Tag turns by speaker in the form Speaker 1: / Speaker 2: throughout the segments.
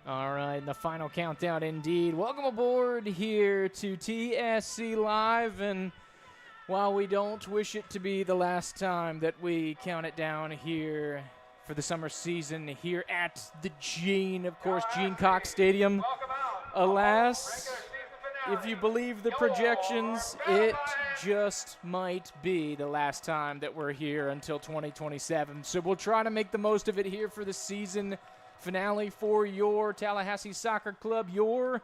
Speaker 1: All right, the final countdown indeed. Welcome aboard here to TSC Live, and while we don't wish it to be the last time that we count it down here for the summer season here at the Gene Cox Stadium, alas, if you believe the projections, it just might be the last time that we're here until 2027. So we'll try to make the most of it here for the season finale for your Tallahassee Soccer Club, your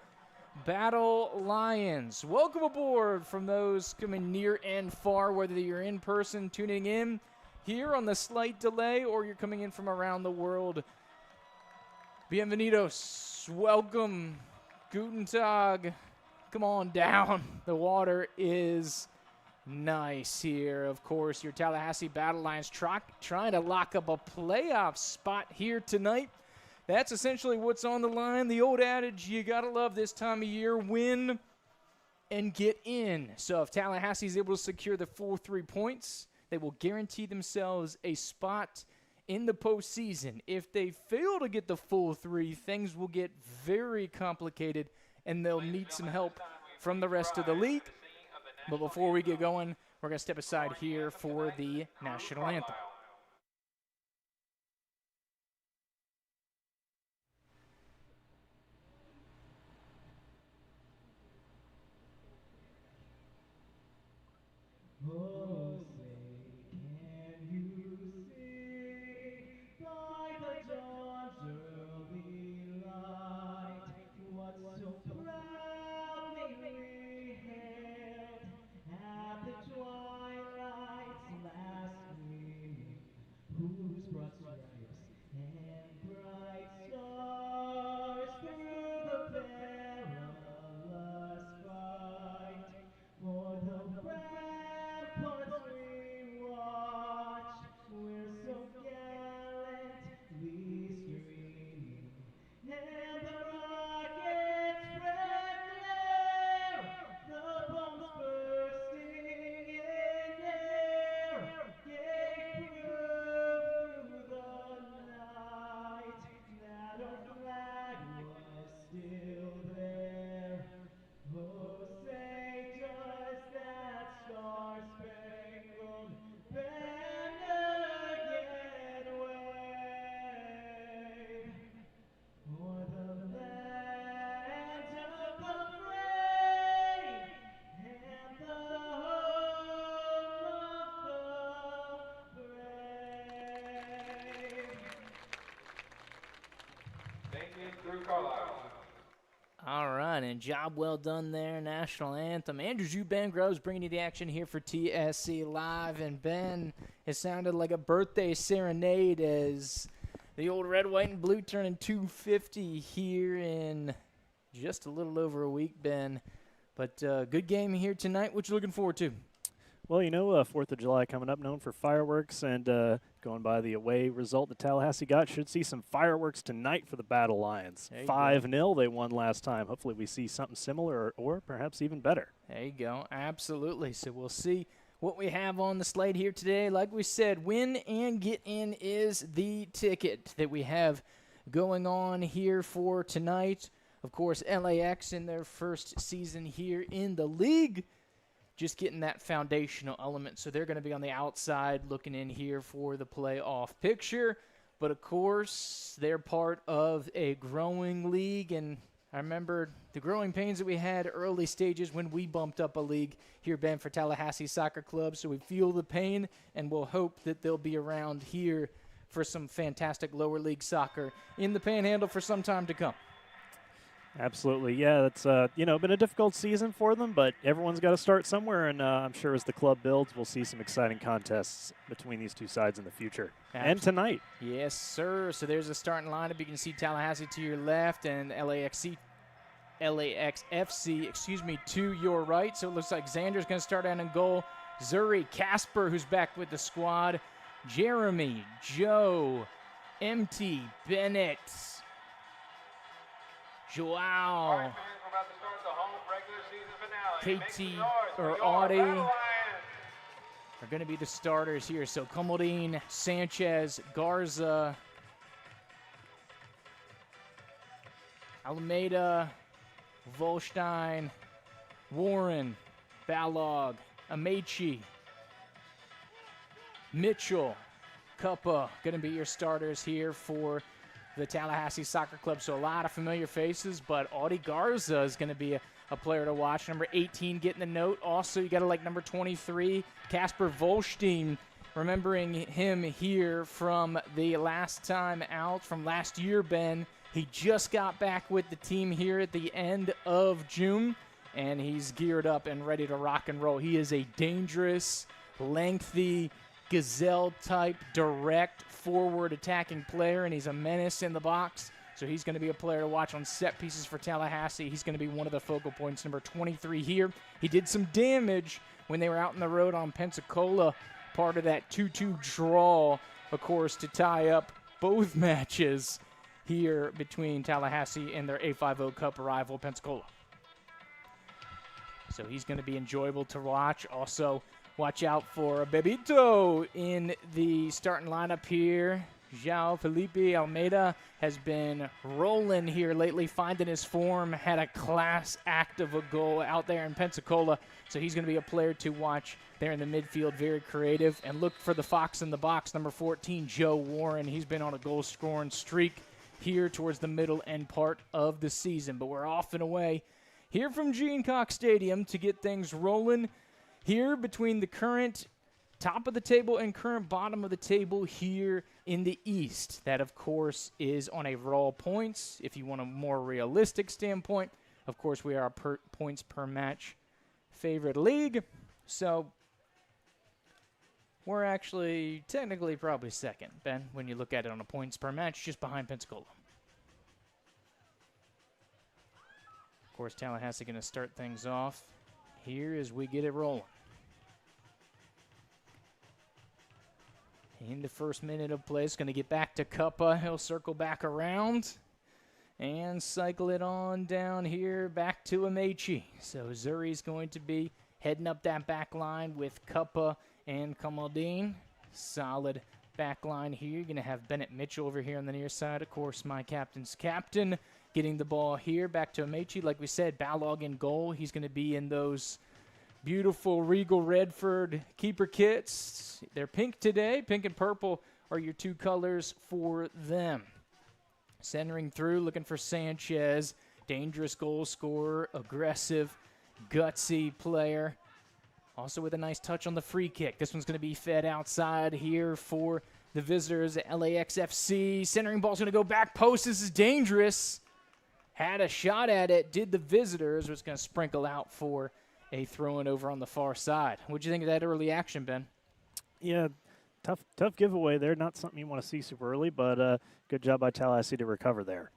Speaker 1: Battle Lions. Welcome aboard from those coming near and far, whether you're in person tuning in here on the slight delay or you're coming in from around the world. Bienvenidos. Welcome. Guten Tag. Come on down. The water is nice here. Of course, your Tallahassee Battle Lions trying to lock up a playoff spot here tonight. That's essentially what's on the line. The old adage, you got to love this time of year, win and get in. So if Tallahassee is able to secure the full 3 points, they will guarantee themselves a spot in the postseason. If they fail to get the full 3, things will get very complicated, and they'll need some help from the rest of the league. But before we get going, we're going to step aside here for the national anthem.
Speaker 2: Oh, say, can you see by the dawn's early light what so proudly we hailed at the twilight's last gleaming, whose broad stripes and bright stars through the perilous fight for the ramparts we watched, we're so gallantly streaming, and the rockets spread glare, the bombs bursting in air, gave proof through the night that our flag was still there. Oh, say does that star-spangled banner yet wave o'er the land of the brave and the home of the brave?
Speaker 3: Thank you, Drew Carlisle.
Speaker 1: All right, and job well done there, national anthem. Andrew Ben Groves bringing you the action here for TSC Live. And Ben, it sounded like a birthday serenade as the old red, white, and blue turning 250 here in just a little over a week, Ben. But good game here tonight. What you looking forward to?
Speaker 4: Well, 4th of July coming up, known for fireworks, and going by the away result that Tallahassee got, should see some fireworks tonight for the Battle Lions. 5-0 they won last time. Hopefully we see something similar or perhaps even better.
Speaker 1: There you go. Absolutely. So we'll see what we have on the slate here today. Like we said, win and get in is the ticket that we have going on here for tonight. Of course, LAX in their first season here in the league, just getting that foundational element. So they're going to be on the outside looking in here for the playoff picture. But, of course, they're part of a growing league. And I remember the growing pains that we had early stages when we bumped up a league here, Ben, for Tallahassee Soccer Club. So we feel the pain, and we'll hope that they'll be around here for some fantastic lower league soccer in the Panhandle for some time to come.
Speaker 4: Absolutely. Yeah, it's been a difficult season for them, but everyone's got to start somewhere, and I'm sure as the club builds, we'll see some exciting contests between these two sides in the future.
Speaker 1: Absolutely.
Speaker 4: And tonight.
Speaker 1: Yes, sir. So there's a starting lineup. You can see Tallahassee to your left and LAX FC, to your right. So it looks like Xander's going to start out in goal. Zuri Casper, who's back with the squad. Jeremy, Joe, MT, Bennett, Joao, KT, or Audie are going to be the starters here. So Comodine, Sanchez, Garza, Almeida, Volstein, Warren, Balog, Amechi, Mitchell, Cuppa, going to be your starters here for the Tallahassee Soccer Club. So a lot of familiar faces, but Audi Garza is going to be a player to watch. Number 18 getting the note. Also, you got to like number 23, Casper Volstein. Remembering him here from the last time out from last year, Ben. He just got back with the team here at the end of June, and he's geared up and ready to rock and roll. He is a dangerous, lengthy, gazelle-type, direct, forward attacking player, and he's a menace in the box. So he's going to be a player to watch on set pieces for Tallahassee. He's going to be one of the focal points, number 23 here. He did some damage when they were out on the road on Pensacola, part of that 2-2 draw, of course, to tie up both matches here between Tallahassee and their A50 Cup rival, Pensacola. So he's going to be enjoyable to watch. Also, watch out for Bebito in the starting lineup here. João Felipe Almeida has been rolling here lately, finding his form, had a class act of a goal out there in Pensacola. So he's going to be a player to watch there in the midfield, very creative. And look for the fox in the box, number 14, Joe Warren. He's been on a goal-scoring streak here towards the middle end part of the season. But we're off and away here from Gene Cox Stadium to get things rolling here between the current top of the table and current bottom of the table here in the East. That, of course, is on a raw points. If you want a more realistic standpoint, of course, we are a points per match favorite league. So we're actually technically probably second, Ben, when you look at it on a points per match, just behind Pensacola. Of course, Tallahassee going to start things off here as we get it rolling. In the first minute of play, it's going to get back to Cuppa. He'll circle back around and cycle it on down here back to Amechi. So Zuri's going to be heading up that back line with Cuppa and Kamaldeen. Solid back line here. You're going to have Bennett Mitchell over here on the near side. Of course, my captain's captain getting the ball here back to Amechi. Like we said, Balog in goal. He's going to be in those beautiful Regal Redford keeper kits. They're pink today. Pink and purple are your two colors for them. Centering through, looking for Sanchez. Dangerous goal scorer, aggressive, gutsy player. Also with a nice touch on the free kick. This one's going to be fed outside here for the visitors at LAX FC. Centering ball's going to go back post. This is dangerous. Had a shot at it. Did the visitors. Was going to sprinkle out for a throw-in over on the far side. What'd you think of that early action, Ben?
Speaker 4: Yeah, tough giveaway there. Not something you want to see super early, but good job by Tallahassee to recover there.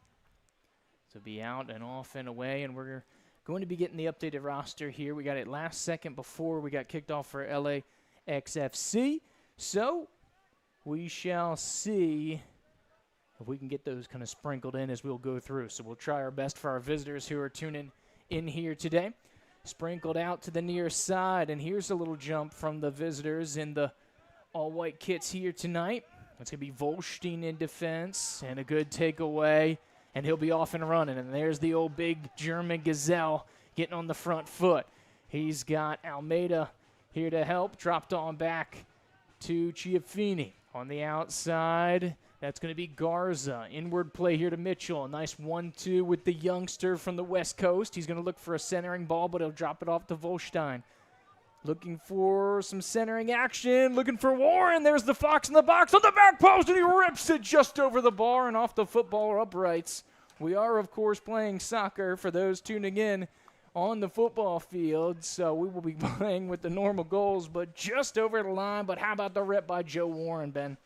Speaker 1: So be out and off and away, and we're going to be getting the updated roster here. We got it last second before we got kicked off for LAX FC. So we shall see if we can get those kind of sprinkled in as we'll go through. So we'll try our best for our visitors who are tuning in here today. Sprinkled out to the near side, and here's a little jump from the visitors in the all-white kits here tonight. It's going to be Volstein in defense, and a good takeaway, and he'll be off and running. And there's the old big German gazelle getting on the front foot. He's got Almeida here to help, dropped on back to Chiaffini. On the outside, that's going to be Garza. Inward play here to Mitchell. A nice 1-2 with the youngster from the West Coast. He's going to look for a centering ball, but he'll drop it off to Volstein. Looking for some centering action. Looking for Warren. There's the fox in the box on the back post, and he rips it just over the bar and off the football uprights. We are, of course, playing soccer for those tuning in on the football field, so we will be playing with the normal goals, but just over the line. But how about the rip by Joe Warren, Ben?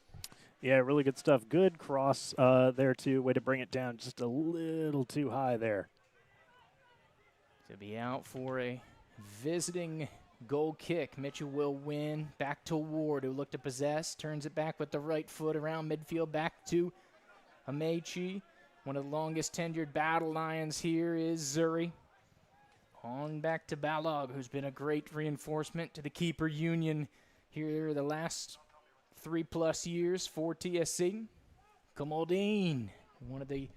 Speaker 4: Yeah, really good stuff. Good cross there, too. Way to bring it down just a little too high there.
Speaker 1: To be out for a visiting goal kick. Mitchell will win. Back to Ward, who looked to possess. Turns it back with the right foot around midfield. Back to Amechi. One of the longest tenured battle lions here is Zuri. On back to Balog, who's been a great reinforcement to the keeper union here the last 3+ years for TSC. Kamaldeen, one of the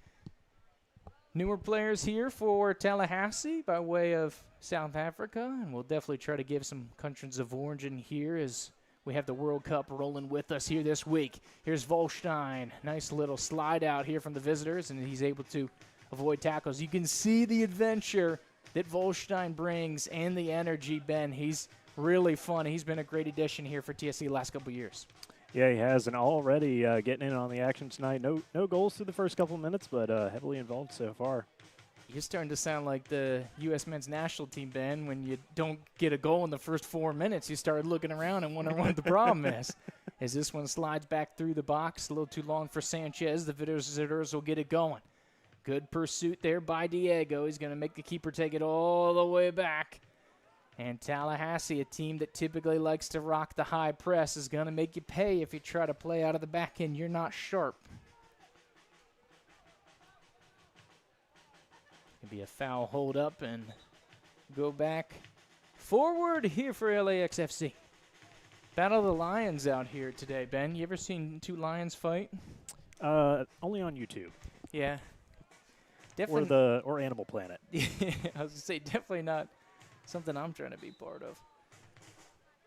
Speaker 1: newer players here for Tallahassee by way of South Africa, and we'll definitely try to give some countries of origin here as we have the World Cup rolling with us here this week. Here's Volstein. Nice little slide out here from the visitors, and he's able to avoid tackles. You can see the adventure that Volstein brings and the energy, Ben. He's really fun. He's been a great addition here for TSC the last couple of years.
Speaker 4: Yeah, he has, and already getting in on the action tonight. No goals through the first couple of minutes, but heavily involved so far.
Speaker 1: You're starting to sound like the U.S. men's national team, Ben. When you don't get a goal in the first 4 minutes, you start looking around and wondering what the problem is. As this one slides back through the box, a little too long for Sanchez. The visitors will get it going. Good pursuit there by Diego. He's going to make the keeper take it all the way back. And Tallahassee, a team that typically likes to rock the high press, is going to make you pay if you try to play out of the back end. You're not sharp. It'll be a foul hold up and go back forward here for LAX FC. Battle of the Lions out here today, Ben. You ever seen two lions fight?
Speaker 4: Only on YouTube.
Speaker 1: Yeah. Definitely.
Speaker 4: Or Animal Planet.
Speaker 1: I was going to say, definitely not something I'm trying to be part of.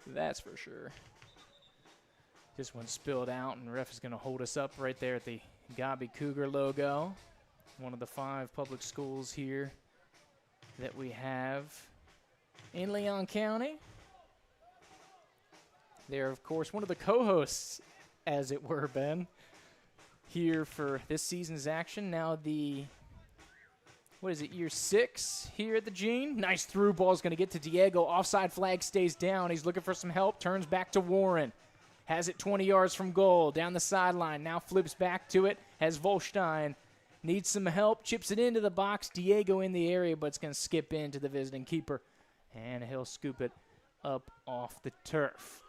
Speaker 1: That's for sure. This one spilled out, and the ref is going to hold us up right there at the Gabi Cougar logo. One of the 5 public schools here that we have in Leon County. They're, of course, one of the co-hosts, as it were, Ben, here for this season's action. Now the, year 6 here at the Gene. Nice through ball is going to get to Diego. Offside flag stays down. He's looking for some help. Turns back to Warren. Has it 20 yards from goal. Down the sideline. Now flips back to it. Has Volstein. Needs some help. Chips it into the box. Diego in the area, but it's going to skip into the visiting keeper. And he'll scoop it up off the turf.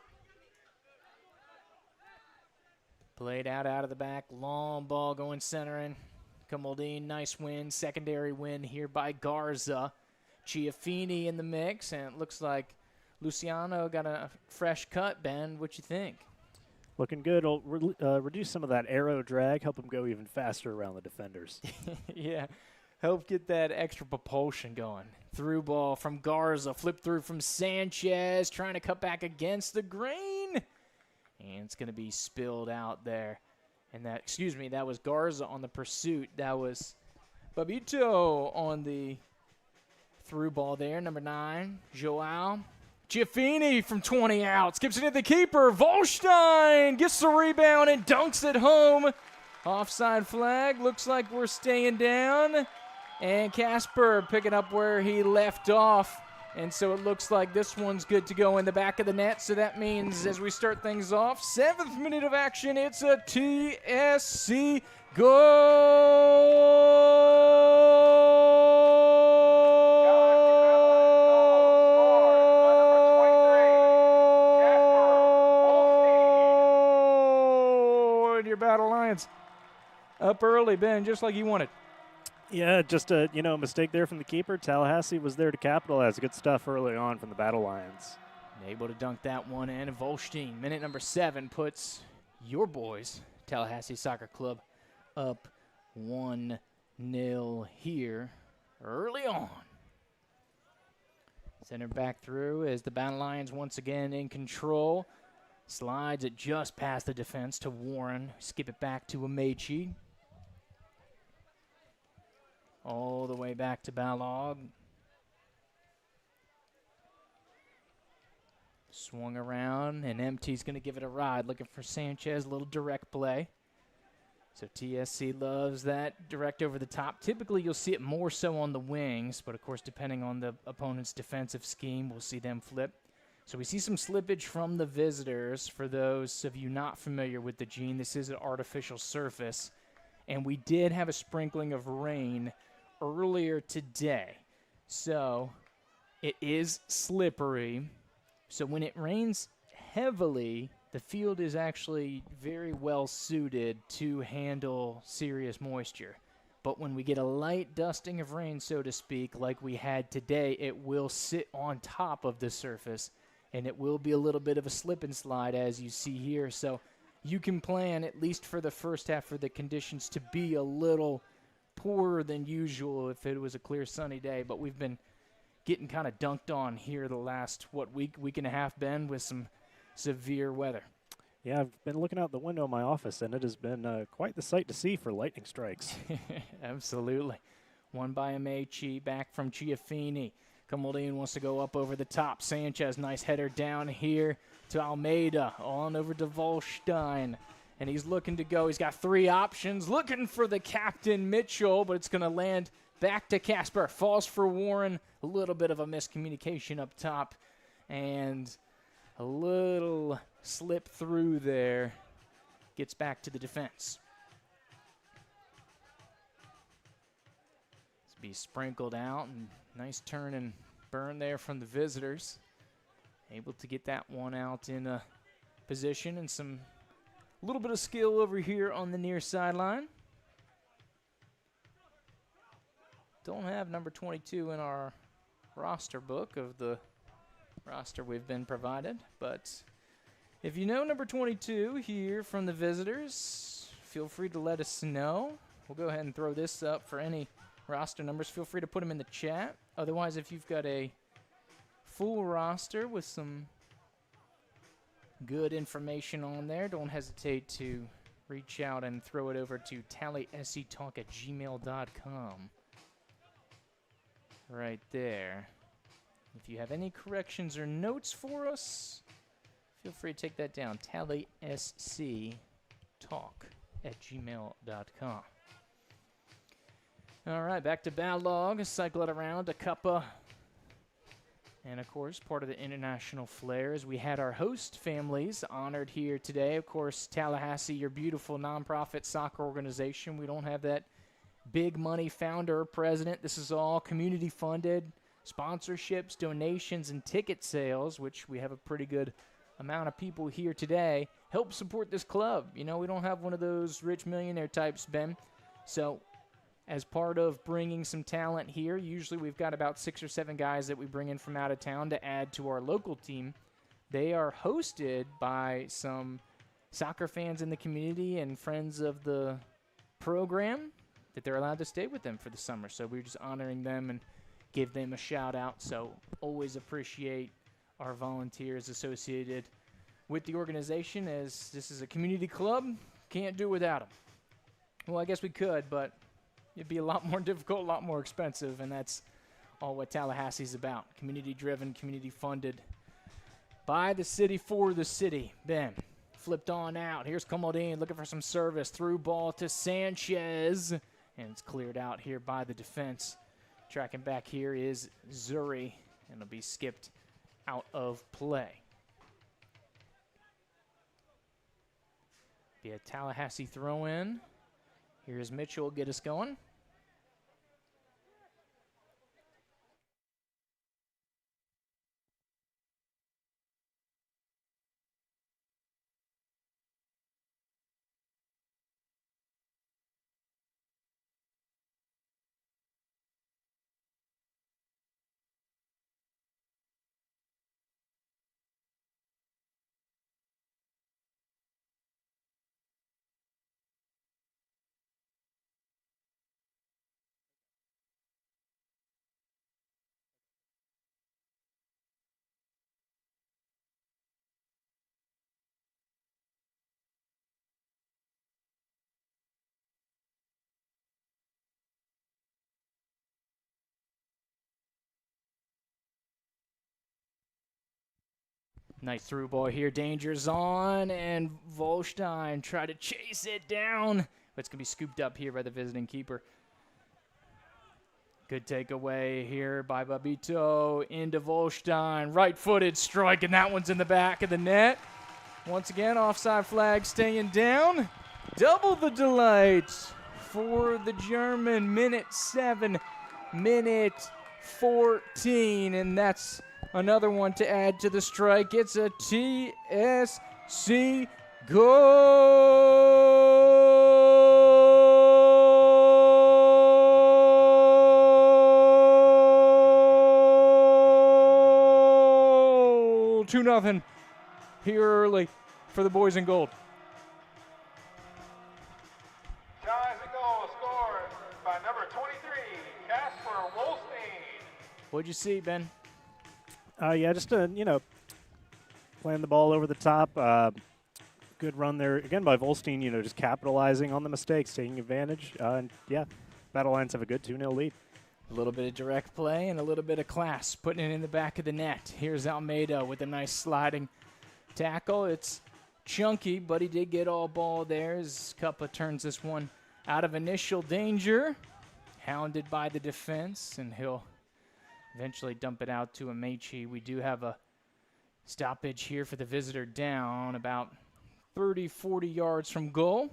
Speaker 1: Played out of the back. Long ball going centering. Camaldine, nice win. Secondary win here by Garza. Chiafini in the mix, and it looks like Luciano got a fresh cut. Ben, what you think?
Speaker 4: Looking good. It'll reduce some of that arrow drag, help him go even faster around the defenders.
Speaker 1: Yeah, help get that extra propulsion going. Through ball from Garza, flip through from Sanchez, trying to cut back against the grain. And it's going to be spilled out there. And that was Garza on the pursuit. That was Babito on the through ball there, number 9, Joao. Giaffini from 20 out, skips it to the keeper. Volstein gets the rebound and dunks it home. Offside flag, looks like we're staying down. And Casper picking up where he left off. And so it looks like this one's good to go in the back of the net. So that means as we start things off, 7th minute of action, it's a TSC goal! And your Battle Lions up early, Ben, just like you wanted.
Speaker 4: Yeah, just a mistake there from the keeper. Tallahassee was there to capitalize. Good stuff early on from the Battle Lions.
Speaker 1: Able to dunk that one in. And Volstein, minute number 7, puts your boys, Tallahassee Soccer Club, up 1-0 here early on. Center back through as the Battle Lions once again in control. Slides it just past the defense to Warren. Skip it back to Amechi. All the way back to Balog. Swung around, and MT's going to give it a ride. Looking for Sanchez, a little direct play. So TSC loves that direct over the top. Typically, you'll see it more so on the wings, but of course, depending on the opponent's defensive scheme, we'll see them flip. So we see some slippage from the visitors. For those of you not familiar with the Gene, this is an artificial surface, and we did have a sprinkling of rain earlier today. So it is slippery. So when it rains heavily, the field is actually very well suited to handle serious moisture. But when we get a light dusting of rain, so to speak, like we had today, it will sit on top of the surface, and it will be a little bit of a slip and slide as you see here. So you can plan, at least for the first half, for the conditions to be a little poorer than usual if it was a clear sunny day, but we've been getting kind of dunked on here the last, week and a half, Ben, with some severe weather.
Speaker 4: Yeah, I've been looking out the window of my office, and it has been quite the sight to see for lightning strikes.
Speaker 1: Absolutely. One by Amechi, back from Chiafini. Camaldine wants to go up over the top. Sanchez, nice header down here to Almeida, on over to Volstein. And he's looking to go. He's got 3 options, looking for the captain, Mitchell, but it's going to land back to Casper. Falls for Warren. A little bit of a miscommunication up top. And a little slip through there. Gets back to the defense. It's be sprinkled out, and nice turn and burn there from the visitors. Able to get that one out in a position, and some little bit of skill over here on the near sideline. Don't have number 22 in our roster book of the roster we've been provided, but if you know number 22 here from the visitors, feel free to let us know. We'll go ahead and throw this up for any roster numbers. Feel free to put them in the chat. Otherwise, if you've got a full roster with some good information on there, don't hesitate to reach out and throw it over to tallysetalk@gmail.com. Right there. If you have any corrections or notes for us, feel free to take that down. tallysetalk@gmail.com. All right, back to Ballog. Cycle it around to Cuppa. And, of course, part of the International Flares. We had our host families honored here today. Of course, Tallahassee, your beautiful nonprofit soccer organization. We don't have that big money founder or president. This is all community funded. Sponsorships, donations, and ticket sales, which we have a pretty good amount of people here today, help support this club. You know, we don't have one of those rich millionaire types, Ben. So as part of bringing some talent here, usually we've got about 6 or 7 guys that we bring in from out of town to add to our local team. They are hosted by some soccer fans in the community and friends of the program that they're allowed to stay with them for the summer. So we're just honoring them and give them a shout out. So always appreciate our volunteers associated with the organization, as this is a community club. Can't do without them. Well, I guess we could, but it'd be a lot more difficult, a lot more expensive, and that's all what Tallahassee's about. Community-driven, community-funded, by the city, for the city. Ben, flipped on out. Here's Comodine looking for some service. Through ball to Sanchez, and it's cleared out here by the defense. Tracking back here is Zuri, and it'll be skipped out of play. Be a Tallahassee throw-in. Here's Mitchell, get us going. Nice through ball here. Danger's on, and Volstein try to chase it down, but it's going to be scooped up here by the visiting keeper. Good takeaway here by Babito into Volstein. Right-footed strike, and that one's in the back of the net. Once again, offside flag staying down. Double the delight for the German. Minute 7, minute 14, and that's another one to add to the strike. It's a TSC goal! 2-0 here early for the boys in gold.
Speaker 3: Giants goal scored by number
Speaker 1: What'd you see, Ben?
Speaker 4: Yeah, just playing the ball over the top. Good run there again by Volstein. Just capitalizing on the mistakes, taking advantage. And yeah, Battle Lions have a good 2-0 lead.
Speaker 1: A little bit of direct play and a little bit of class, putting it in the back of the net. Here's Almeida with a nice sliding tackle. It's chunky, but he did get all ball there as Cuppa turns this one out of initial danger. Hounded by the defense, and he'll eventually dump it out to Amechi. We do have a stoppage here for the visitor down about 30, 40 yards from goal.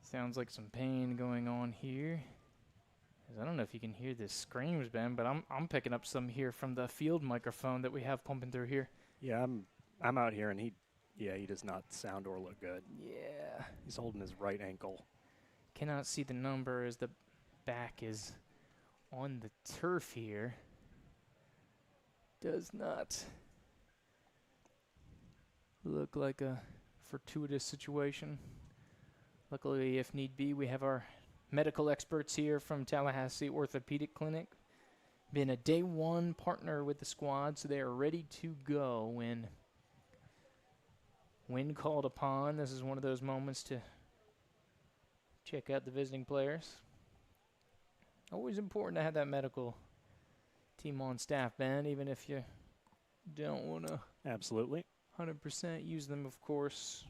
Speaker 1: Sounds like some pain going on here. I don't know if you can hear the screams, Ben, but I'm picking up some here from the field microphone that we have pumping through here.
Speaker 4: Yeah, I'm out here, and he does not sound or look good.
Speaker 1: Yeah.
Speaker 4: He's holding his right ankle.
Speaker 1: Cannot see the number as the back is on the turf here. Does not look like a fortuitous situation. Luckily, if need be, we have our medical experts here from Tallahassee Orthopedic Clinic. Been a day one partner with the squad, so they are ready to go when called upon. This is one of those moments to check out the visiting players. Always important to have that medical team on staff, Ben, even if you don't want to
Speaker 4: Absolutely.
Speaker 1: 100% use them, of course.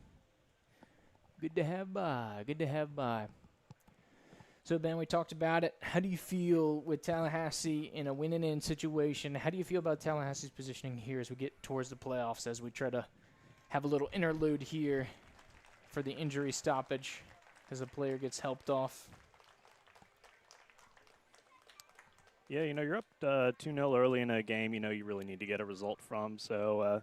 Speaker 1: Good to have by. Good to have by. So, Ben, we talked about it. How do you feel with Tallahassee in a win-and-in situation? How do you feel about Tallahassee's positioning here as we get towards the playoffs, as we try to have a little interlude here for the injury stoppage as a player gets helped off?
Speaker 4: Yeah, you're up 2-0 early in a game, you really need to get a result from. So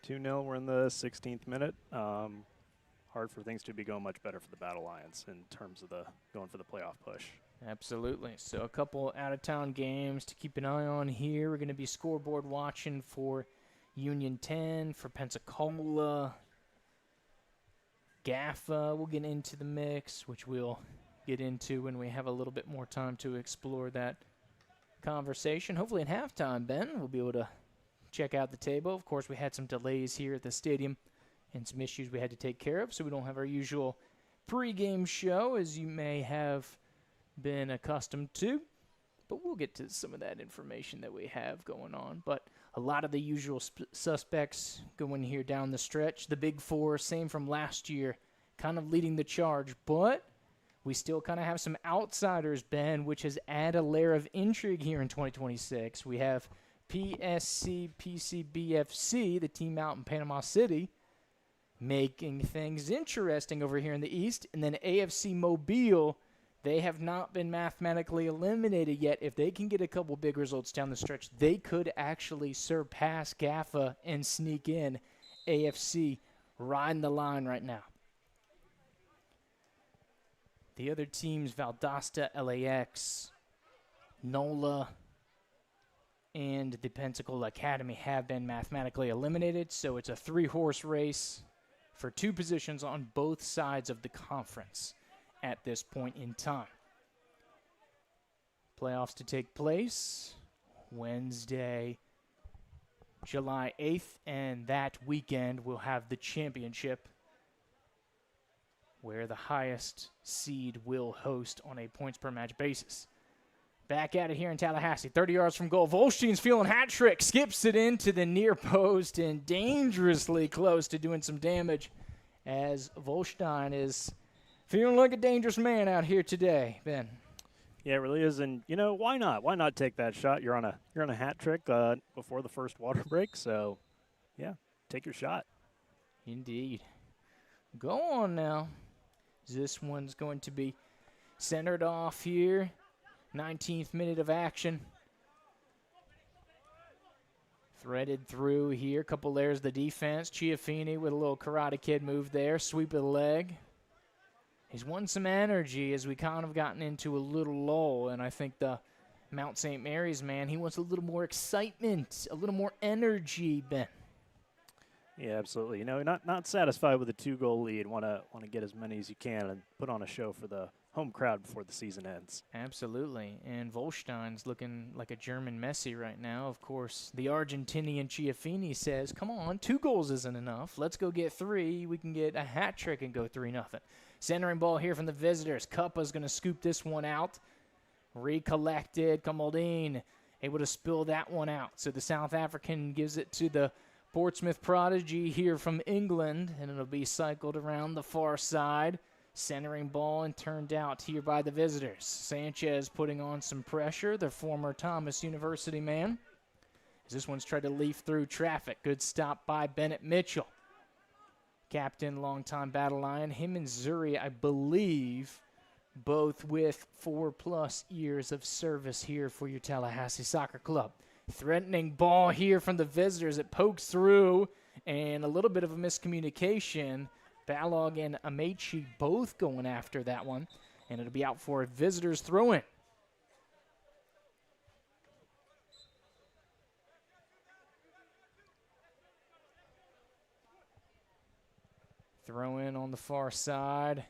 Speaker 4: 2-0, we're in the 16th minute. Hard for things to be going much better for the Battle Lions in terms of going for the playoff push.
Speaker 1: Absolutely. So a couple out-of-town games to keep an eye on here. We're going to be scoreboard watching for Union 10, for Pensacola. GAFA will get into the mix, which we'll get into when we have a little bit more time to explore that conversation. Hopefully at halftime, Ben, we'll be able to check out the table. Of course, we had some delays here at the stadium and some issues we had to take care of, so we don't have our usual pregame show, as you may have been accustomed to. But we'll get to some of that information that we have going on. But a lot of the usual suspects going here down the stretch. The big four, same from last year, kind of leading the charge. But we still kind of have some outsiders, Ben, which has added a layer of intrigue here in 2026. We have PSC, PCBFC, the team out in Panama City, making things interesting over here in the East. And then AFC Mobile, they have not been mathematically eliminated yet. If they can get a couple big results down the stretch, they could actually surpass GAFA and sneak in. AFC riding the line right now. The other teams, Valdosta, LAX, NOLA, and the Pensacola Academy have been mathematically eliminated, so it's a three-horse race for two positions on both sides of the conference at this point in time. Playoffs to take place Wednesday, July 8th, and that weekend we'll have the championship where the highest seed will host on a points-per-match basis. Back at it here in Tallahassee, 30 yards from goal. Volstein's feeling hat trick, skips it into the near post and dangerously close to doing some damage as Volstein is feeling like a dangerous man out here today, Ben.
Speaker 4: Yeah, it really is, and why not? Why not take that shot? You're on a hat trick before the first water break, so yeah, take your shot.
Speaker 1: Indeed. Go on now. This one's going to be centered off here. 19th minute of action. Threaded through here. A couple layers of the defense. Chiafini with a little Karate Kid move there. Sweep of the leg. He's won some energy as we kind of gotten into a little lull, and I think the Mount St. Mary's man, he wants a little more excitement, a little more energy, Ben.
Speaker 4: Yeah, absolutely. You know, not satisfied with a 2-goal lead. Want to get as many as you can and put on a show for the home crowd before the season ends.
Speaker 1: Absolutely. And Volstein's looking like a German Messi right now. Of course, the Argentinian Chiaffini says, come on, 2 goals isn't enough. Let's go get 3. We can get a hat trick and go 3-0. Centering ball here from the visitors. Kuppa's going to scoop this one out. Recollected. Kamaldeen able to spill that one out. So the South African gives it to the Portsmouth prodigy here from England, and it'll be cycled around the far side. Centering ball and turned out here by the visitors. Sanchez putting on some pressure, the former Thomas University man. As this one's tried to leaf through traffic. Good stop by Bennett Mitchell. Captain, longtime Battle Lion. Him and Zuri, I believe, both with 4+ years of service here for your Tallahassee Soccer Club. Threatening ball here from the visitors. It pokes through, and a little bit of a miscommunication. Balog and Amechi both going after that one, and it'll be out for a visitors throw-in. Throw-in on the far side.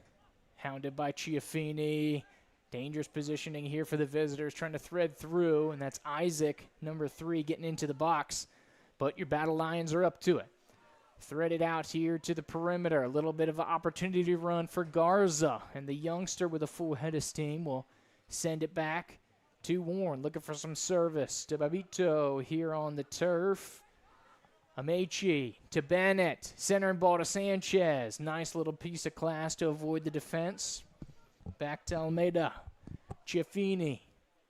Speaker 1: Hounded by Chiaffini. Dangerous positioning here for the visitors, trying to thread through, and that's Isaac, number 3, getting into the box. But your Battle Lions are up to it. Threaded out here to the perimeter. A little bit of an opportunity to run for Garza, and the youngster with a full head of steam will send it back to Warren, looking for some service. To Babito here on the turf. Amechi to Bennett. Centering ball to Sanchez. Nice little piece of class to avoid the defense. Back to Almeida. Chiaffini.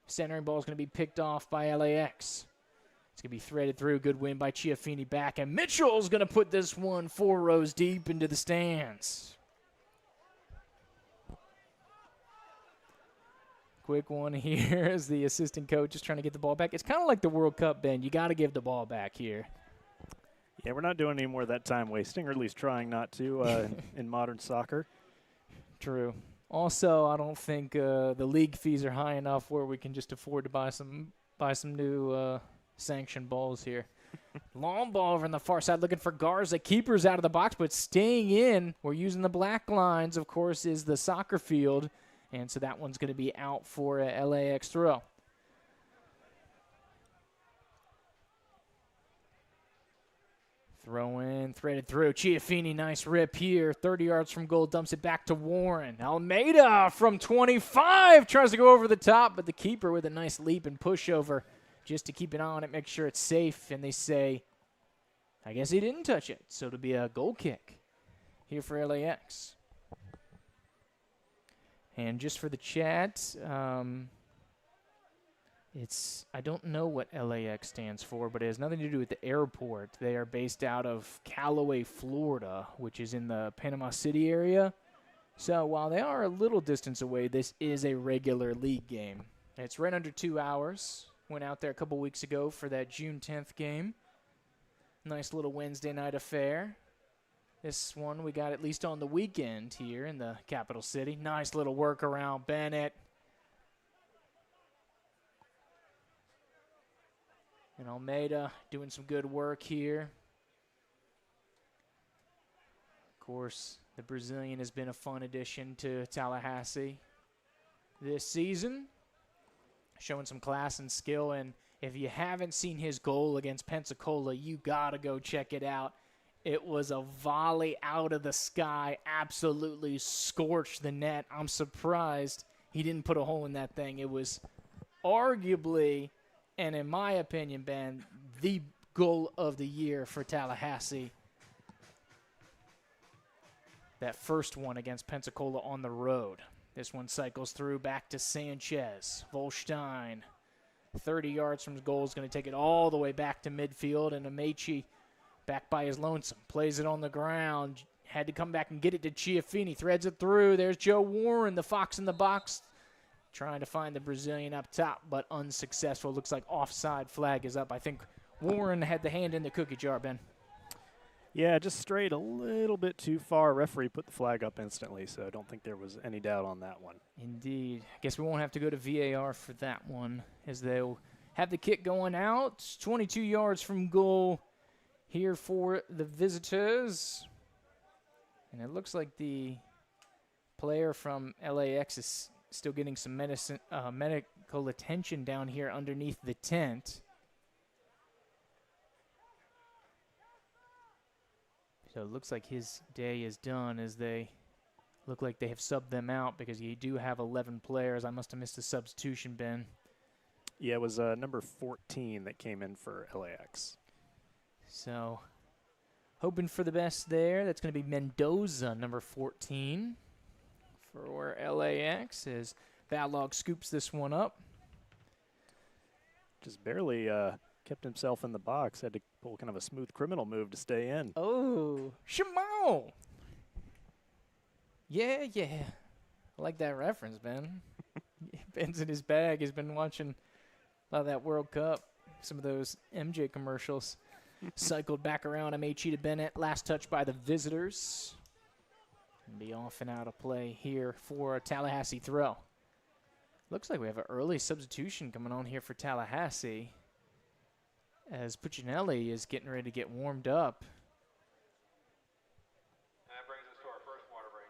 Speaker 1: Centering ball is going to be picked off by LAX. It's going to be threaded through. Good win by Chiaffini back. And Mitchell's going to put this one 4 rows deep into the stands. Quick one here as the assistant coach is trying to get the ball back. It's kind of like the World Cup, Ben. You got to give the ball back here.
Speaker 4: Yeah, we're not doing any more of that time wasting, or at least trying not to in modern soccer.
Speaker 1: True. Also, I don't think the league fees are high enough where we can just afford to buy some new sanctioned balls here. Long ball over on the far side, looking for Garza. Keeper's out of the box, but staying in. We're using the black lines, of course, is the soccer field, and so that one's going to be out for a LAX throw. Throw in, threaded through. Chiaffini, nice rip here. 30 yards from goal, dumps it back to Warren. Almeida from 25 tries to go over the top, but the keeper with a nice leap and pushover just to keep an eye on it, make sure it's safe. And they say, I guess he didn't touch it. So it'll be a goal kick here for LAX. And just for the chat, I don't know what LAX stands for, but it has nothing to do with the airport. They are based out of Callaway, Florida, which is in the Panama City area. So while they are a little distance away, this is a regular league game. It's right under 2 hours. Went out there a couple weeks ago for that June 10th game. Nice little Wednesday night affair. This one we got at least on the weekend here in the capital city. Nice little work around Bennett. And Almeida doing some good work here. Of course, the Brazilian has been a fun addition to Tallahassee this season, showing some class and skill. And if you haven't seen his goal against Pensacola, you got to go check it out. It was a volley out of the sky, absolutely scorched the net. I'm surprised he didn't put a hole in that thing. It was arguably, and in my opinion, Ben, the goal of the year for Tallahassee. That first one against Pensacola on the road. This one cycles through back to Sanchez. Volstein, 30 yards from the goal, is going to take it all the way back to midfield. And Amechi back by his lonesome. Plays it on the ground. Had to come back and get it to Chiaffini. Threads it through. There's Joe Warren, the fox in the box, trying to find the Brazilian up top, but unsuccessful. Looks like offside flag is up. I think Warren had the hand in the cookie jar, Ben.
Speaker 4: Yeah, just strayed a little bit too far. Referee put the flag up instantly, so I don't think there was any doubt on that one.
Speaker 1: Indeed. I guess we won't have to go to VAR for that one, as they'll have the kick going out. 22 yards from goal here for the visitors. And it looks like the player from LAX is still getting some medical attention down here underneath the tent. So it looks like his day is done as they look like they have subbed them out because you do have 11 players. I must have missed a substitution, Ben.
Speaker 4: Yeah, it was number 14 that came in for LAX.
Speaker 1: So hoping for the best there. That's going to be Mendoza, number 14, for LAX as Balog scoops this one up.
Speaker 4: Just barely kept himself in the box. Had to pull kind of a smooth criminal move to stay in.
Speaker 1: Oh, Shimon! Yeah. I like that reference, Ben. Ben's in his bag. He's been watching a lot of that World Cup, some of those MJ commercials. Cycled back around Amechi to Bennett. Last touch by the visitors. And be off and out of play here for a Tallahassee throw. Looks like we have an early substitution coming on here for Tallahassee as Puccinelli is getting ready to get warmed up.
Speaker 3: That brings us to our first water break.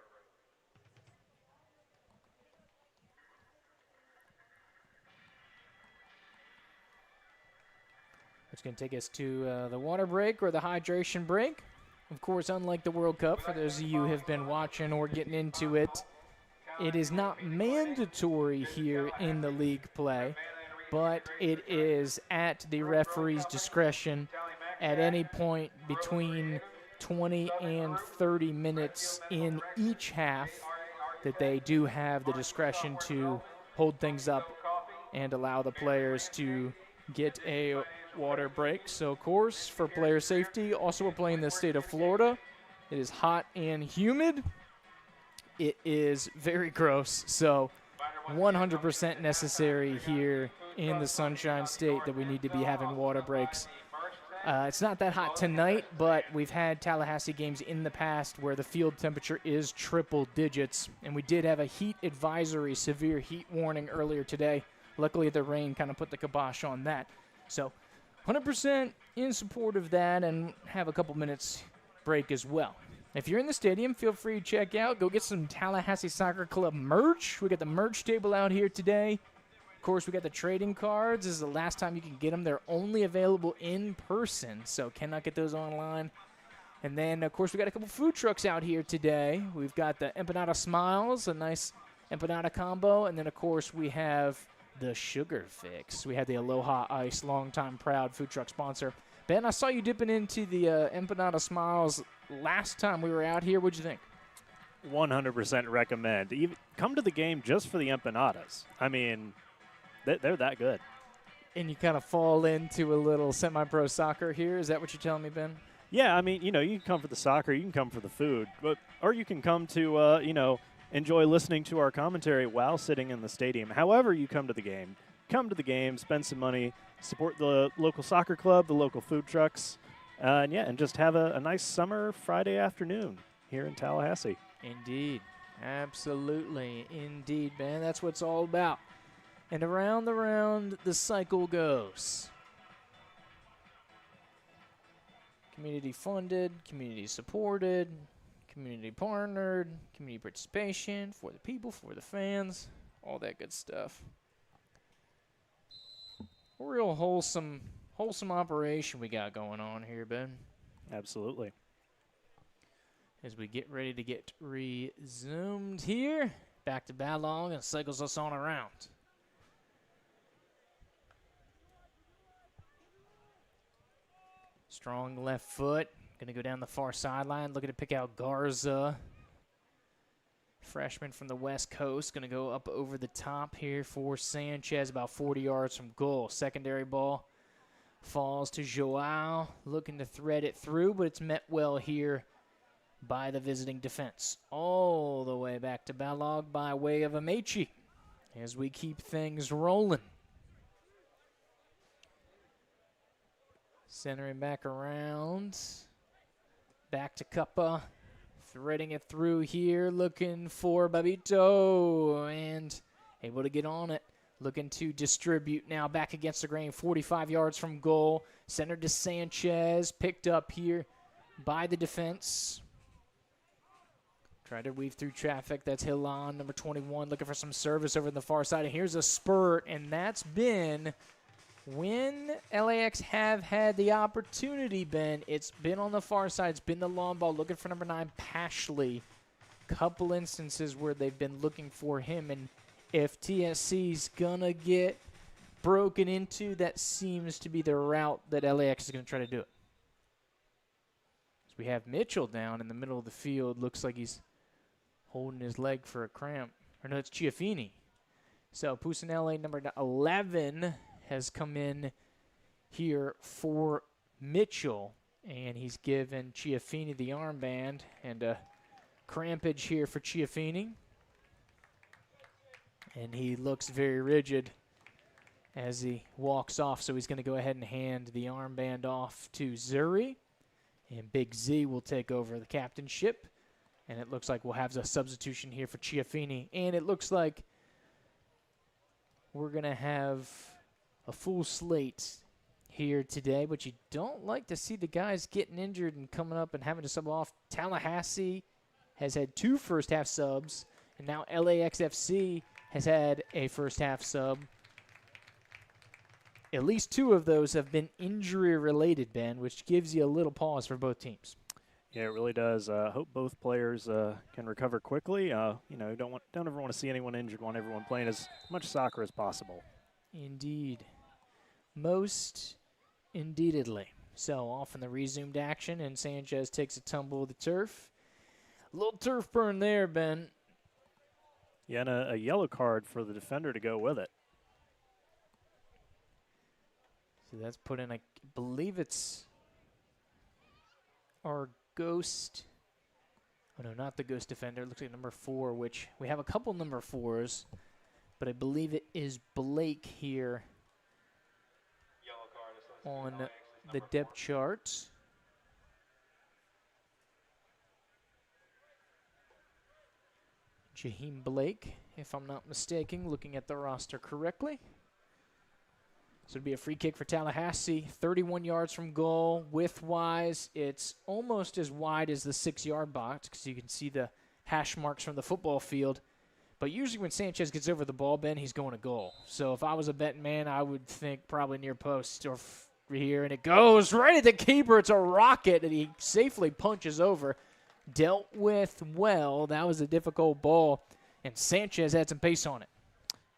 Speaker 1: It's going to take us to the water break or the hydration break. Of course, unlike the World Cup, for those of you who have been watching or getting into it, it is not mandatory here in the league play, but it is at the referee's discretion at any point between 20 and 30 minutes in each half that they do have the discretion to hold things up and allow the players to get a water break. So, of course, for player safety, also we're playing the state of Florida. It is hot and humid. It is very gross, so 100% necessary here in the Sunshine State that we need to be having water breaks. It's not that hot tonight, but we've had Tallahassee games in the past where the field temperature is triple digits, and we did have a heat advisory, severe heat warning earlier today. Luckily, the rain kind of put the kibosh on that. So 100% in support of that and have a couple minutes break as well. If you're in the stadium, feel free to check out. Go get some Tallahassee Soccer Club merch. We got the merch table out here today. Of course, we got the trading cards. This is the last time you can get them. They're only available in person, so cannot get those online. And then, of course, we got a couple food trucks out here today. We've got the Empanada Smiles, a nice empanada combo. And then, of course, we have the Sugar Fix. We had the Aloha Ice, longtime proud food truck sponsor. Ben, I saw you dipping into the Empanada Smiles last time we were out here. What'd you think?
Speaker 4: 100% recommend. Even come to the game just for the empanadas. I mean, they're that good.
Speaker 1: And you kind of fall into a little semi-pro soccer here. Is that what you're telling me, Ben?
Speaker 4: Yeah, I mean, you can come for the soccer, you can come for the food, or you can come to, enjoy listening to our commentary while sitting in the stadium. However you come to the game, spend some money, support the local soccer club, the local food trucks, and just have a nice summer Friday afternoon here in Tallahassee.
Speaker 1: Indeed. Absolutely. Indeed, Ben. That's what it's all about. And around the round, the cycle goes. Community funded, community supported, community partnered, community participation, for the people, for the fans, all that good stuff. A real wholesome operation we got going on here, Ben.
Speaker 4: Absolutely.
Speaker 1: As we get ready to get resumed here, back to Balong and cycles us on around. Strong left foot. Going to go down the far sideline. Looking to pick out Garza. Freshman from the West Coast. Going to go up over the top here for Sanchez. About 40 yards from goal. Secondary ball falls to Joao. Looking to thread it through, but it's met well here by the visiting defense. All the way back to Balog by way of Amechi as we keep things rolling. Centering back around. Back to Cuppa. Threading it through here. Looking for Babito. And able to get on it. Looking to distribute now back against the grain, 45 yards from goal. Center to Sanchez, picked up here by the defense. Try to weave through traffic. That's Hillan, number 21, looking for some service over on the far side. And here's a spurt, and that's been when LAX have had the opportunity, Ben. It's been on the far side. It's been the long ball, looking for number 9, Pashley. Couple instances where they've been looking for him, and if TSC's going to get broken into, that seems to be the route that LAX is going to try to do it. So we have Mitchell down in the middle of the field. Looks like he's holding his leg for a cramp. Or no, it's Chiafini. So Pusinelli, number 11, has come in here for Mitchell, and he's given Chiafini the armband, and a crampage here for Chiafini. And he looks very rigid as he walks off, so he's going to go ahead and hand the armband off to Zuri. And Big Z will take over the captainship. And it looks like we'll have a substitution here for Chiafini. And it looks like we're going to have a full slate here today, but you don't like to see the guys getting injured and coming up and having to sub off. Tallahassee has had 2 first-half subs, and now LAX FC has had a first-half sub. At least 2 of those have been injury-related, Ben, which gives you a little pause for both teams.
Speaker 4: Yeah, it really does. Hope both players can recover quickly. Don't ever want to see anyone injured. Want everyone playing as much soccer as possible.
Speaker 1: Indeed. Most indeededly. So off in the resumed action, and Sanchez takes a tumble of the turf. A little turf burn there, Ben.
Speaker 4: Yeah, and a yellow card for the defender to go with it.
Speaker 1: So that's put in, I believe it's our ghost. Oh, no, not the ghost defender. It looks like number 4, which we have a couple number 4s, but I believe it is Blake here on the depth chart. Jaheim Blake, if I'm not mistaken, looking at the roster correctly. So it'd be a free kick for Tallahassee, 31 yards from goal. Width-wise, it's almost as wide as the 6-yard box because you can see the hash marks from the football field. But usually when Sanchez gets over the ball, Ben, he's going to goal. So if I was a betting man, I would think probably near post or here. And it goes right at the keeper. It's a rocket, and he safely punches over. Dealt with well. That was a difficult ball, and Sanchez had some pace on it.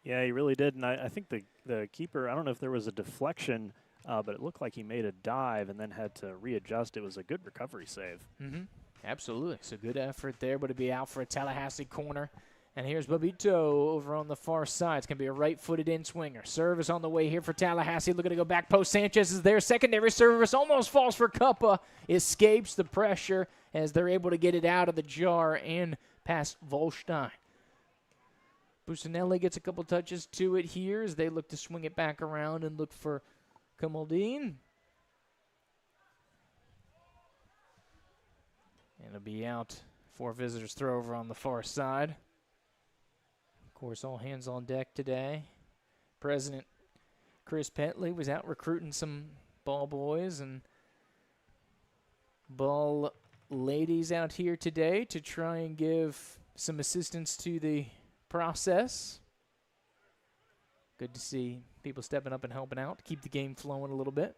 Speaker 4: Yeah, he really did, and I think the keeper, I don't know if there was a deflection, but it looked like he made a dive and then had to readjust. It was a good recovery save.
Speaker 1: Mm-hmm. Absolutely. So good effort there, but it'd be out for a Tallahassee corner. And here's Babito over on the far side. It's going to be a right-footed in-swinger. Service on the way here for Tallahassee. Looking to go back post. Sanchez is there. Secondary service almost falls for Cuppa. Escapes the pressure as they're able to get it out of the jar and past Volstein. Bucinelli gets a couple touches to it here as they look to swing it back around and look for Kamaldeen. And it'll be out for visitors throw over on the far side. Of course, all hands on deck today. President Chris Petley was out recruiting some ball boys and ball ladies out here today to try and give some assistance to the process. Good to see people stepping up and helping out to keep the game flowing a little bit.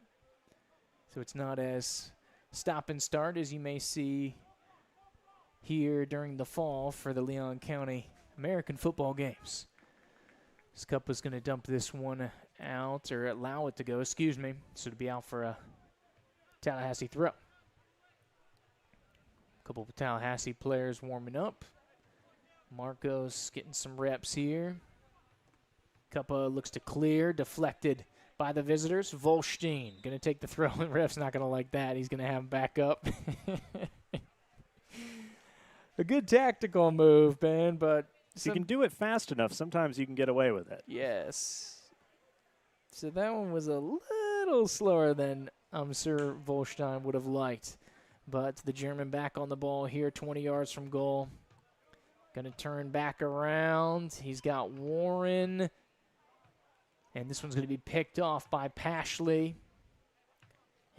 Speaker 1: So it's not as stop and start as you may see here during the fall for the Leon County American football games. This cup was going to dump this one out, or allow it to go, excuse me. So to be out for a Tallahassee throw. A couple of Tallahassee players warming up. Marcos getting some reps here. Cuppa looks to clear, deflected by the visitors. Volstein going to take the throw, and ref's not going to like that. He's going to have him back up. A good tactical move, Ben, but
Speaker 4: if you can do it fast enough, sometimes you can get away with it.
Speaker 1: Yes. So that one was a little slower than I'm sure Volstein would have liked. But the German back on the ball here, 20 yards from goal. Going to turn back around. He's got Warren And this one's going to be picked off by Pashley.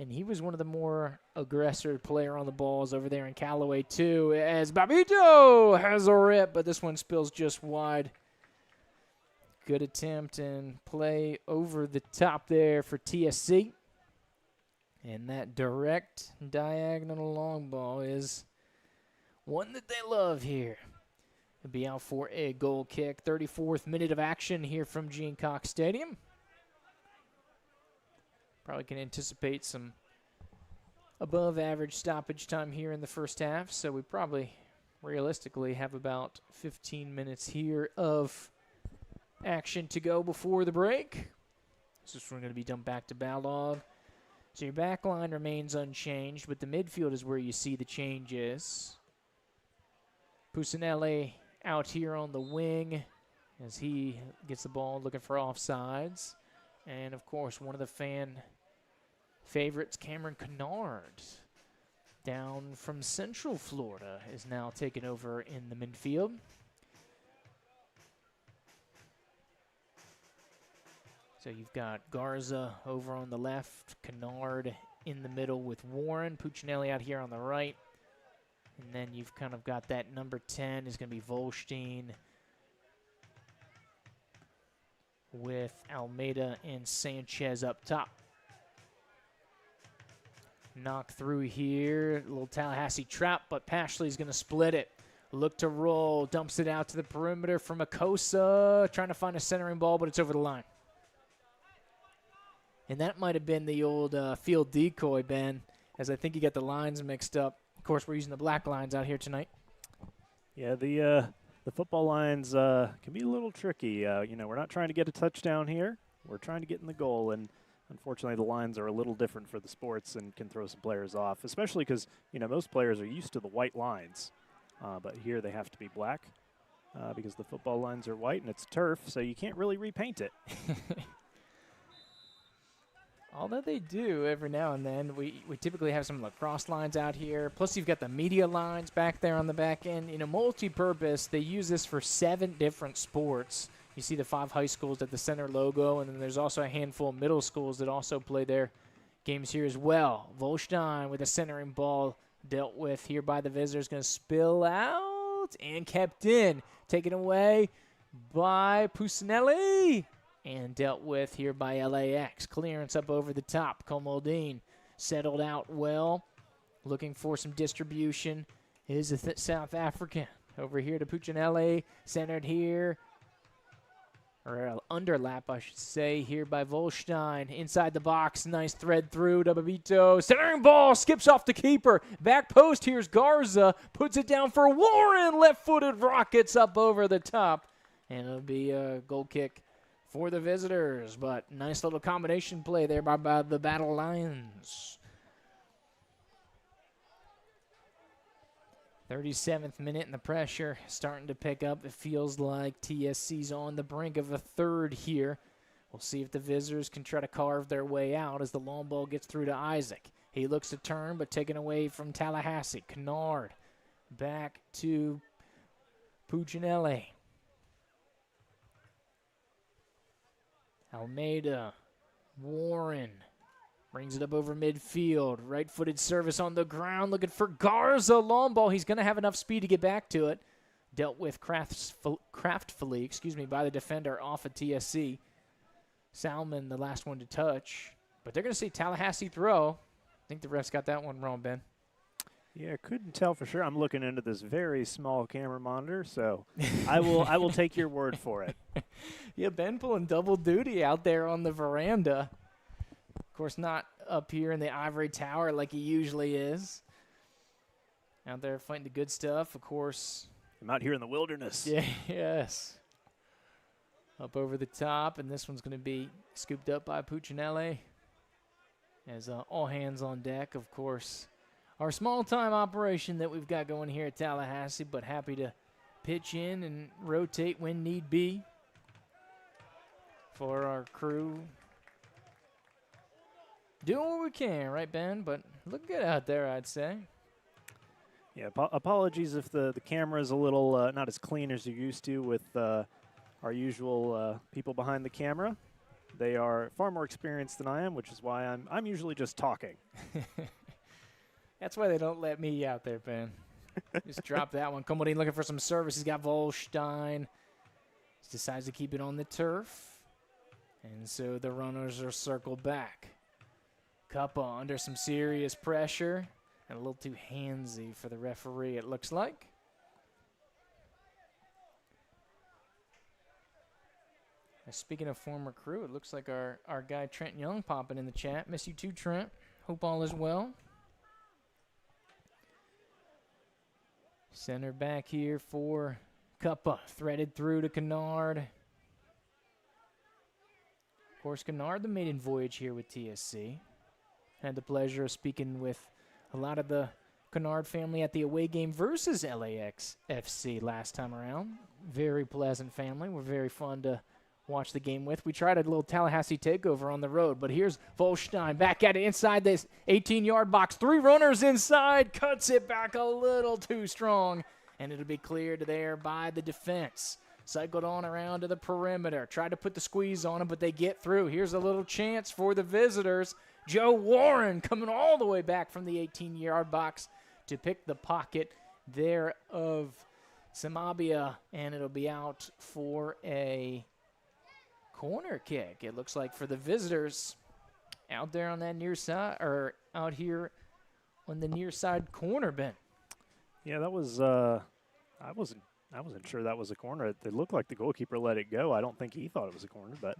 Speaker 1: And he was one of the more aggressive player on the balls over there in Callaway, too, as Babito has a rip, but this one spills just wide. Good attempt and play over the top there for TSC. And that direct diagonal long ball is one that they love here. It'll be out for a goal kick. 34th minute of action here from Gene Cox Stadium. Probably can anticipate some above average stoppage time here in the first half. So we probably realistically have about 15 minutes here of action to go before the break. So this one going to be dumped back to Balog. So your back line remains unchanged, but the midfield is where you see the changes. Pusinelli out here on the wing as he gets the ball looking for offsides. And, of course, one of the fan favorites, Cameron Kennard, down from Central Florida, is now taking over in the midfield. So you've got Garza over on the left, Kennard in the middle with Warren, Puccinelli out here on the right. And then you've kind of got that number 10 is going to be Volstein with Almeida and Sanchez up top. Knock through here, a little Tallahassee trap, but Pashley's going to split it. Look to roll, dumps it out to the perimeter for Makosa, trying to find a centering ball, but it's over the line. And that might have been the old field decoy, Ben, as I think you got the lines mixed up. Of course, we're using the black lines out here tonight.
Speaker 4: Yeah, the football lines can be a little tricky. We're not trying to get a touchdown here. We're trying to get in the goal, and unfortunately the lines are a little different for the sports and can throw some players off, especially because, most players are used to the white lines. But here they have to be black because the football lines are white and it's turf, so you can't really repaint it.
Speaker 1: Although they do every now and then. We typically have some lacrosse lines out here. Plus you've got the media lines back there on the back end. Multi-purpose. They use this for 7 different sports. You see the 5 high schools at the center logo, and then there's also a handful of middle schools that also play their games here as well. Volstein with a centering ball dealt with here by the visitors. Going to spill out and kept in. Taken away by Pusinelli. And dealt with here by LAX. Clearance up over the top. Comoldine settled out well. Looking for some distribution is the South African. Over here to Puccinelli. Centered here. Or underlap, I should say, here by Volstein. Inside the box. Nice thread through to Babito. Centering ball. Skips off the keeper. Back post. Here's Garza. Puts it down for Warren. Left-footed rockets up over the top. And it'll be a goal kick for the visitors, but nice little combination play there by the Battle Lions. 37th minute and the pressure starting to pick up. It feels like TSC's on the brink of a third here. We'll see if the visitors can try to carve their way out as the long ball gets through to Isaac. He looks to turn, but taken away from Tallahassee. Kennard back to Puccinelli. Almeida, Warren, brings it up over midfield. Right-footed service on the ground, looking for Garza. Long ball, he's going to have enough speed to get back to it. Dealt with craftfully, by the defender off of TSC. Salmon, the last one to touch. But they're going to see Tallahassee throw. I think the refs got that one wrong, Ben.
Speaker 4: Yeah, couldn't tell for sure. I'm looking into this very small camera monitor, so I will take your word for it.
Speaker 1: Yeah, Ben pulling double duty out there on the veranda. Of course, not up here in the ivory tower like he usually is. Out there fighting the good stuff, of course.
Speaker 4: I'm out here in the wilderness.
Speaker 1: Yeah, yes. Up over the top, and this one's going to be scooped up by Puccinelli. As all hands on deck, of course. Our small-time operation that we've got going here at Tallahassee, but happy to pitch in and rotate when need be for our crew. Doing what we can, right, Ben? But look good out there, I'd say.
Speaker 4: Yeah, apologies if the camera is a little not as clean as you're used to with our usual people behind the camera. They are far more experienced than I am, which is why I'm usually just talking.
Speaker 1: That's why they don't let me out there, Ben. Just drop that one. Comodine looking for some service. He's got Volstein. He decides to keep it on the turf. And so the runners are circled back. Kuppa under some serious pressure. And a little too handsy for the referee, it looks like. Speaking of former crew, it looks like our guy Trent Young popping in the chat. Miss you too, Trent. Hope all is well. Center back here for Kuppa. Threaded through to Kennard. Of course, Kennard, the maiden voyage here with TSC. Had the pleasure of speaking with a lot of the Kennard family at the away game versus LAX FC last time around. Very pleasant family. We're very fun to watch the game with. We tried a little Tallahassee takeover on the road, but here's Volstein back at it inside this 18-yard box. 3 runners inside, cuts it back a little too strong, and it'll be cleared there by the defense. Cycled on around to the perimeter. Tried to put the squeeze on them, but they get through. Here's a little chance for the visitors. Joe Warren coming all the way back from the 18-yard box to pick the pocket there of Samabia, and it'll be out for a corner kick, it looks like, for the visitors out there on that near side, or out here on the near side corner, Ben.
Speaker 4: Yeah, that was I wasn't sure that was a corner. It looked like the goalkeeper let it go. I don't think he thought it was a corner, but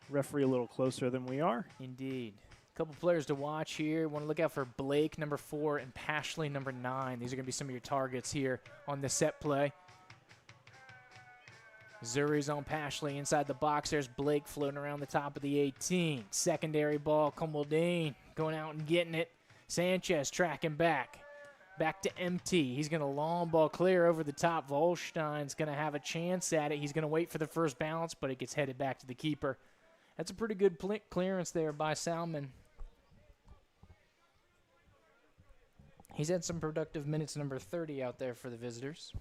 Speaker 4: referee a little closer than we are.
Speaker 1: Indeed. A couple players to watch here. Want to look out for Blake, number 4, and Pashley, number 9. These are going to be some of your targets here on the set play. Zuri's on Pashley inside the box. There's Blake floating around the top of the 18. Secondary ball, Kumaldine going out and getting it. Sanchez tracking back. Back to empty. He's going to long ball clear over the top. Volstein's going to have a chance at it. He's going to wait for the first bounce, but it gets headed back to the keeper. That's a pretty good clearance there by Salmon. He's had some productive minutes, number 30 out there for the visitors.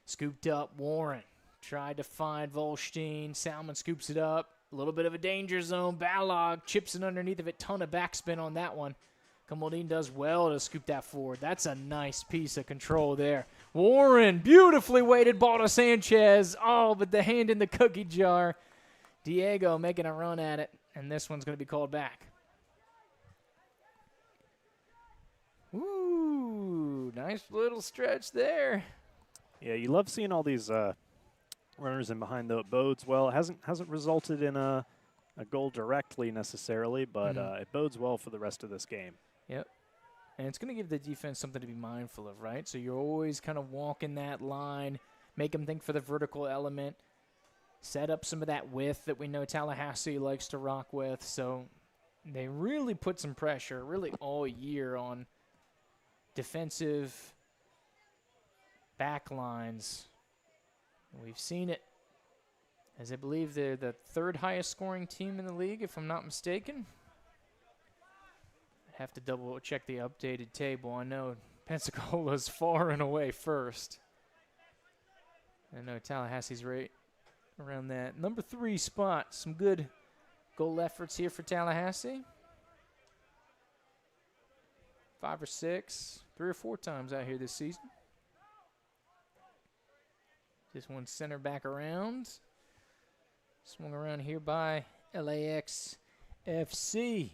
Speaker 1: Scooped up, Warren tried to find Volstein. Salmon scoops it up. A little bit of a danger zone. Balog chips it underneath of it. Ton of backspin on that one. Kumaldine does well to scoop that forward. That's a nice piece of control there. Warren, beautifully weighted ball to Sanchez. Oh, but the hand in the cookie jar. Diego making a run at it, and this one's going to be called back. Ooh, nice little stretch there.
Speaker 4: Yeah, you love seeing all these runners in behind, though. It bodes well. It hasn't resulted in a goal directly necessarily, but it bodes well for the rest of this game.
Speaker 1: Yep. And it's going to give the defense something to be mindful of, right? So you're always kind of walking that line, make them think for the vertical element, set up some of that width that we know Tallahassee likes to rock with. So they really put some pressure really all year on defensive back lines. We've seen it, as I believe they're the 3rd highest scoring team in the league, if I'm not mistaken. I have to double check the updated table. I know Pensacola's far and away first. I know Tallahassee's right around that number 3 spot. Some good goal efforts here for Tallahassee. 5 or 6, 3 or 4 times out here this season. This one center back around. Swung around here by LAX FC.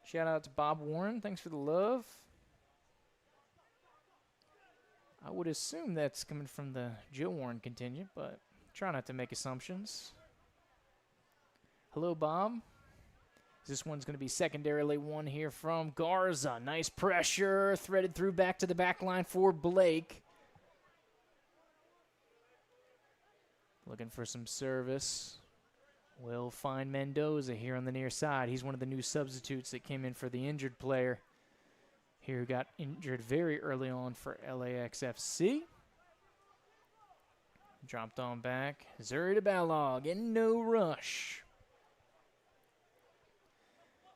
Speaker 1: Shout out to Bob Warren. Thanks for the love. I would assume that's coming from the Joe Warren contingent, but try not to make assumptions. Hello, Bob. This one's going to be secondarily won here from Garza. Nice pressure, threaded through back to the back line for Blake. Looking for some service. Will find Mendoza here on the near side. He's one of the new substitutes that came in for the injured player here who got injured very early on for LAX FC. Dropped on back. Zuri to Balog in no rush.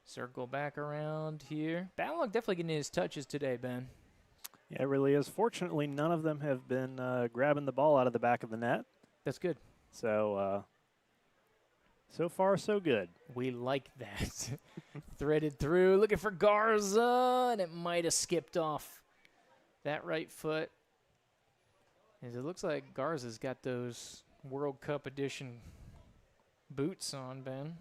Speaker 1: Circle back around here. Balog definitely getting his touches today, Ben.
Speaker 4: Yeah, it really is. Fortunately, none of them have been grabbing the ball out of the back of the net.
Speaker 1: That's good.
Speaker 4: So, so far, so good.
Speaker 1: We like that. Threaded through, looking for Garza, and it might have skipped off that right foot. As it looks like Garza's got those World Cup edition boots on, Ben.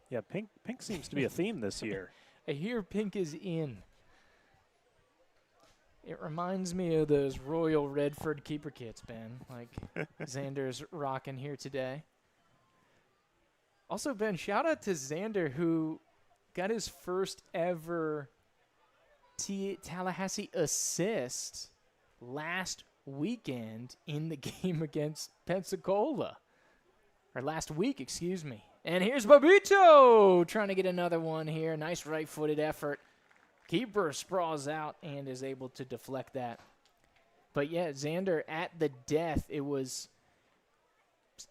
Speaker 4: Yeah, pink seems to be a theme this year.
Speaker 1: I hear pink is in. It reminds me of those Royal Redford keeper kits, Ben, like Xander's rocking here today. Also, Ben, shout out to Xander, who got his first ever Tallahassee assist last weekend in the game against Pensacola. Or last week, excuse me. And here's Babito trying to get another one here. Nice right-footed effort. Keeper sprawls out and is able to deflect that. But, yeah, Xander at the death. It was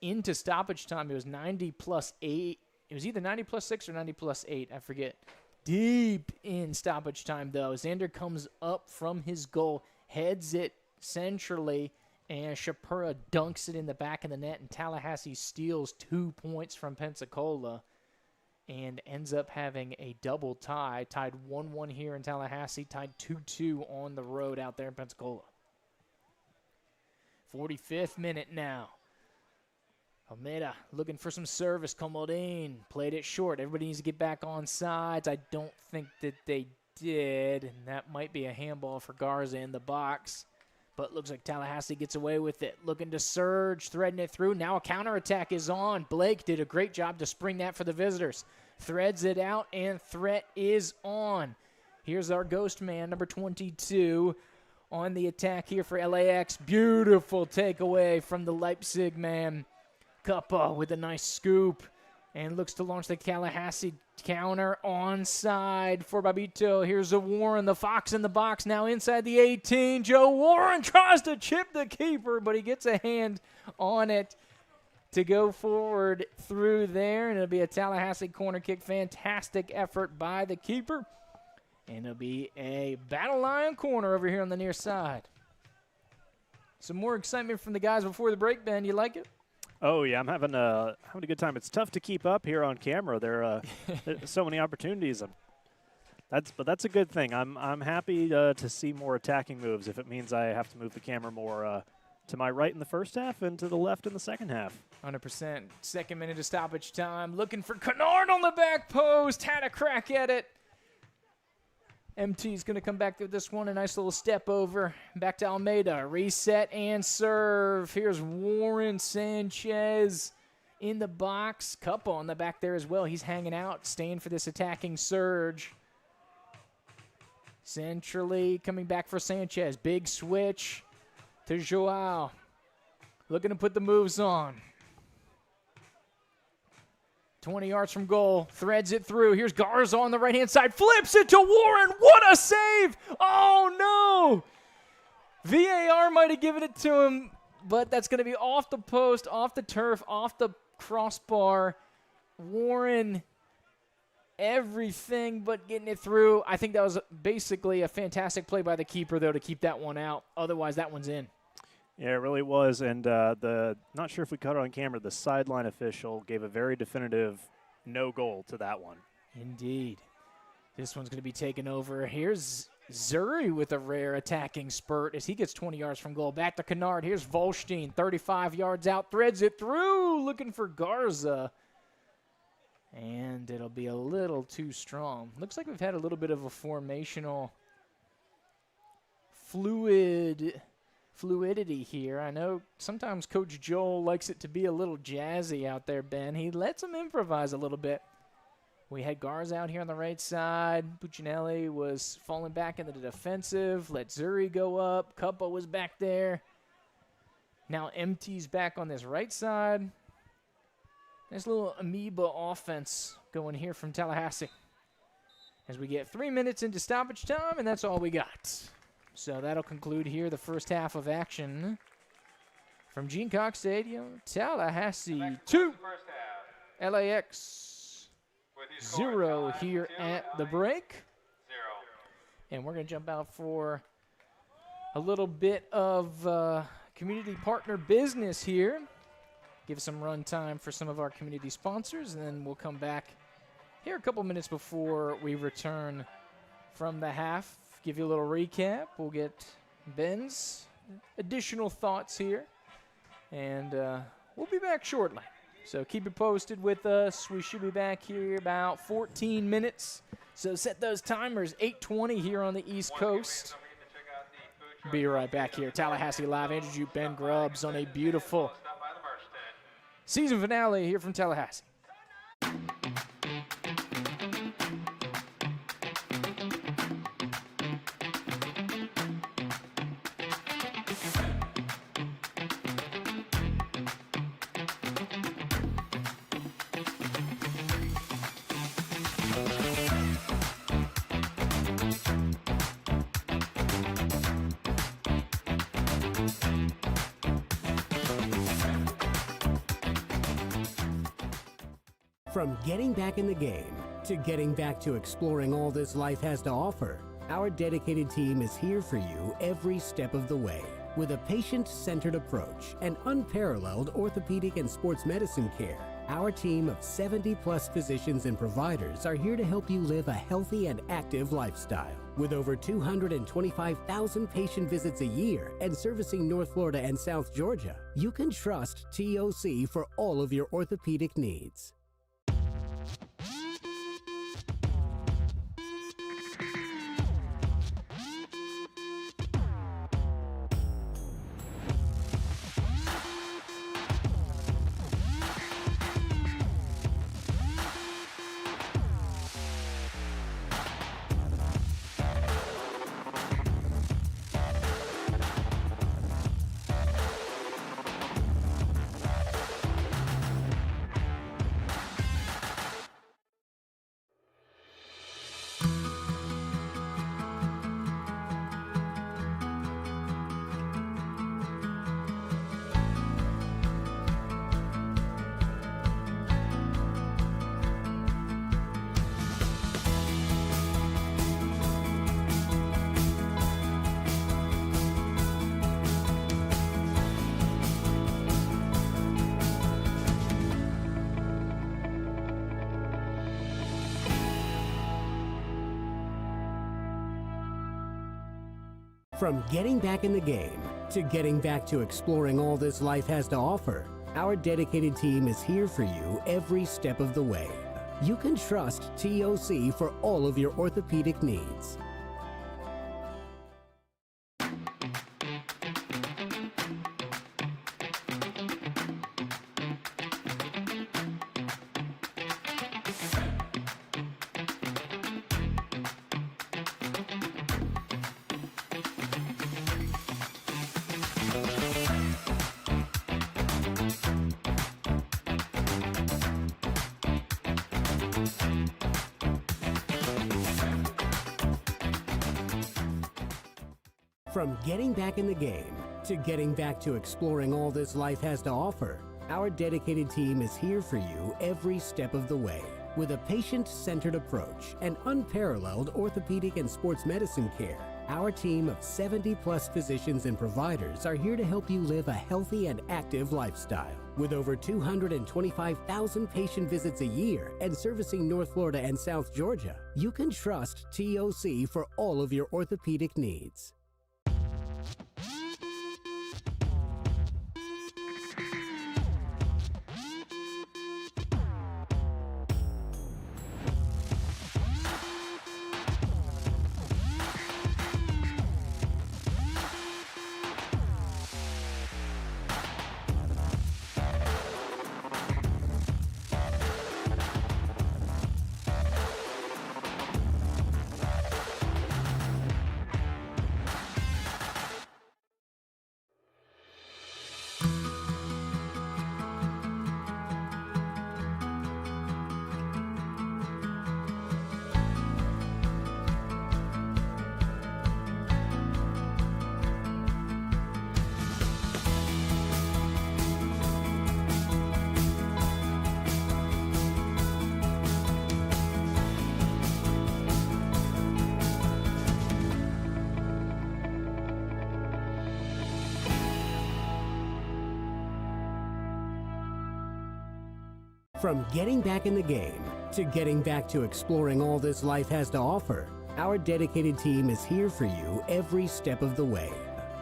Speaker 1: into stoppage time. It was 90+8. It was either 90+6 or 90+8. I forget. Deep in stoppage time, though. Xander comes up from his goal, heads it centrally, and Shapura dunks it in the back of the net, and Tallahassee steals 2 points from Pensacola and ends up having a double tie, tied 1-1 here in Tallahassee, tied 2-2 on the road out there in Pensacola. 45th minute now. Almeida looking for some service. Comodine played it short. Everybody needs to get back on sides. I don't think that they did, and that might be a handball for Garza in the box. But looks like Tallahassee gets away with it. Looking to surge, threading it through. Now a counterattack is on. Blake did a great job to spring that for the visitors. Threads it out, and threat is on. Here's our ghost man, number 22, on the attack here for LAX. Beautiful takeaway from the Leipzig man. Cuppa with a nice scoop. And looks to launch the Tallahassee counter onside for Babito. Here's a Warren, the Fox in the box, now inside the 18. Joe Warren tries to chip the keeper, but he gets a hand on it to go forward through there. And it'll be a Tallahassee corner kick. Fantastic effort by the keeper. And it'll be a Battle Lion corner over here on the near side. Some more excitement from the guys before the break, Ben. You like it?
Speaker 4: Oh yeah, I'm having a good time. It's tough to keep up here on camera. There's so many opportunities. But that's a good thing. I'm happy to see more attacking moves. If it means I have to move the camera more to my right in the first half and to the left in the second half.
Speaker 1: 100%. Second minute of stoppage time. Looking for Kennard on the back post. Had a crack at it. MT's going to come back through this one. A nice little step over. Back to Almeida. Reset and serve. Here's Warren Sanchez in the box. Cuppa on the back there as well. He's hanging out, staying for this attacking surge. Centrally coming back for Sanchez. Big switch to Joao. Looking to put the moves on. 20 yards from goal, threads it through. Here's Garza on the right-hand side, flips it to Warren. What a save! Oh, no! VAR might have given it to him, but that's going to be off the post, off the turf, off the crossbar. Warren, everything but getting it through. I think that was basically a fantastic play by the keeper, though, to keep that one out. Otherwise, that one's in.
Speaker 4: Yeah, it really was, and not sure if we caught it on camera, the sideline official gave a very definitive no goal to that one.
Speaker 1: Indeed. This one's going to be taken over. Here's Zuri with a rare attacking spurt as he gets 20 yards from goal. Back to Kennard. Here's Volstein, 35 yards out, threads it through, looking for Garza. And it'll be a little too strong. Looks like we've had a little bit of a formational fluidity here. I know sometimes Coach Joel likes it to be a little jazzy out there, Ben. He lets him improvise a little bit. We had Garza out here on the right side. Puccinelli was falling back into the defensive. Let Zuri go up. Cuppa was back there. Now MT's back on this right side. Nice little amoeba offense going here from Tallahassee. As we get 3 minutes into stoppage time, and that's all we got. So that'll conclude here the first half of action from Gene Cox Stadium. Tallahassee 2, LAX 0 here at the break. And we're going to jump out for a little bit of community partner business here. Give some run time for some of our community sponsors, and then we'll come back here a couple minutes before we return from the half. Give you a little recap. We'll get Ben's additional thoughts here, and we'll be back shortly. So keep it posted with us. We should be back here about 14 minutes. So set those timers, 8:20 here on the East Coast. Be right back here. Tallahassee Live. Andrew Jupe, Ben Grubbs on a beautiful season finale here from Tallahassee.
Speaker 5: From getting back in the game to getting back to exploring all this life has to offer, our dedicated team is here for you every step of the way. With a patient-centered approach and unparalleled orthopedic and sports medicine care, our team of 70-plus physicians and providers are here to help you live a healthy and active lifestyle. With over 225,000 patient visits a year and servicing North Florida and South Georgia, you can trust TOC for all of your orthopedic needs. From getting back in the game to getting back to exploring all this life has to offer, our dedicated team is here for you every step of the way. You can trust TOC for all of your orthopedic needs. From getting back in the game to getting back to exploring all this life has to offer, our dedicated team is here for you every step of the way. With a patient-centered approach and unparalleled orthopedic and sports medicine care, our team of 70-plus physicians and providers are here to help you live a healthy and active lifestyle. With over 225,000 patient visits a year and servicing North Florida and South Georgia, you can trust TOC for all of your orthopedic needs. From getting back in the game to getting back to exploring all this life has to offer, our dedicated team is here for you every step of the way.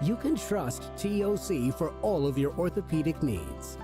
Speaker 5: You can trust TOC for all of your orthopedic needs.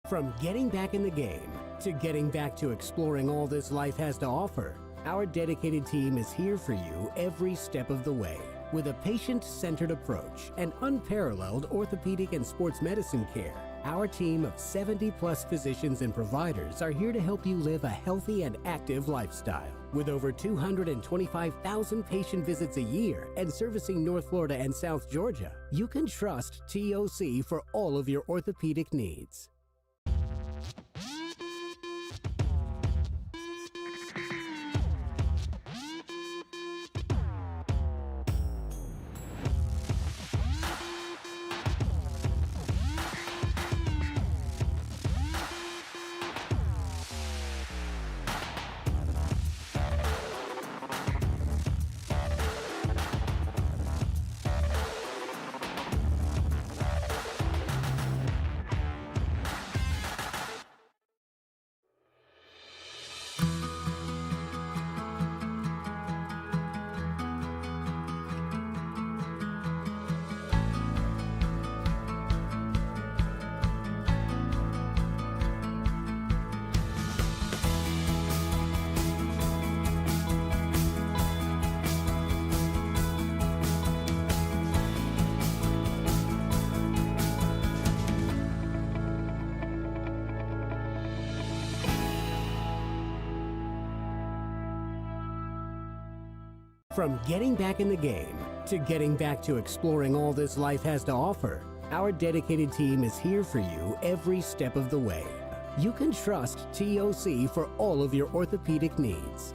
Speaker 5: From getting back in the game to getting back to exploring all this life has to offer, our dedicated team is here for you every step of the way. With a patient-centered approach and unparalleled orthopedic and sports medicine care, our team of 70-plus physicians and providers are here to help you live a healthy and active lifestyle. With over 225,000 patient visits a year and servicing North Florida and South Georgia, you can trust TOC for all of your orthopedic needs. From getting back in the game to getting back to exploring all this life has to offer, our dedicated team is here for you every step of the way. You can trust TOC for all of your orthopedic needs.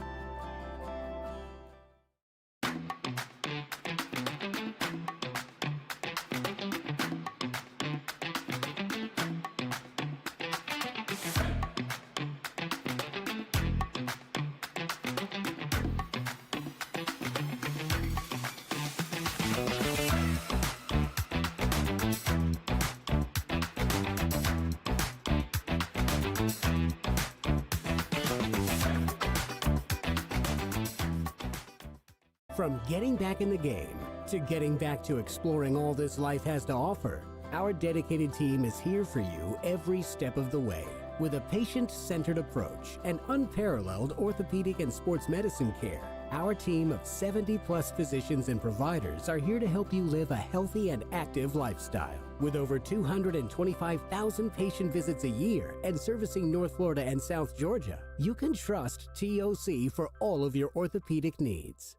Speaker 5: From getting back in the game to getting back to exploring all this life has to offer, our dedicated team is here for you every step of the way. With a patient-centered approach and unparalleled orthopedic and sports medicine care, our team of 70-plus physicians and providers are here to help you live a healthy and active lifestyle. With over 225,000 patient visits a year and servicing North Florida and South Georgia, you can trust TOC for all of your orthopedic needs.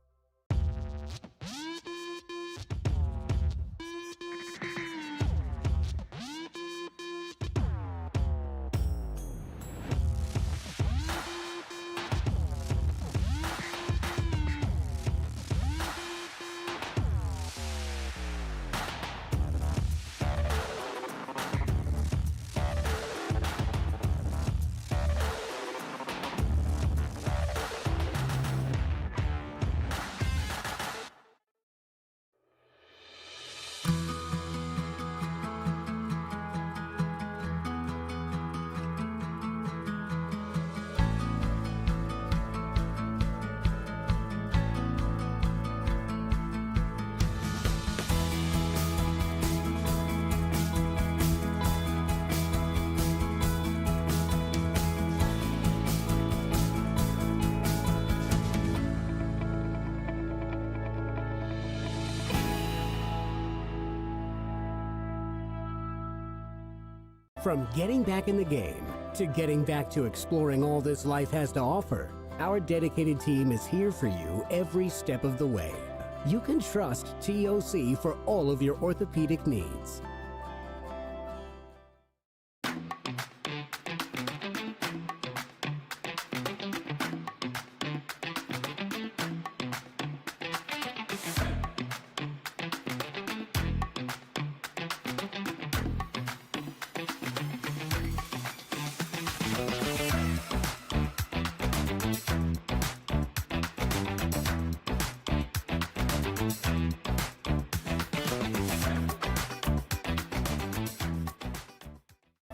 Speaker 5: From getting back in the game to getting back to exploring all this life has to offer, our dedicated team is here for you every step of the way. You can trust TOC for all of your orthopedic needs.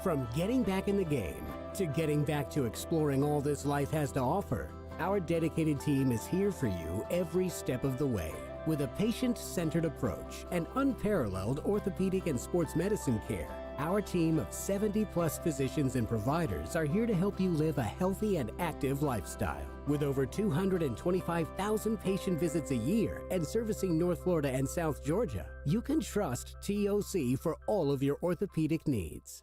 Speaker 5: From getting back in the game to getting back to exploring all this life has to offer, our dedicated team is here for you every step of the way. With a patient-centered approach and unparalleled orthopedic and sports medicine care, our team of 70-plus physicians and providers are here to help you live a healthy and active lifestyle. With over 225,000 patient visits a year and servicing North Florida and South Georgia, you can trust TOC for all of your orthopedic needs.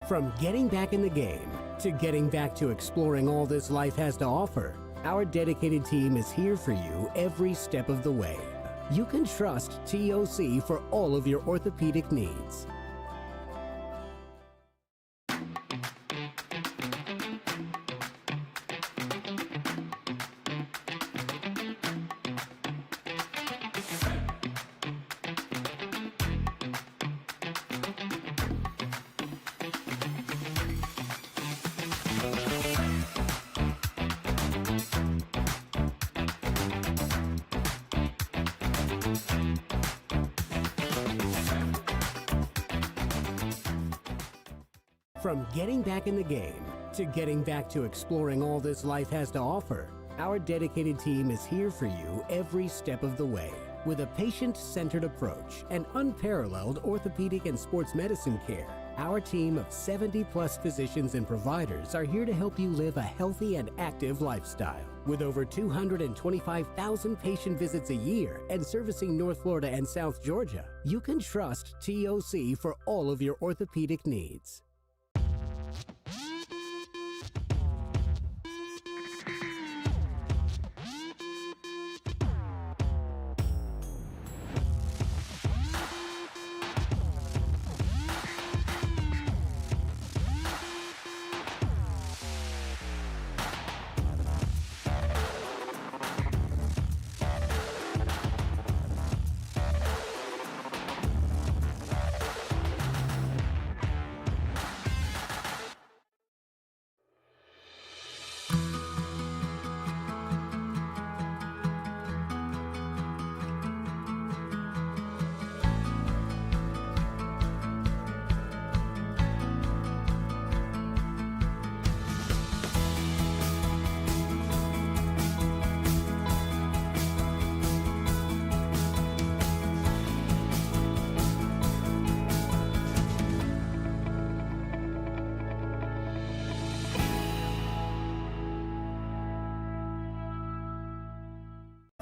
Speaker 5: From getting back in the game to getting back to exploring all this life has to offer, our dedicated team is here for you every step of the way. You can trust TOC for all of your orthopedic needs. From getting back in the game to getting back to exploring all this life has to offer, our dedicated team is here for you every step of the way. With a patient-centered approach and unparalleled orthopedic and sports medicine care, our team of 70-plus physicians and providers are here to help you live a healthy and active lifestyle. With over 225,000 patient visits a year and servicing North Florida and South Georgia, you can trust TOC for all of your orthopedic needs.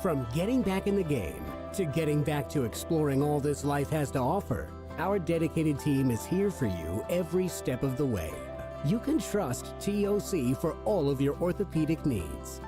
Speaker 5: From getting back in the game to getting back to exploring all this life has to offer, our dedicated team is here for you every step of the way. You can trust TOC for all of your orthopedic needs.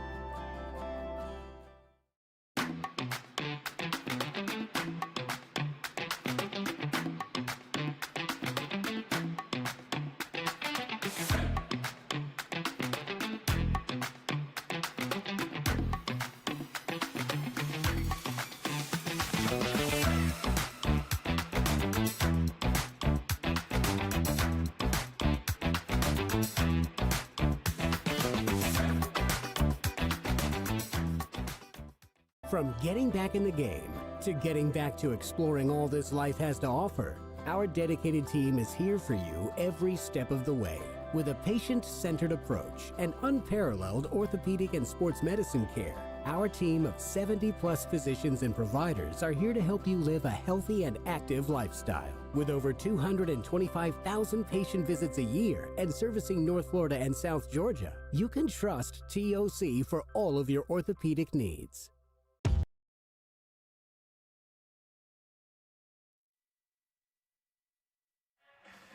Speaker 5: From getting back in the game to getting back to exploring all this life has to offer, our dedicated team is here for you every step of the way. With a patient-centered approach and unparalleled orthopedic and sports medicine care, our team of 70-plus physicians and providers are here to help you live a healthy and active lifestyle. With over 225,000 patient visits a year and servicing North Florida and South Georgia, you can trust TOC for all of your orthopedic needs.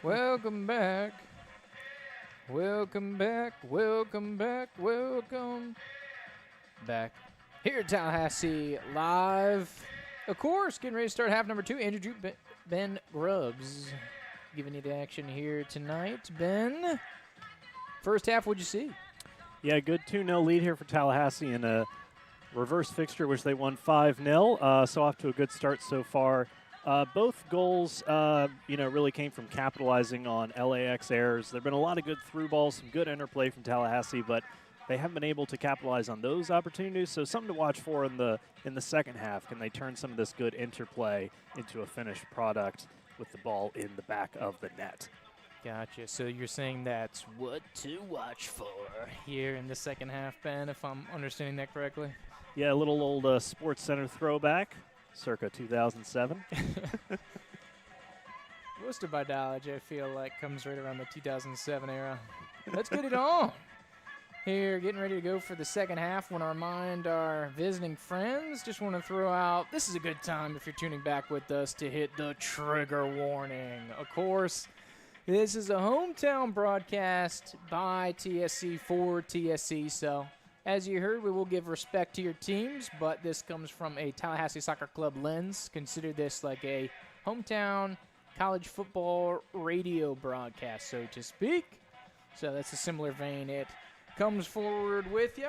Speaker 1: Welcome back. Welcome back. Welcome back. Welcome back. Here at Tallahassee Live. Of course, getting ready to start half number 2. Andrew Drew, Ben Grubbs giving you the action here tonight. Ben, first half, what'd you see?
Speaker 4: Yeah, good 2-0 lead here for Tallahassee in a reverse fixture, which they won 5-0. So off to a good start so far. Both goals, really came from capitalizing on LAX errors. There have been a lot of good through balls, some good interplay from Tallahassee, but they haven't been able to capitalize on those opportunities. So something to watch for in the second half. Can they turn some of this good interplay into a finished product with the ball in the back of the net?
Speaker 1: Gotcha. So you're saying that's what to watch for here in the second half, Ben, if I'm understanding that correctly?
Speaker 4: Yeah, a little old Sports Center throwback. Circa 2007.
Speaker 1: Most of my knowledge, I feel like, comes right around the 2007 era. Let's get it on. Here, getting ready to go for the second half. Want to remind our visiting friends, just want to throw out, this is a good time if you're tuning back with us to hit the trigger warning. Of course, this is a hometown broadcast by TSC for TSC, so as you heard, we will give respect to your teams, but this comes from a Tallahassee Soccer Club lens. Consider this like a hometown college football radio broadcast, so to speak. So that's a similar vein. It comes forward with you.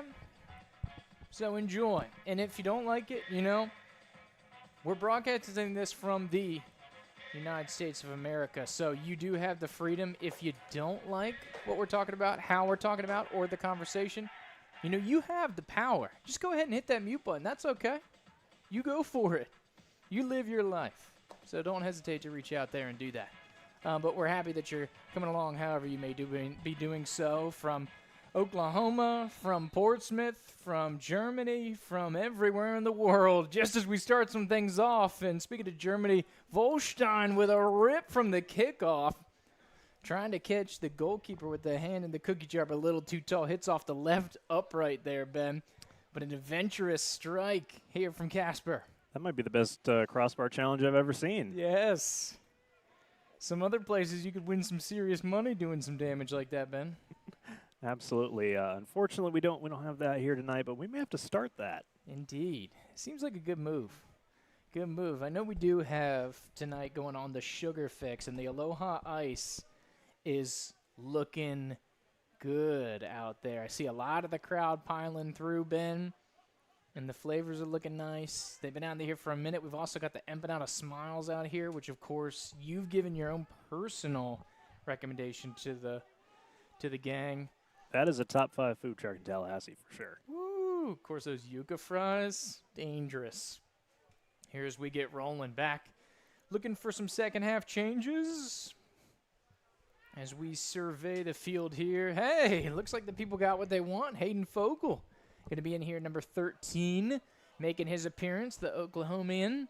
Speaker 1: So enjoy. And if you don't like it, we're broadcasting this from the United States of America. So you do have the freedom, if you don't like what we're talking about, how we're talking about, or the conversation, you have the power. Just go ahead and hit that mute button. That's okay. You go for it. You live your life. So don't hesitate to reach out there and do that. But we're happy that you're coming along however you may be doing so, from Oklahoma, from Portsmouth, from Germany, from everywhere in the world. Just as we start some things off, and speaking of Germany, Volstein with a rip from the kickoff. Trying to catch the goalkeeper with the hand in the cookie jar, but a little too tall. Hits off the left upright there, Ben. But an adventurous strike here from Casper.
Speaker 4: That might be the best crossbar challenge I've ever seen.
Speaker 1: Yes. Some other places you could win some serious money doing some damage like that, Ben.
Speaker 4: Absolutely. Unfortunately, we don't have that here tonight, but we may have to start that.
Speaker 1: Indeed. Seems like a good move. Good move. I know we do have tonight going on the Sugar Fix, and the Aloha Ice is looking good out there. I see a lot of the crowd piling through, Ben, and the flavors are looking nice. They've been out here for a minute. We've also got the Empanada Smiles out here, which, of course, you've given your own personal recommendation to the gang.
Speaker 4: That is a top 5 food truck in Tallahassee for sure.
Speaker 1: Woo! Of course, those yuca fries, dangerous. Here as we get rolling back, looking for some second half changes. As we survey the field here, hey, looks like the people got what they want. Hayden Fogle going to be in here, number 13, making his appearance, the Oklahomian.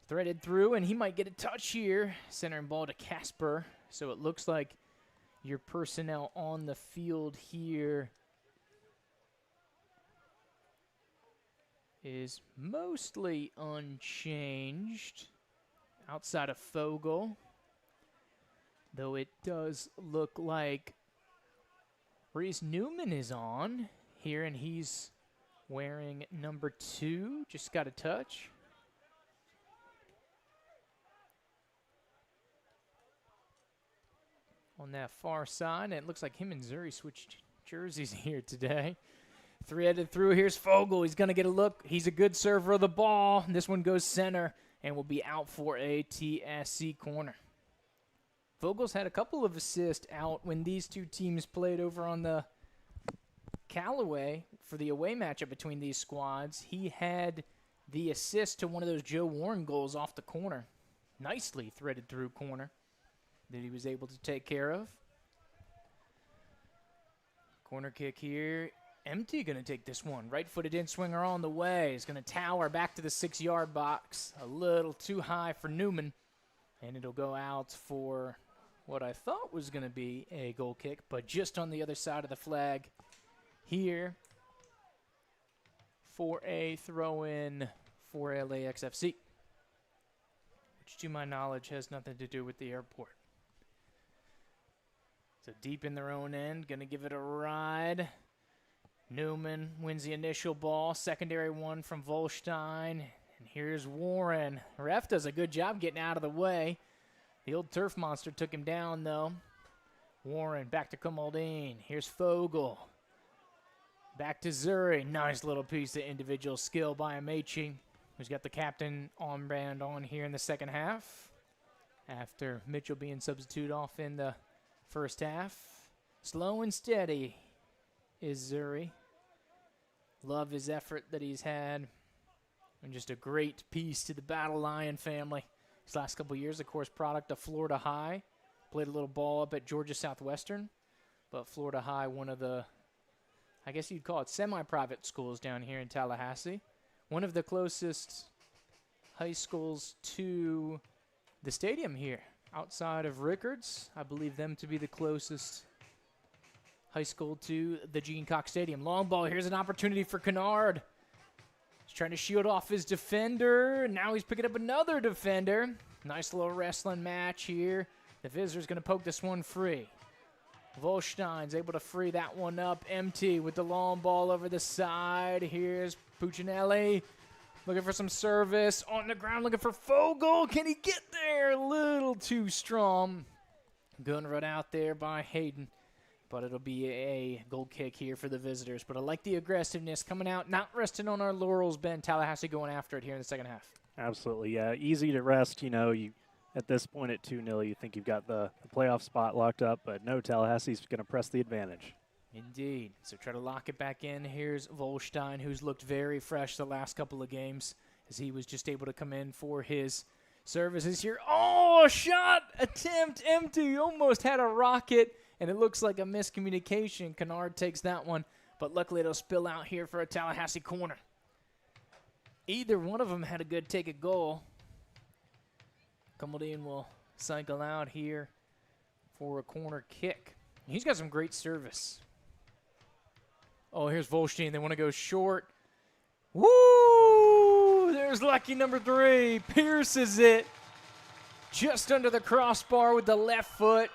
Speaker 1: Threaded through, and he might get a touch here. Centering ball to Casper. So it looks like your personnel on the field here is mostly unchanged outside of Fogle. Though it does look like Reese Newman is on here, and he's wearing number 2. Just got a touch. On that far side, and it looks like him and Zuri switched jerseys here today. Threaded through. Here's Fogle. He's going to get a look. He's a good server of the ball. This one goes center and will be out for a TSC corner. Fogle's had a couple of assists out when these two teams played over on the Callaway for the away matchup between these squads. He had the assist to one of those Joe Warren goals off the corner. Nicely threaded through corner that he was able to take care of. Corner kick here. Empty going to take this one. Right-footed in-swinger on the way. He's going to tower back to the 6-yard box. A little too high for Newman. And it'll go out for what I thought was going to be a goal kick, but just on the other side of the flag here for a throw-in for LAX FC, which to my knowledge has nothing to do with the airport. So deep in their own end, going to give it a ride. Newman wins the initial ball, secondary one from Volstein, and here's Warren. Ref does a good job getting out of the way. The old turf monster took him down, though. Warren back to Kamaldeen. Here's Fogel. Back to Zuri. Nice little piece of individual skill by Amechi, who's got the captain armband on here in the second half after Mitchell being substituted off in the first half. Slow and steady is Zuri. Love his effort that he's had. And just a great piece to the Battle Lion family. His last couple of years, of course, product of Florida High. Played a little ball up at Georgia Southwestern. But Florida High, one of the, I guess you'd call it semi-private schools down here in Tallahassee. One of the closest high schools to the stadium here. Outside of Rickards, I believe them to be the closest high school to the Gene Cox Stadium. Long ball, here's an opportunity for Kennard. He's trying to shield off his defender. Now he's picking up another defender. Nice little wrestling match here. The visitor's going to poke this one free. Volstein's able to free that one up. Empty with the long ball over the side. Here's Puccinelli looking for some service. On the ground looking for Fogel. Can he get there? A little too strong. Good run out there by Hayden. But it'll be a goal kick here for the visitors. But I like the aggressiveness coming out, not resting on our laurels, Ben. Tallahassee going after it here in the second half.
Speaker 4: Absolutely, yeah. Easy to rest. You know, you at this point at 2-0, you think you've got the playoff spot locked up, but no, Tallahassee's going to press the advantage.
Speaker 1: Indeed. So try to lock it back in. Here's Volstein, who's looked very fresh the last couple of games, as he was just able to come in for his services here. Oh, shot attempt empty. Almost had a rocket. And it looks like a miscommunication. Kennard takes that one, but luckily it'll spill out here for a Tallahassee corner. Either one of them had a good take at goal. Kamaldeen will cycle out here for a corner kick. He's got some great service. Oh, here's Volstein. They want to go short. Woo! There's lucky number 3. Pierces it just under the crossbar with the left foot.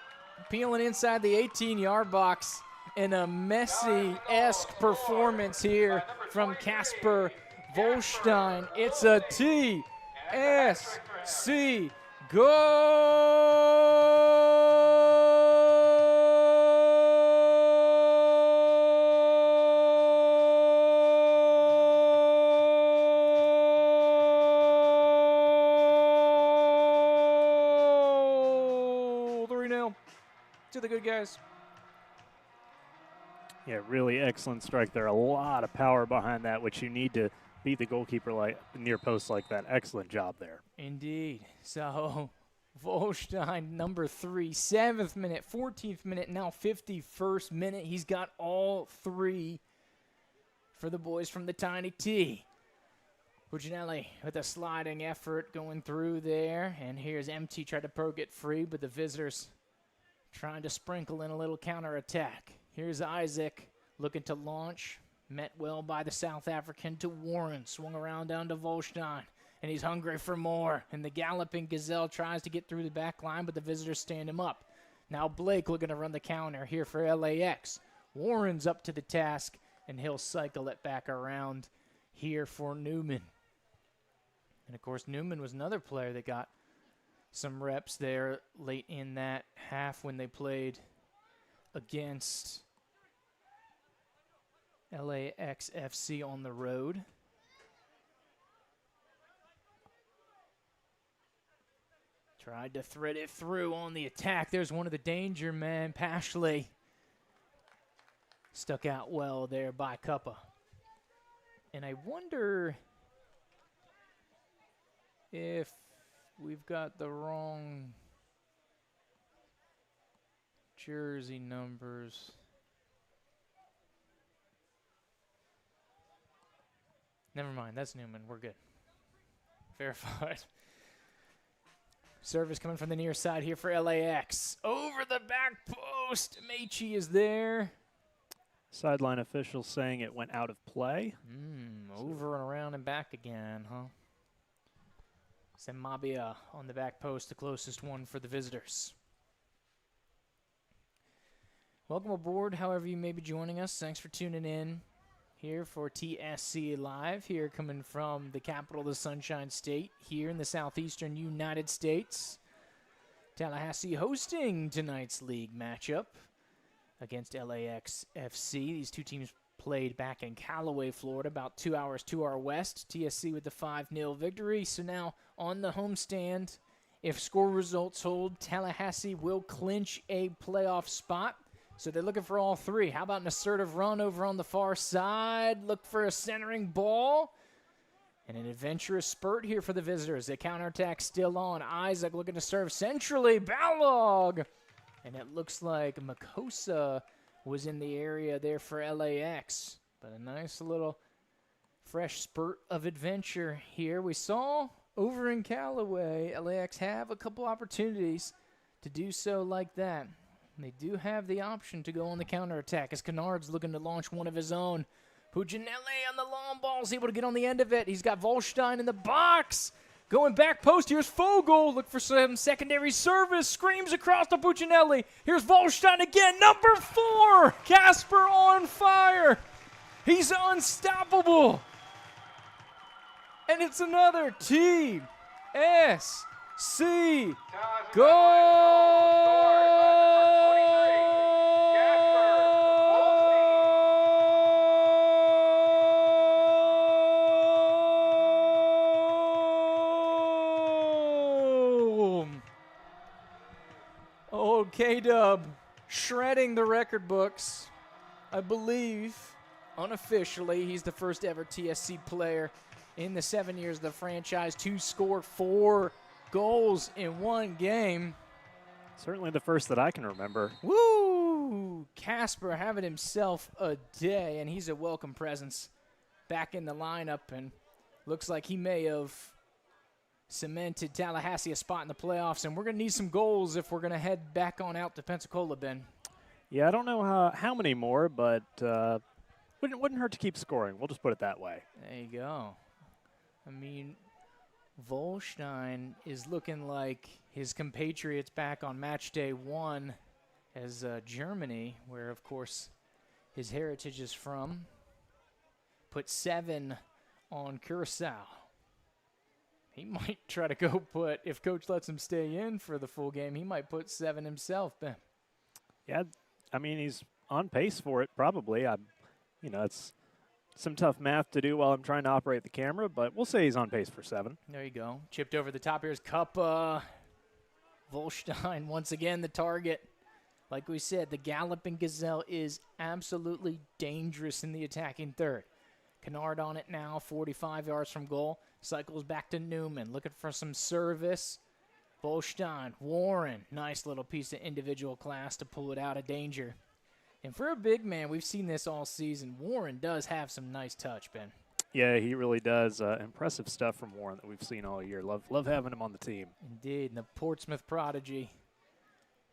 Speaker 1: Peeling inside the 18-yard box in a Messi-esque performance here from Casper Volstein. It's a TSC goal! 3-0 to the good guys.
Speaker 4: Yeah, really excellent strike there. A lot of power behind that, which you need to beat the goalkeeper like near post like that. Excellent job there.
Speaker 1: Indeed. So Volstein, number 3, 7th minute, 14th minute, now 51st minute. He's got all 3 for the boys from the Tiny T. Puccinelli with a sliding effort going through there. And here's MT, tried to poke it free, but the visitors trying to sprinkle in a little counterattack. Here's Isaac looking to launch. Met well by the South African to Warren. Swung around down to Volstein. And he's hungry for more. And the galloping Gazelle tries to get through the back line, but the visitors stand him up. Now Blake looking to run the counter here for LAX. Warren's up to the task, and he'll cycle it back around here for Newman. And, of course, Newman was another player that got some reps there late in that half when they played against LAX FC on the road. Tried to thread it through on the attack. There's one of the danger men, Pashley. Stuck out well there by Cuppa. And I wonder if we've got the wrong jersey numbers. Never mind. That's Newman. We're good. Verified. Service coming from the near side here for LAX. Over the back post. Mechi is there.
Speaker 4: Sideline official saying it went out of play.
Speaker 1: Over and around and back again, huh? Semabia on the back post, the closest one for the visitors. Welcome aboard, however you may be joining us. Thanks for tuning in here for TSC Live, here coming from the capital of the Sunshine State, here in the southeastern United States. Tallahassee hosting tonight's league matchup against LAX FC. These two teams played back in Callaway, Florida, about 2 hours to our west. TSC with the 5-0 victory. So now on the homestand, if score results hold, Tallahassee will clinch a playoff spot. So they're looking for all three. How about an assertive run over on the far side? Look for a centering ball. And an adventurous spurt here for the visitors. The counterattack still on. Isaac looking to serve centrally. Balog. And it looks like Makosa was in the area there for LAX. But a nice little fresh spurt of adventure here. We saw over in Callaway, LAX have a couple opportunities to do so like that. They do have the option to go on the counterattack as Kennard's looking to launch one of his own. Puginelli on the long ball is able to get on the end of it. He's got Volstein in the box. Going back post, here's Fogel. Look for some secondary service. Screams across to Puccinelli. Here's Volstein again. Number 4. Casper on fire. He's unstoppable. And it's another TSC goal. K-Dub shredding the record books. I believe, unofficially, he's the first ever TSC player in the 7 years of the franchise to score 4 goals in one game.
Speaker 4: Certainly the first that I can remember.
Speaker 1: Woo! Casper having himself a day, and he's a welcome presence back in the lineup, and looks like he may have cemented Tallahassee a spot in the playoffs, and we're going to need some goals if we're going to head back on out to Pensacola, Ben.
Speaker 4: Yeah, I don't know how many more, but wouldn't hurt to keep scoring. We'll just put it that way.
Speaker 1: There you go. I mean, Volstein is looking like his compatriots back on match day 1 as Germany, where, of course, his heritage is from. Put 7 on Curacao. He might try to go put, if coach lets him stay in for the full game, he might put 7 himself, Ben.
Speaker 4: Yeah, I mean, he's on pace for it, probably. It's some tough math to do while I'm trying to operate the camera, but we'll say he's on pace for 7.
Speaker 1: There you go. Chipped over the top. Here's Kuppa. Volstein, once again, the target. Like we said, the Galloping Gazelle is absolutely dangerous in the attacking third. Kennard on it now, 45 yards from goal. Cycles back to Newman, looking for some service. Volstein, Warren, nice little piece of individual class to pull it out of danger. And for a big man, we've seen this all season. Warren does have some nice touch, Ben.
Speaker 4: Yeah, he really does. Impressive stuff from Warren that we've seen all year. Love having him on the team.
Speaker 1: Indeed, and the Portsmouth prodigy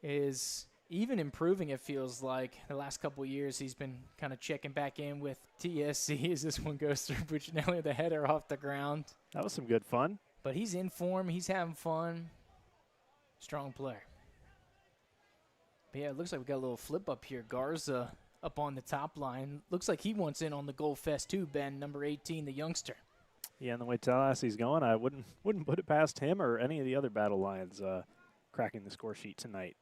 Speaker 1: is even improving, it feels like. The last couple of years, he's been kind of checking back in with TSC as this one goes through Puccinelli, the header off the ground.
Speaker 4: That was some good fun.
Speaker 1: But he's in form. He's having fun. Strong player. But yeah, it looks like we got a little flip up here. Garza up on the top line. Looks like he wants in on the goal fest too, Ben, number 18, the youngster.
Speaker 4: Yeah, and the way Tallahassee's going, I wouldn't put it past him or any of the other Battle Lions cracking the score sheet tonight.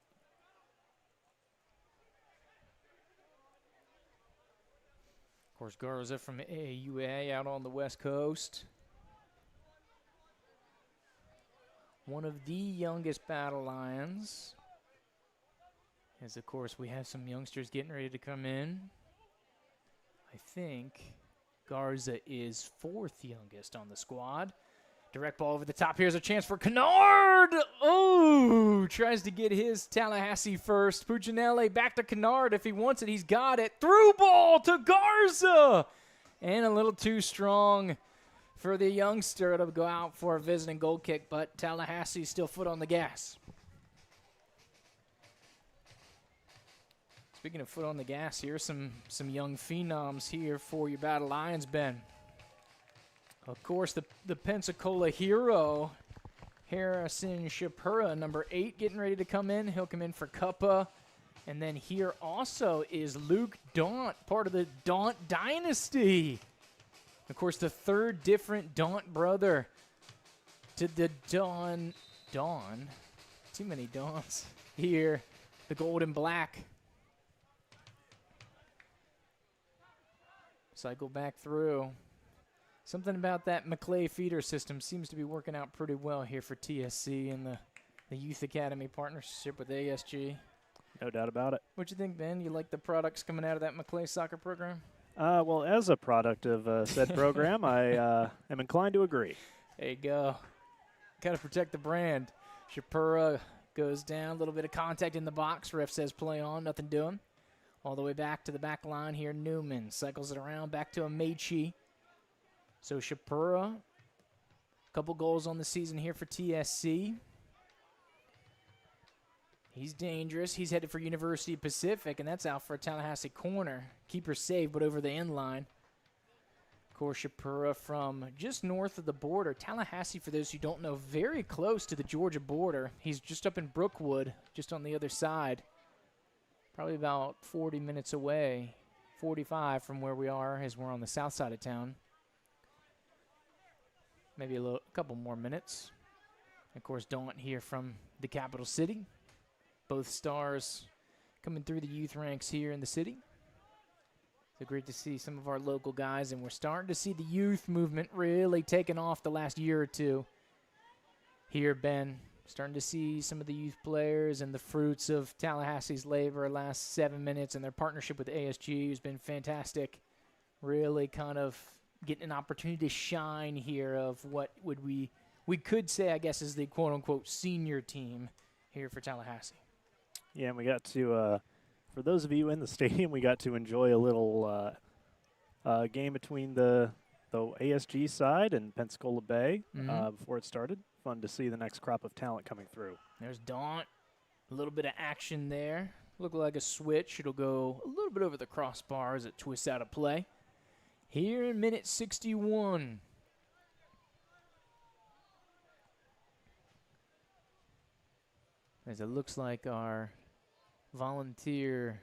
Speaker 1: Of course, Garza from AUA out on the West Coast. One of the youngest Battle Lions. As, of course, we have some youngsters getting ready to come in. I think Garza is 4th youngest on the squad. Direct ball over the top. Here's a chance for Kennard. Oh, tries to get his Tallahassee first. Puccinelli back to Kennard. If he wants it, he's got it. Through ball to Garza. And a little too strong for the youngster to go out for a visiting goal kick, but Tallahassee still foot on the gas. Speaking of foot on the gas, here's some young phenoms here for your Battle Lions, Ben. Of course, the Pensacola hero, Harrison Shapura, number 8, getting ready to come in. He'll come in for Cuppa. And then here also is Luke Daunt, part of the Daunt dynasty. Of course, the third different Daunt brother to the Dawn. Too many Dawns here. The gold and black. Cycle back through. Something about that McClay feeder system seems to be working out pretty well here for TSC and the Youth Academy partnership with ASG.
Speaker 4: No doubt about it.
Speaker 1: What you think, Ben? You like the products coming out of that McClay soccer program?
Speaker 4: Well, as a product of said program, I am inclined to agree.
Speaker 1: There you go. Got to protect the brand. Shapura goes down, a little bit of contact in the box. Ref says play on, nothing doing. All the way back to the back line here. Newman cycles it around back to Amechi. So Shapura, a couple goals on the season here for TSC. He's dangerous. He's headed for University Pacific, and that's out for a Tallahassee corner. Keeper saved, but over the end line. Of course, Shapura from just north of the border. Tallahassee, for those who don't know, very close to the Georgia border. He's just up in Brookwood, just on the other side. Probably about 40 minutes away, 45 from where we are, as we're on the south side of town. Maybe a couple more minutes. Of course, Daunt here from the capital city. Both stars coming through the youth ranks here in the city. So great to see some of our local guys, and we're starting to see the youth movement really taking off the last year or two. Here, Ben, starting to see some of the youth players and the fruits of Tallahassee's labor last 7 minutes, and their partnership with ASG has been fantastic. Really kind of getting an opportunity to shine here of what would we could say, I guess, is the quote-unquote senior team here for Tallahassee.
Speaker 4: Yeah, and we got to, for those of you in the stadium, we got to enjoy a little game between the ASG side and Pensacola Bay before it started. Fun to see the next crop of talent coming through.
Speaker 1: There's Daunt. A little bit of action there. Look like a switch. It'll go a little bit over the crossbar as it twists out of play. Here in minute 61. As it looks like our volunteer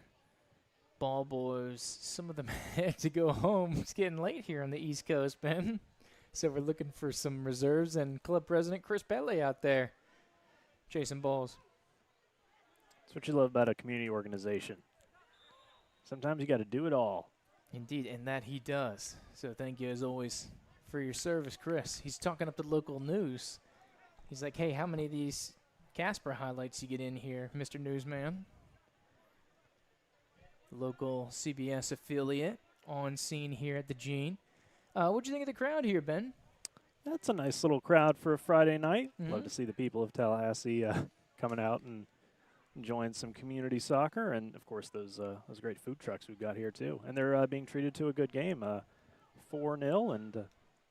Speaker 1: ball boys, some of them had to go home. It's getting late here on the East Coast, Ben. So we're looking for some reserves, and club president Chris Bentley out there chasing balls.
Speaker 4: That's what you love about a community organization. Sometimes you got to do it all.
Speaker 1: Indeed, and that he does. So thank you, as always, for your service, Chris. He's talking up the local news. He's like, hey, how many of these Casper highlights you get in here, Mr. Newsman? Local CBS affiliate on scene here at the Gene. What'd you think of the crowd here, Ben?
Speaker 4: That's a nice little crowd for a Friday night. Love to see the people of Tallahassee coming out and enjoying some community soccer, and of course those great food trucks we've got here too. And they're being treated to a good game, 4-0, and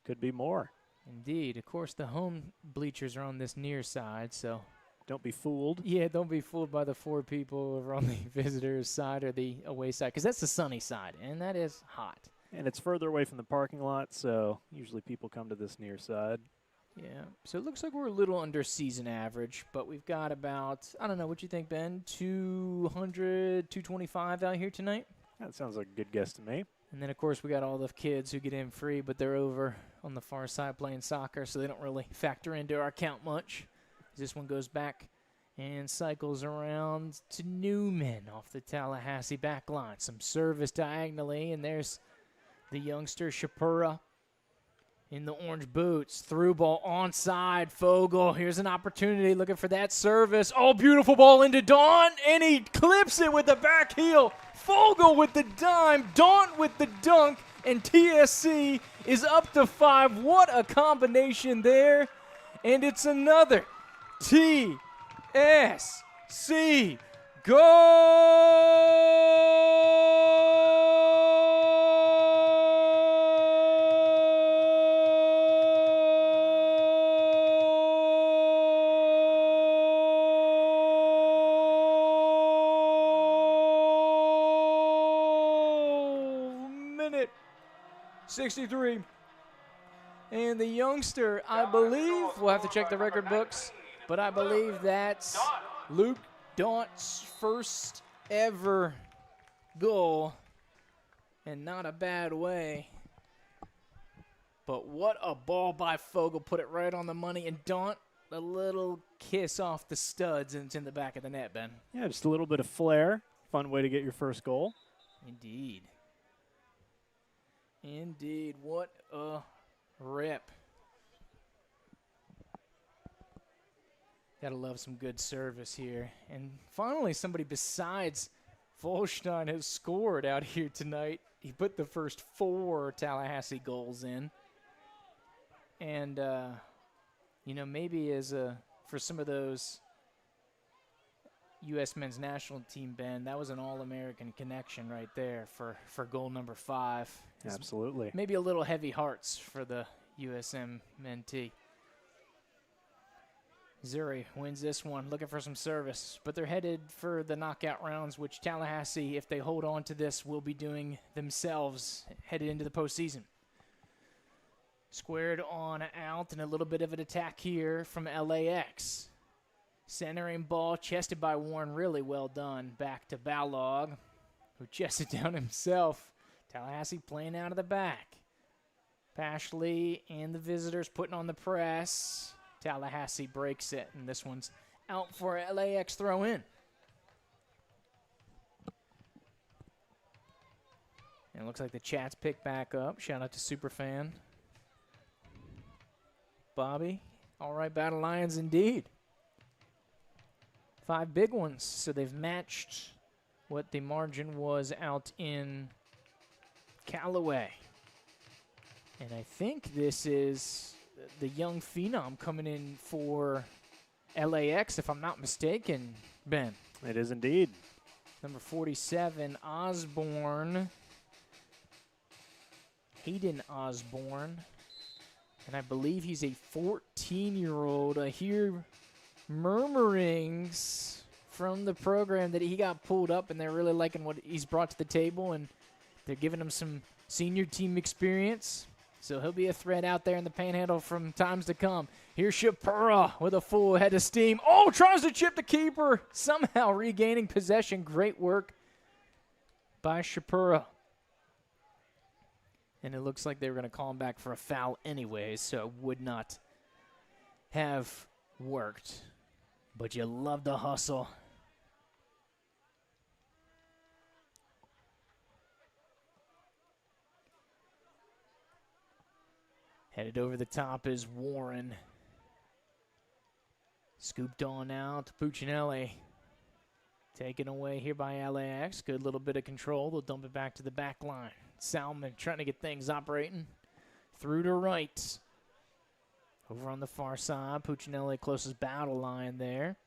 Speaker 4: could be more.
Speaker 1: Indeed. Of course, the home bleachers are on this near side, so
Speaker 4: don't be fooled.
Speaker 1: Yeah, don't be fooled by the 4 people over on the visitors' side or the away side, because that's the sunny side, and that is hot.
Speaker 4: And it's further away from the parking lot, so usually people come to this near side.
Speaker 1: Yeah, so it looks like we're a little under season average, but we've got about, I don't know, what you think, Ben, 200, 225 out here tonight?
Speaker 4: That sounds like a good guess to me.
Speaker 1: And then, of course, we got all the kids who get in free, but they're over on the far side playing soccer, so they don't really factor into our count much. This one goes back and cycles around to Newman off the Tallahassee back line. Some service diagonally, and there's the youngster Shapura in the orange boots. Through ball onside. Fogel, here's an opportunity looking for that service. Oh, beautiful ball into Daunt, and he clips it with the back heel. Fogel with the dime, Daunt with the dunk, and TSC is up to 5. What a combination there. And it's another TSC goal! 63. And the youngster, I believe, we'll have to check the record books, but I believe that's Luke Daunt's first ever goal, and not a bad way. But what a ball by Fogle, put it right on the money, and Daunt, a little kiss off the studs, and it's in the back of the net, Ben.
Speaker 4: Yeah, just a little bit of flair. Fun way to get your first goal.
Speaker 1: Indeed. Indeed, what a rip. Gotta love some good service here. And finally, somebody besides Volstein has scored out here tonight. He put the first 4 Tallahassee goals in. And, you know, maybe for some of those U.S. men's national team, Ben, that was an All-American connection right there for goal number 5.
Speaker 4: Absolutely.
Speaker 1: Maybe a little heavy hearts for the USM mentee. Zuri wins this one, looking for some service, but they're headed for the knockout rounds, which Tallahassee, if they hold on to this, will be doing themselves headed into the postseason. Squared on out, and a little bit of an attack here from LAX. Centering ball, chested by Warren, really well done. Back to Balog, who chested down himself. Tallahassee playing out of the back. Pashley and the visitors putting on the press. Tallahassee breaks it, and this one's out for a LAX throw in. And it looks like the chat's picked back up. Shout out to Superfan. Bobby. All right, Battle Lions indeed. 5 big ones, so they've matched what the margin was out in Callaway. And I think this is the young phenom coming in for LAX, if I'm not mistaken, Ben.
Speaker 4: It is indeed.
Speaker 1: Number 47, Osborne. Hayden Osborne. And I believe he's a 14-year-old. I hear murmurings from the program that he got pulled up, and they're really liking what he's brought to the table, and they're giving him some senior team experience. So he'll be a threat out there in the panhandle from times to come. Here's Shapura with a full head of steam. Oh, tries to chip the keeper. Somehow regaining possession. Great work by Shapura. And it looks like they were going to call him back for a foul anyways, so it would not have worked. But you love the hustle. Headed over the top is Warren. Scooped on out to Puccinelli. Taken away here by LAX. Good little bit of control. They'll dump it back to the back line. Salmon trying to get things operating. Through to right. Over on the far side. Puccinelli closest battle line there.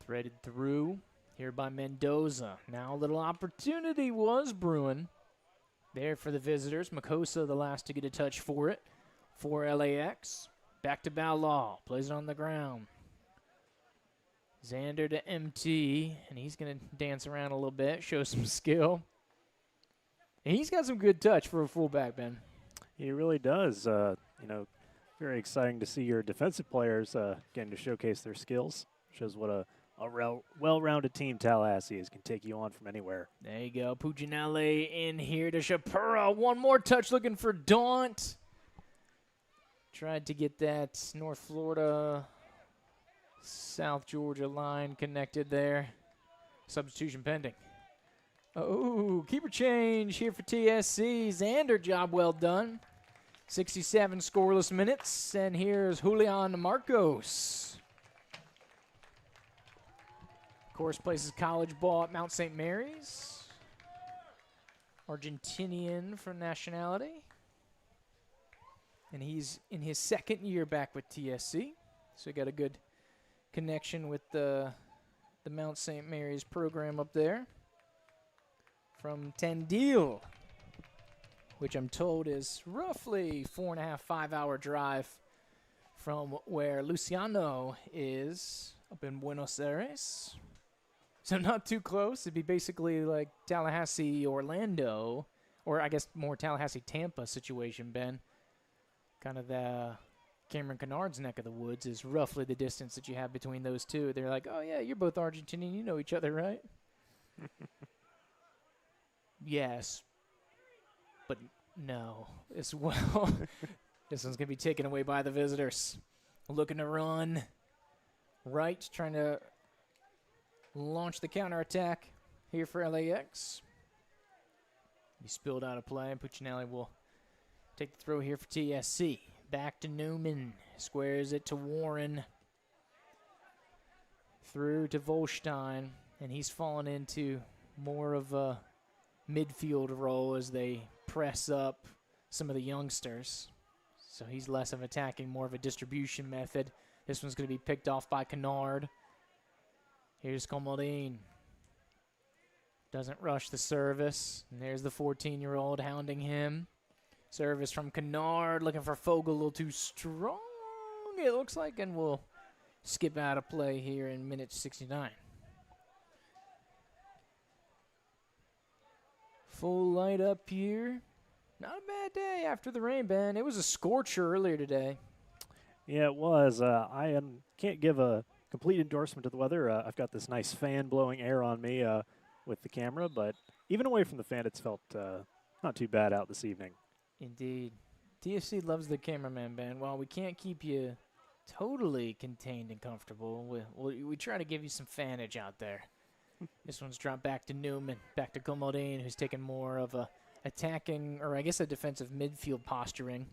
Speaker 1: Threaded through here by Mendoza. Now a little opportunity was brewing there for the visitors. Makosa the last to get a touch for it. For LAX. Back to Balaw. Plays it on the ground. Xander to MT. And he's going to dance around a little bit. Show some skill. And he's got some good touch for a fullback, Ben.
Speaker 4: He really does. You know, very exciting to see your defensive players getting to showcase their skills. Shows what a well-rounded team Tallahassee is. Can take you on from anywhere.
Speaker 1: There you go. Puccinelli in here to Shapura. One more touch looking for Daunt. Tried to get that North Florida, South Georgia line connected there. Substitution pending. Oh, keeper change here for TSC. Xander, job well done. 67 scoreless minutes. And here's Julian Marcos. Of course, plays his college ball at Mount St. Mary's. Argentinian for nationality. And he's in his second year back with TSC. So he got a good connection with the Mount St. Mary's program up there. From Tandil, which I'm told is roughly 4.5, 5-hour drive from where Luciano is up in Buenos Aires. So not too close. It'd be basically like Tallahassee, Orlando or I guess more Tallahassee-Tampa situation, Ben. Kind of the Cameron Kennard's neck of the woods is roughly the distance that you have between those two. They're like, oh, yeah, you're both Argentinian. You know each other, right? Yes, but no as well. This one's going to be taken away by the visitors. Looking to run right, trying to launch the counterattack here for LAX. He spilled out of play, and Puccinelli will take the throw here for TSC. Back to Newman. Squares it to Warren. Through to Volstein, and he's fallen into more of a midfield role as they press up some of the youngsters. So he's less of attacking, more of a distribution method. This one's going to be picked off by Kennard. Here's Comodine. Doesn't rush the service. And there's the 14-year-old hounding him. Service from Kennard, looking for Fogel, a little too strong, it looks like, and we'll skip out of play here in minute 69. Full light up here. Not a bad day after the rain, Ben. It was a scorcher earlier today.
Speaker 4: Yeah, it was. I can't give a complete endorsement to the weather. I've got this nice fan blowing air on me with the camera, but even away from the fan, it's felt not too bad out this evening.
Speaker 1: Indeed. TFC loves the cameraman, Ben. While we can't keep you totally contained and comfortable, we try to give you some fanage out there. This one's dropped back to Newman, back to Comodine, who's taken more of a attacking, or I guess a defensive midfield posturing.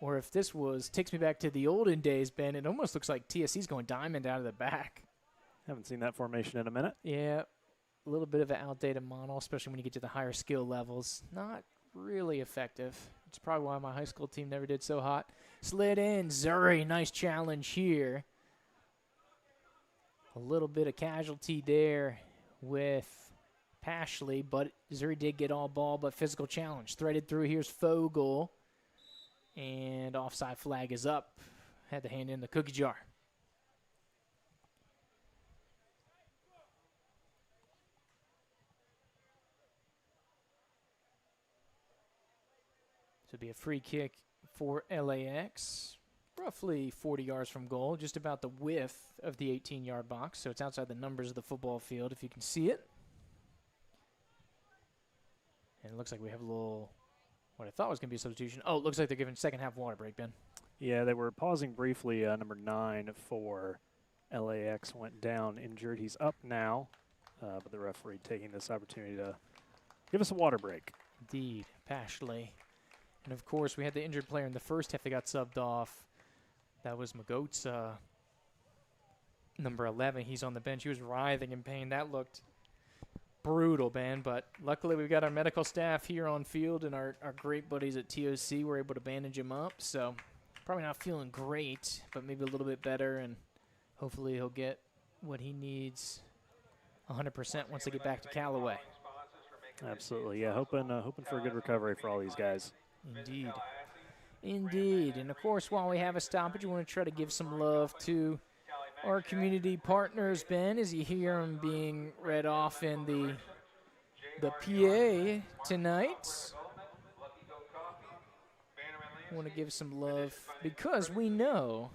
Speaker 1: Or if this takes me back to the olden days, Ben, it almost looks like TSC's going diamond out of the back.
Speaker 4: Haven't seen that formation in a minute.
Speaker 1: Yeah, a little bit of an outdated model, especially when you get to the higher skill levels. Not really effective. It's probably why my high school team never did so hot. Slid in, Zuri, nice challenge here. A little bit of casualty there with Pashley, but Zuri did get all ball, but physical challenge. Threaded through, here's Fogel, and offside flag is up. Had to hand in the cookie jar. So it'll be a free kick for LAX. Roughly 40 yards from goal, just about the width of the 18-yard box, so it's outside the numbers of the football field, if you can see it. And it looks like we have a little, what I thought was going to be a substitution. Oh, it looks like they're giving second half water break, Ben.
Speaker 4: Yeah, they were pausing briefly. Number 9 for LAX went down injured. He's up now, but the referee taking this opportunity to give us a water break.
Speaker 1: Indeed, Pashley. And, of course, we had the injured player in the first half that got subbed off. That was Magoat's number 11. He's on the bench. He was writhing in pain. That looked brutal, Ben. But luckily we've got our medical staff here on field, and our great buddies at TOC were able to bandage him up. So probably not feeling great, but maybe a little bit better. And hopefully he'll get what he needs 100% once they get back to Callaway.
Speaker 4: Absolutely, yeah. Hoping for a good recovery for all these guys.
Speaker 1: Indeed. Indeed. And, of course, while we have a stoppage, we want to try to give some love to our community partners, Ben, as you hear them being read off in the PA tonight. I want to give some love because we know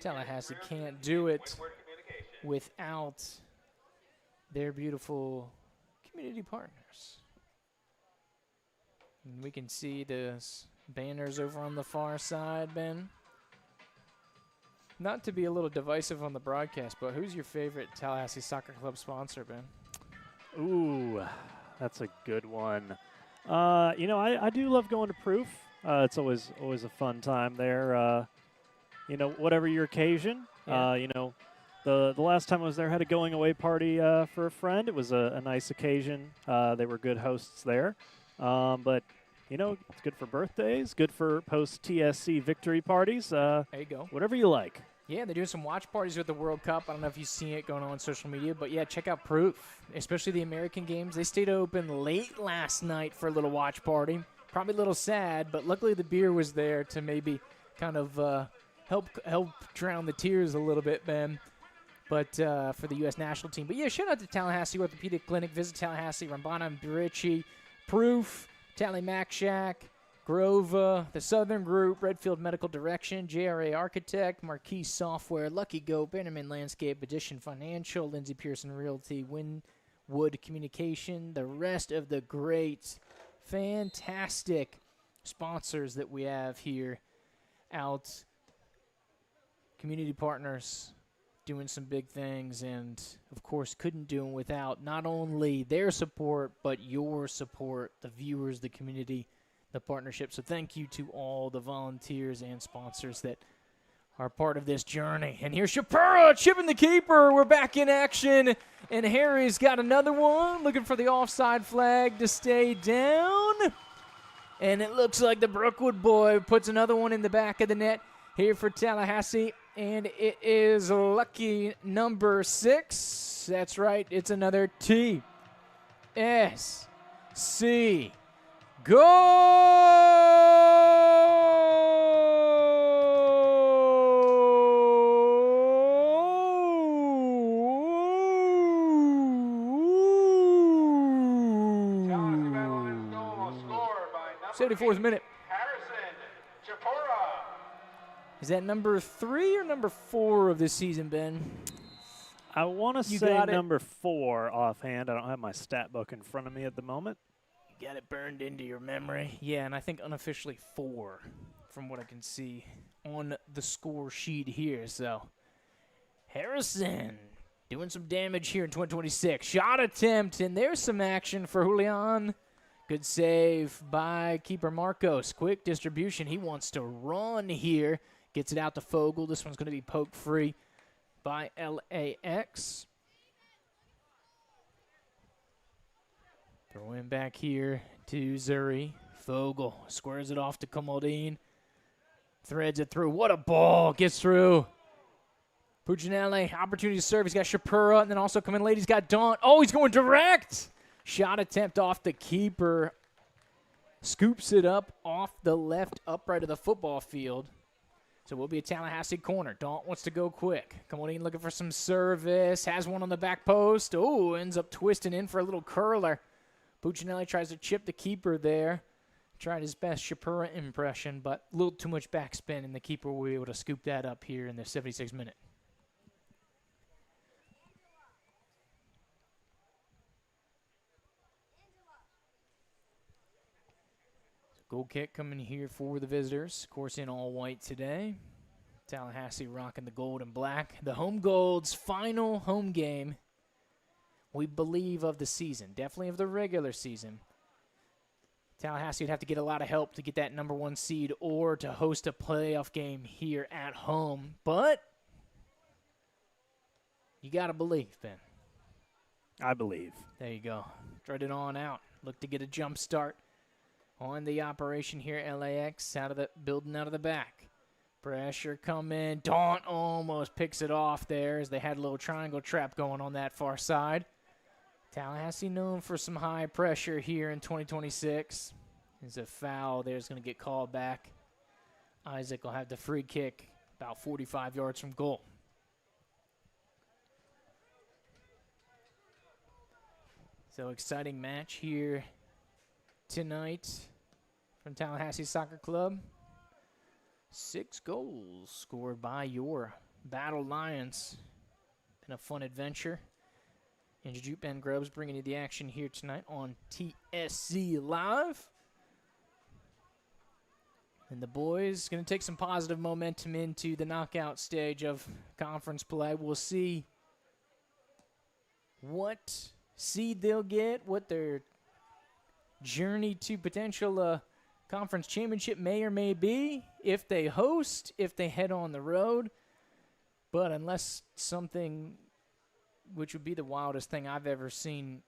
Speaker 1: Tallahassee can't do it without their beautiful community partners. And we can see those banners over on the far side, Ben. Not to be a little divisive on the broadcast, but who's your favorite Tallahassee Soccer Club sponsor, Ben?
Speaker 4: Ooh, that's a good one. I do love going to Proof. It's always a fun time there. Whatever your occasion.
Speaker 1: Yeah.
Speaker 4: The last time I was there, had a going away party for a friend. It was a nice occasion. They were good hosts there. But it's good for birthdays, good for post-TSC victory parties.
Speaker 1: There you go.
Speaker 4: Whatever you like.
Speaker 1: Yeah, they're doing some watch parties with the World Cup. I don't know if you've seen it going on social media, but yeah, check out Proof, especially the American games. They stayed open late last night for a little watch party. Probably a little sad, but luckily the beer was there to maybe kind of help drown the tears a little bit, Ben. But for the U.S. national team. But yeah, shout out to Tallahassee Orthopedic Clinic. Visit Tallahassee, Rambana, and Birici. Proof, Tally Mac Shack, Grova, the Southern Group, Redfield Medical Direction, JRA Architect, Marquee Software, Lucky Go, Bannerman Landscape, Edition Financial, Lindsay Pearson Realty, Winwood Communication, the rest of the great, fantastic sponsors that we have here out, community partners doing some big things, and of course couldn't do them without not only their support but your support, the viewers, the community, the partnership. So thank you to all the volunteers and sponsors that are part of this journey. And here's Shapira chipping the keeper. We're back in action, and Harry's got another one, looking for the offside flag to stay down. And it looks like the Brookwood boy puts another one in the back of the net here for Tallahassee, and it is lucky number 6. That's right, it's another TSC
Speaker 3: Tallahassee Battle Lions goal scored by number
Speaker 1: 74th minute.
Speaker 3: Harrison Chapora.
Speaker 1: Is that number 3 or number 4 of this season, Ben?
Speaker 4: I want to
Speaker 1: You
Speaker 4: say
Speaker 1: got it.
Speaker 4: number 4 offhand. I don't have my stat book in front of me at the moment.
Speaker 1: Got it burned into your memory. Yeah, and I think unofficially 4 from what I can see on the score sheet here. So Harrison doing some damage here in 2026. Shot attempt, and there's some action for Julian. Good save by keeper Marcos. Quick distribution. He wants to run here. Gets it out to Fogel. This one's going to be poked free by LAX. Throw in back here to Zuri. Fogel squares it off to Comodine. Threads it through. What a ball. Gets through. Puginelli, opportunity to serve. He's got Shapira, and then also coming late. He's got Daunt. Oh, he's going direct. Shot attempt off the keeper. Scoops it up off the left upright of the football field. So we'll be a Tallahassee corner. Daunt wants to go quick. Comodine looking for some service. Has one on the back post. Oh, ends up twisting in for a little curler. Puccinelli tries to chip the keeper there. Tried his best Shapira impression, but a little too much backspin, and the keeper will be able to scoop that up here in the 76th minute. Goal kick coming here for the visitors. Of course, in all white today. Tallahassee rocking the gold and black. The Home Gold's final home game, we believe, of the season. Definitely of the regular season. Tallahassee would have to get a lot of help to get that number 1 seed or to host a playoff game here at home. But you got to believe, Ben.
Speaker 4: I believe.
Speaker 1: There you go. Thread it on out. Look to get a jump start on the operation here. LAX out of the building out of the back. Pressure coming. Daunt almost picks it off there as they had a little triangle trap going on that far side. Tallahassee known for some high pressure here in 2026. There's a foul there's going to get called back. Isaac will have the free kick about 45 yards from goal. So exciting match here tonight from Tallahassee Soccer Club. 6 goals scored by your Battle Lions. Been a fun adventure. And Jujute Ben Grubbs bringing you the action here tonight on TSC Live. And the boys going to take some positive momentum into the knockout stage of conference play. We'll see what seed they'll get, what their journey to potential conference championship may or may be, if they host, if they head on the road. But unless something, which would be the wildest thing I've ever seen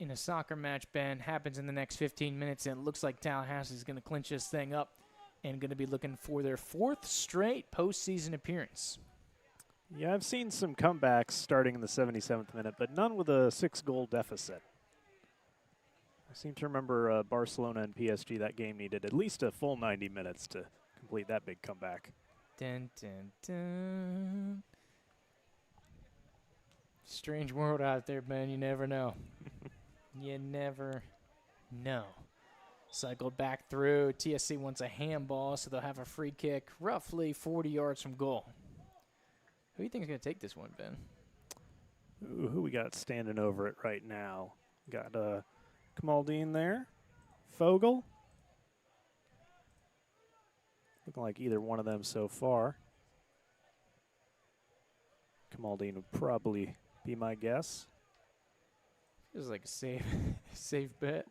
Speaker 1: in a soccer match, Ben, happens in the next 15 minutes, and it looks like Tallahassee is going to clinch this thing up and going to be looking for their 4th straight postseason appearance.
Speaker 4: Yeah, I've seen some comebacks starting in the 77th minute, but none with a 6-goal deficit. I seem to remember Barcelona and PSG, that game needed at least a full 90 minutes to complete that big comeback.
Speaker 1: Dun, dun, dun. Strange world out there, Ben. You never know. You never know. Cycled back through. TSC wants a handball, so they'll have a free kick roughly 40 yards from goal. Who do you think is going to take this one, Ben?
Speaker 4: Ooh, who we got standing over it right now? Got Kamaldeen there. Fogel. Looking like either one of them so far. Kamaldeen would probably be my guess.
Speaker 1: Feels like a safe bet.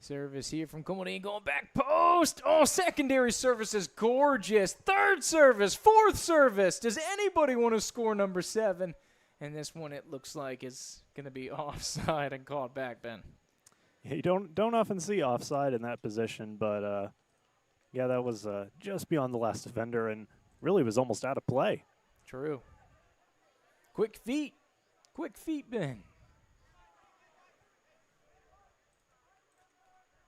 Speaker 1: Service here from Kamaldeen going back post. Oh, secondary service is gorgeous. Third service, fourth service. Does anybody want to score number 7? And this one, it looks like, is going to be offside and called back, Ben.
Speaker 4: Yeah, you don't often see offside in that position, but yeah, that was just beyond the last defender and really was almost out of play.
Speaker 1: True. Quick feet, Ben.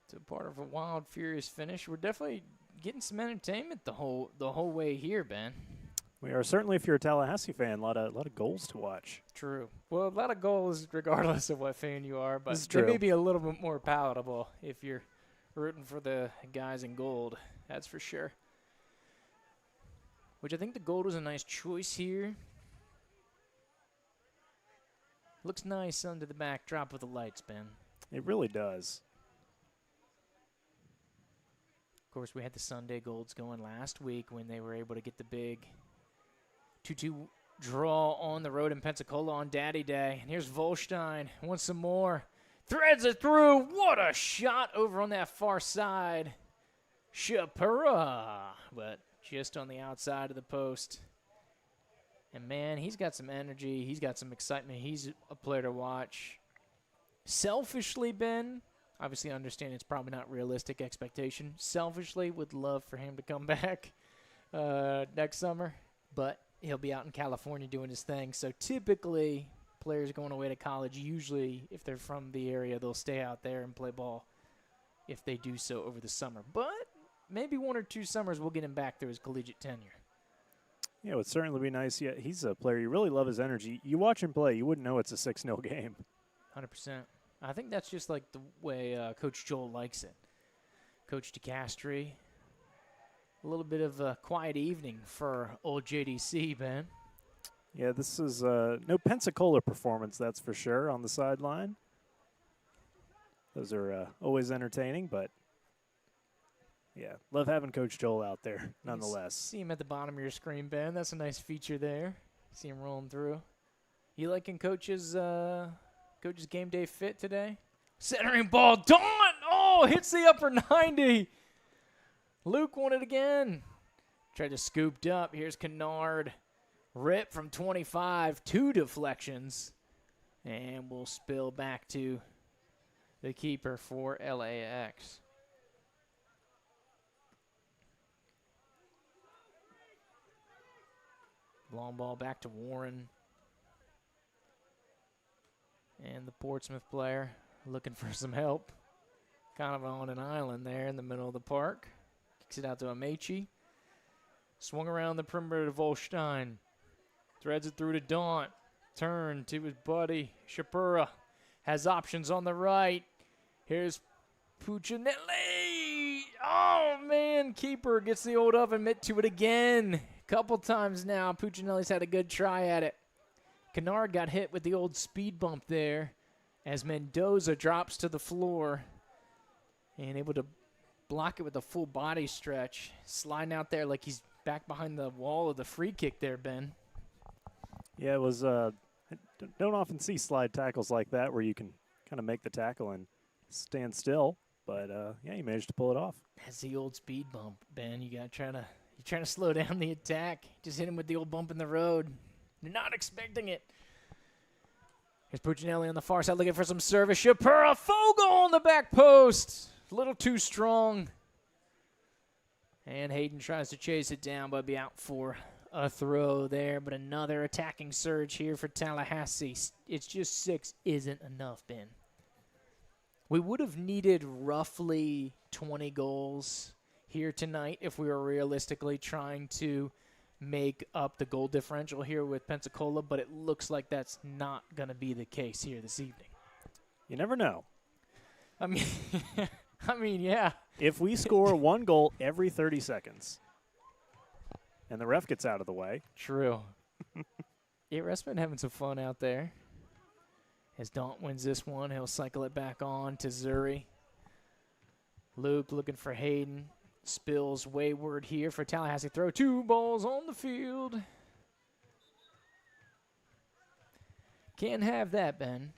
Speaker 1: It's a part of a wild, furious finish. We're definitely getting some entertainment the whole way here, Ben.
Speaker 4: We are certainly, if you're a Tallahassee fan, a lot of goals to watch.
Speaker 1: True. Well, a lot of goals regardless of what fan you are, but
Speaker 4: true.
Speaker 1: they may be a little bit more palatable if you're rooting for the guys in gold. That's for sure. Which I think the gold was a nice choice here. Looks nice under the backdrop of the lights, Ben.
Speaker 4: It really does.
Speaker 1: Of course, we had the Sunday golds going last week when they were able to get the big 2-2 draw on the road in Pensacola on Daddy Day. And here's Volstein. Wants some more. Threads it through. What a shot over on that far side. Shapura. But just on the outside of the post. And, man, he's got some energy. He's got some excitement. He's a player to watch. Selfishly, Ben, obviously I understand it's probably not realistic expectation. Selfishly, would love for him to come back next summer. But he'll be out in California doing his thing. So typically, players going away to college, usually if they're from the area, they'll stay out there and play ball if they do so over the summer. But maybe 1 or 2 summers we'll get him back through his collegiate tenure.
Speaker 4: Yeah, it would certainly be nice. Yeah, he's a player. You really love his energy. You watch him play, you wouldn't know it's a 6-0 game.
Speaker 1: 100%. I think that's just like the way Coach Joel likes it. Coach DeCastri, a little bit of a quiet evening for old JDC, Ben.
Speaker 4: Yeah, this is no Pensacola performance, that's for sure, on the sideline. Those are always entertaining, but yeah, love having Coach Joel out there, nonetheless.
Speaker 1: See him at the bottom of your screen, Ben. That's a nice feature there. See him rolling through. You liking Coach's game day fit today? Centering ball, Dawn! Oh, hits the upper 90. Luke won it again. Tried to scooped up. Here's Kennard. Rip from 25. 2 deflections. And we'll spill back to the keeper for LAX. Long ball back to Warren. And the Portsmouth player looking for some help. Kind of on an island there in the middle of the park. Kicks it out to Amechi. Swung around the perimeter to Volstein. Threads it through to Daunt. Turn to his buddy, Shapura. Has options on the right. Here's Puccinelli. Oh, man. Keeper gets the old oven mitt to it again. Couple times now. Puccinelli's had a good try at it. Kennard got hit with the old speed bump there as Mendoza drops to the floor and able to block it with a full body stretch. Sliding out there like he's back behind the wall of the free kick there, Ben.
Speaker 4: Yeah, it was I don't often see slide tackles like that where you can kind of make the tackle and stand still. But, yeah, he managed to pull it off.
Speaker 1: That's the old speed bump, Ben. You're trying to slow down the attack. Just hit him with the old bump in the road. You're not expecting it. Here's Puccinelli on the far side looking for some service. Shapura, Fogel on the back post. A little too strong. And Hayden tries to chase it down, but be out for a throw there. But another attacking surge here for Tallahassee. It's just 6 isn't enough, Ben. We would have needed roughly 20 goals here tonight if we were realistically trying to make up the goal differential here with Pensacola, but it looks like that's not going to be the case here this evening.
Speaker 4: You never know.
Speaker 1: I mean, yeah.
Speaker 4: If we score 1 goal every 30 seconds and the ref gets out of the way.
Speaker 1: True. Yeah, ref's been having some fun out there. As Daunt wins this one, he'll cycle it back on to Zuri. Luke looking for Hayden. Spills wayward here for Tallahassee. Throw 2 balls on the field. Can't have that, Ben.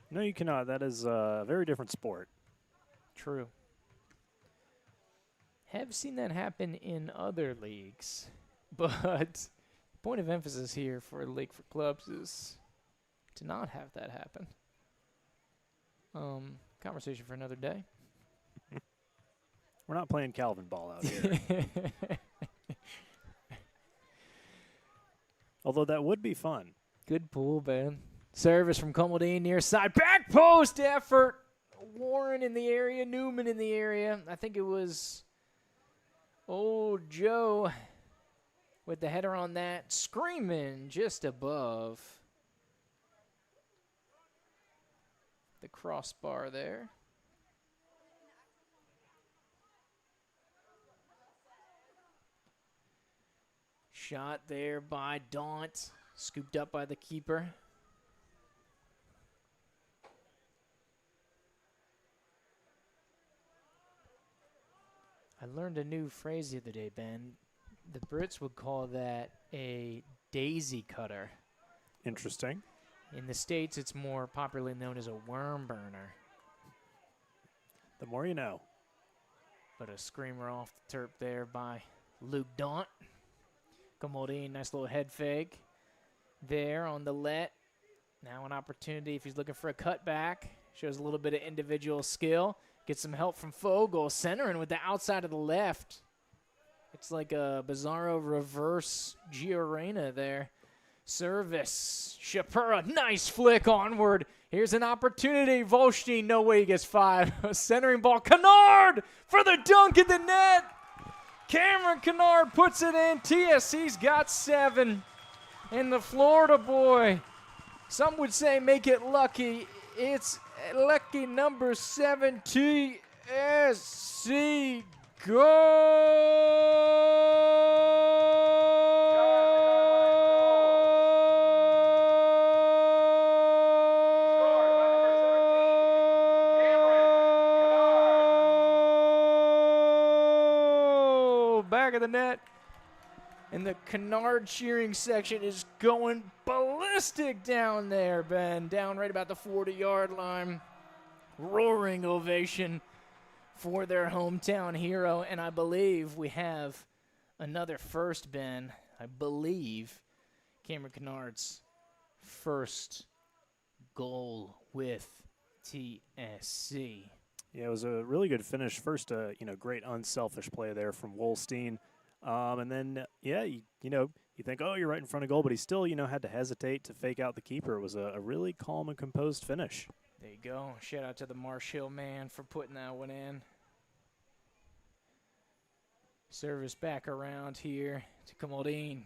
Speaker 4: No, you cannot. That is a very different sport.
Speaker 1: True. Have seen that happen in other leagues, but point of emphasis here for League for Clubs is to not have that happen. Conversation for another day.
Speaker 4: We're not playing Calvin ball out here. Although that would be fun.
Speaker 1: Good pool, Ben. Service from Comodine near side. Back post effort. Warren in the area. Newman in the area. I think it was old Joe with the header on that. Screaming just above the crossbar there. Shot there by Daunt. Scooped up by the keeper. I learned a new phrase the other day, Ben. The Brits would call that a daisy cutter.
Speaker 4: Interesting.
Speaker 1: In the States, it's more popularly known as a worm burner.
Speaker 4: The more you know.
Speaker 1: But a screamer off the turf there by Luke Daunt. Comodine, nice little head fake there on the let. Now an opportunity if he's looking for a cutback. Shows a little bit of individual skill. Gets some help from Fogel. Centering with the outside of the left. It's like a Bizarro reverse Giorena there. Service. Shapura, nice flick onward. Here's an opportunity. Volstein, no way he gets 5. A centering ball. Kennard for the dunk in the net. Cameron Kennard puts it in. TSC's got 7. And the Florida boy, some would say make it lucky. It's lucky number 7, TSC. Back of the net. And the Kennard cheering section is going ballistic down there, Ben. Down right about the 40-yard line. Roaring ovation for their hometown hero. And I believe we have another first, Ben. I believe Cameron Kennard's first goal with TSC.
Speaker 4: Yeah, it was a really good finish. First, great unselfish play there from Wolstein. And then, you think, oh, you're right in front of goal, but he still, had to hesitate to fake out the keeper. It was a really calm and composed finish.
Speaker 1: There you go. Shout out to the Marsh Hill man for putting that one in. Service back around here to Comodine.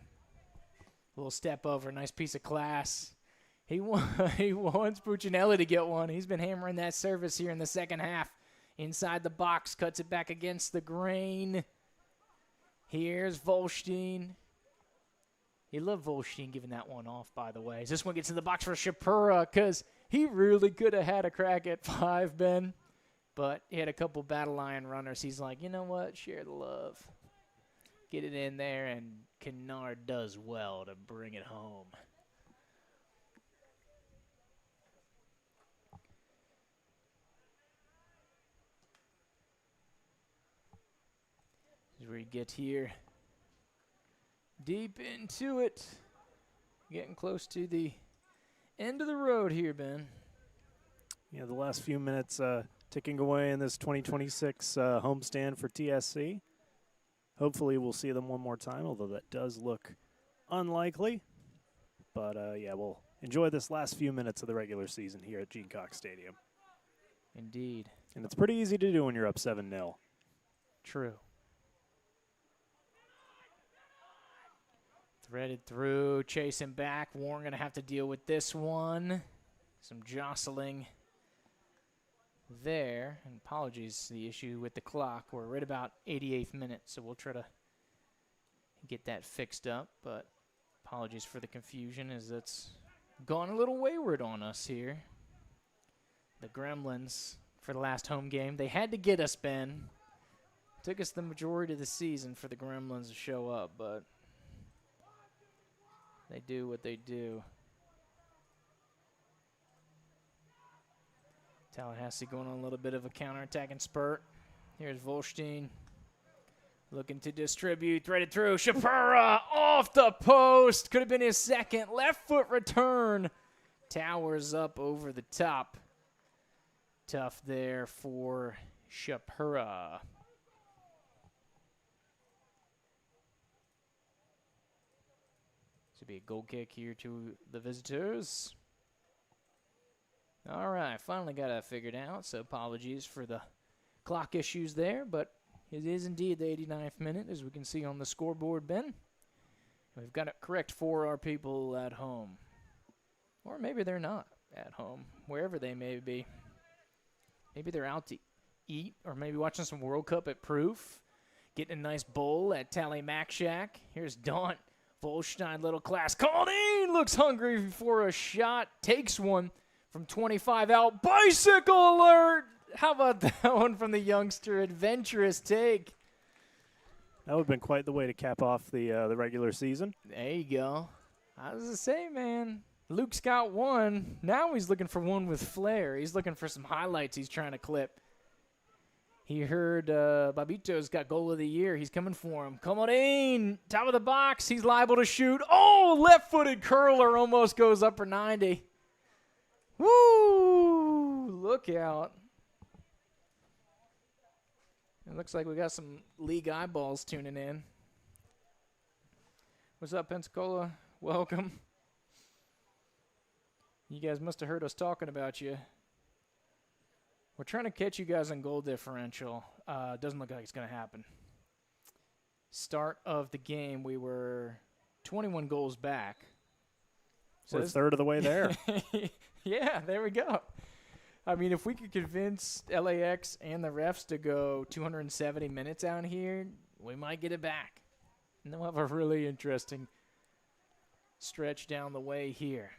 Speaker 1: Little step over, nice piece of class. He wants Puccinelli to get one. He's been hammering that service here in the second half. Inside the box, cuts it back against the grain. Here's Volstein. You love Volstein giving that one off, by the way. As this one gets in the box for Shapura, because he really could have had a crack at 5, Ben. But he had a couple Battle Lion runners. He's like, you know what? Share the love. Get it in there, and Kennard does well to bring it home. As we get here deep into it. Getting close to the end of the road here, Ben.
Speaker 4: Yeah, the last few minutes ticking away in this 2026 homestand for TSC. Hopefully we'll see them one more time, although that does look unlikely. But, we'll enjoy this last few minutes of the regular season here at Gene Cox Stadium.
Speaker 1: Indeed.
Speaker 4: And it's pretty easy to do when you're up 7-0.
Speaker 1: True. Threaded through, chasing back. Warren going to have to deal with this one. Some jostling there. And apologies, the issue with the clock. We're right about 88th minute, so we'll try to get that fixed up. But apologies for the confusion as it's gone a little wayward on us here. The Gremlins, for the last home game, they had to get us, Ben. Took us the majority of the season for the Gremlins to show up, but they do what they do. Tallahassee going on a little bit of a counterattacking spurt. Here's Volstein looking to distribute, threaded through. Shapira off the post. Could have been his second. Left foot return. Towers up over the top. Tough there for Shapira. This would be a goal kick here to the visitors. All right, finally got that figured out, so apologies for the clock issues there, but it is indeed the 89th minute, as we can see on the scoreboard, Ben. We've got it correct for our people at home. Or maybe they're not at home, wherever they may be. Maybe they're out to eat, or maybe watching some World Cup at Proof, getting a nice bowl at Tally Mac Shack. Here's Daunt. Volstein, little class. Colleen looks hungry for a shot, takes one from 25 out. Bicycle alert! How about that one from the youngster? Adventurous take.
Speaker 4: That would have been quite the way to cap off the regular season.
Speaker 1: There you go. I was going to say, man, Luke's got one. Now he's looking for one with flair. He's looking for some highlights he's trying to clip. He heard Babito's got goal of the year. He's coming for him. Come on in. Top of the box. He's liable to shoot. Oh, left-footed curler almost goes upper 90. Woo! Look out. It looks like we got some league eyeballs tuning in. What's up, Pensacola? Welcome. You guys must have heard us talking about you. We're trying to catch you guys on goal differential. Doesn't look like it's going to happen. Start of the game, we were 21 goals back.
Speaker 4: So we're a third of the way there.
Speaker 1: Yeah, there we go. I mean, if we could convince LAX and the refs to go 270 minutes out here, we might get it back. And they'll have a really interesting stretch down the way here.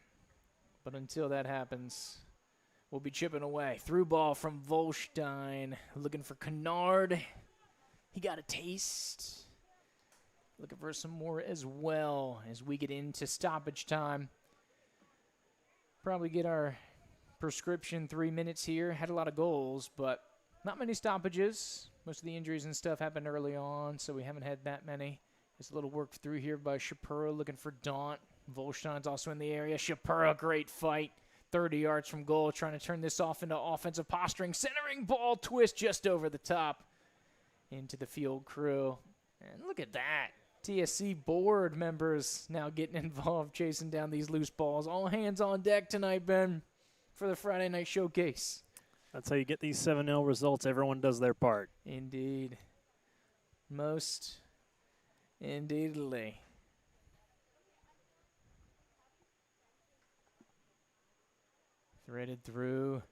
Speaker 1: But until that happens, we'll be chipping away. Through ball from Volstein. Looking for Kennard. He got a taste. Looking for some more as well as we get into stoppage time. Probably get our prescription 3 minutes here. Had a lot of goals, but not many stoppages. Most of the injuries and stuff happened early on, so we haven't had that many. There's a little work through here by Shapiro looking for Daunt. Volstein's also in the area. Shapiro, great fight. 30 yards from goal, trying to turn this off into offensive posturing. Centering ball twist just over the top into the field crew. And look at that. TSC board members now getting involved, chasing down these loose balls. All hands on deck tonight, Ben, for the Friday night showcase.
Speaker 4: That's how you get these 7-0 results. Everyone does their part.
Speaker 1: Indeed. Most indeedly. Threaded through.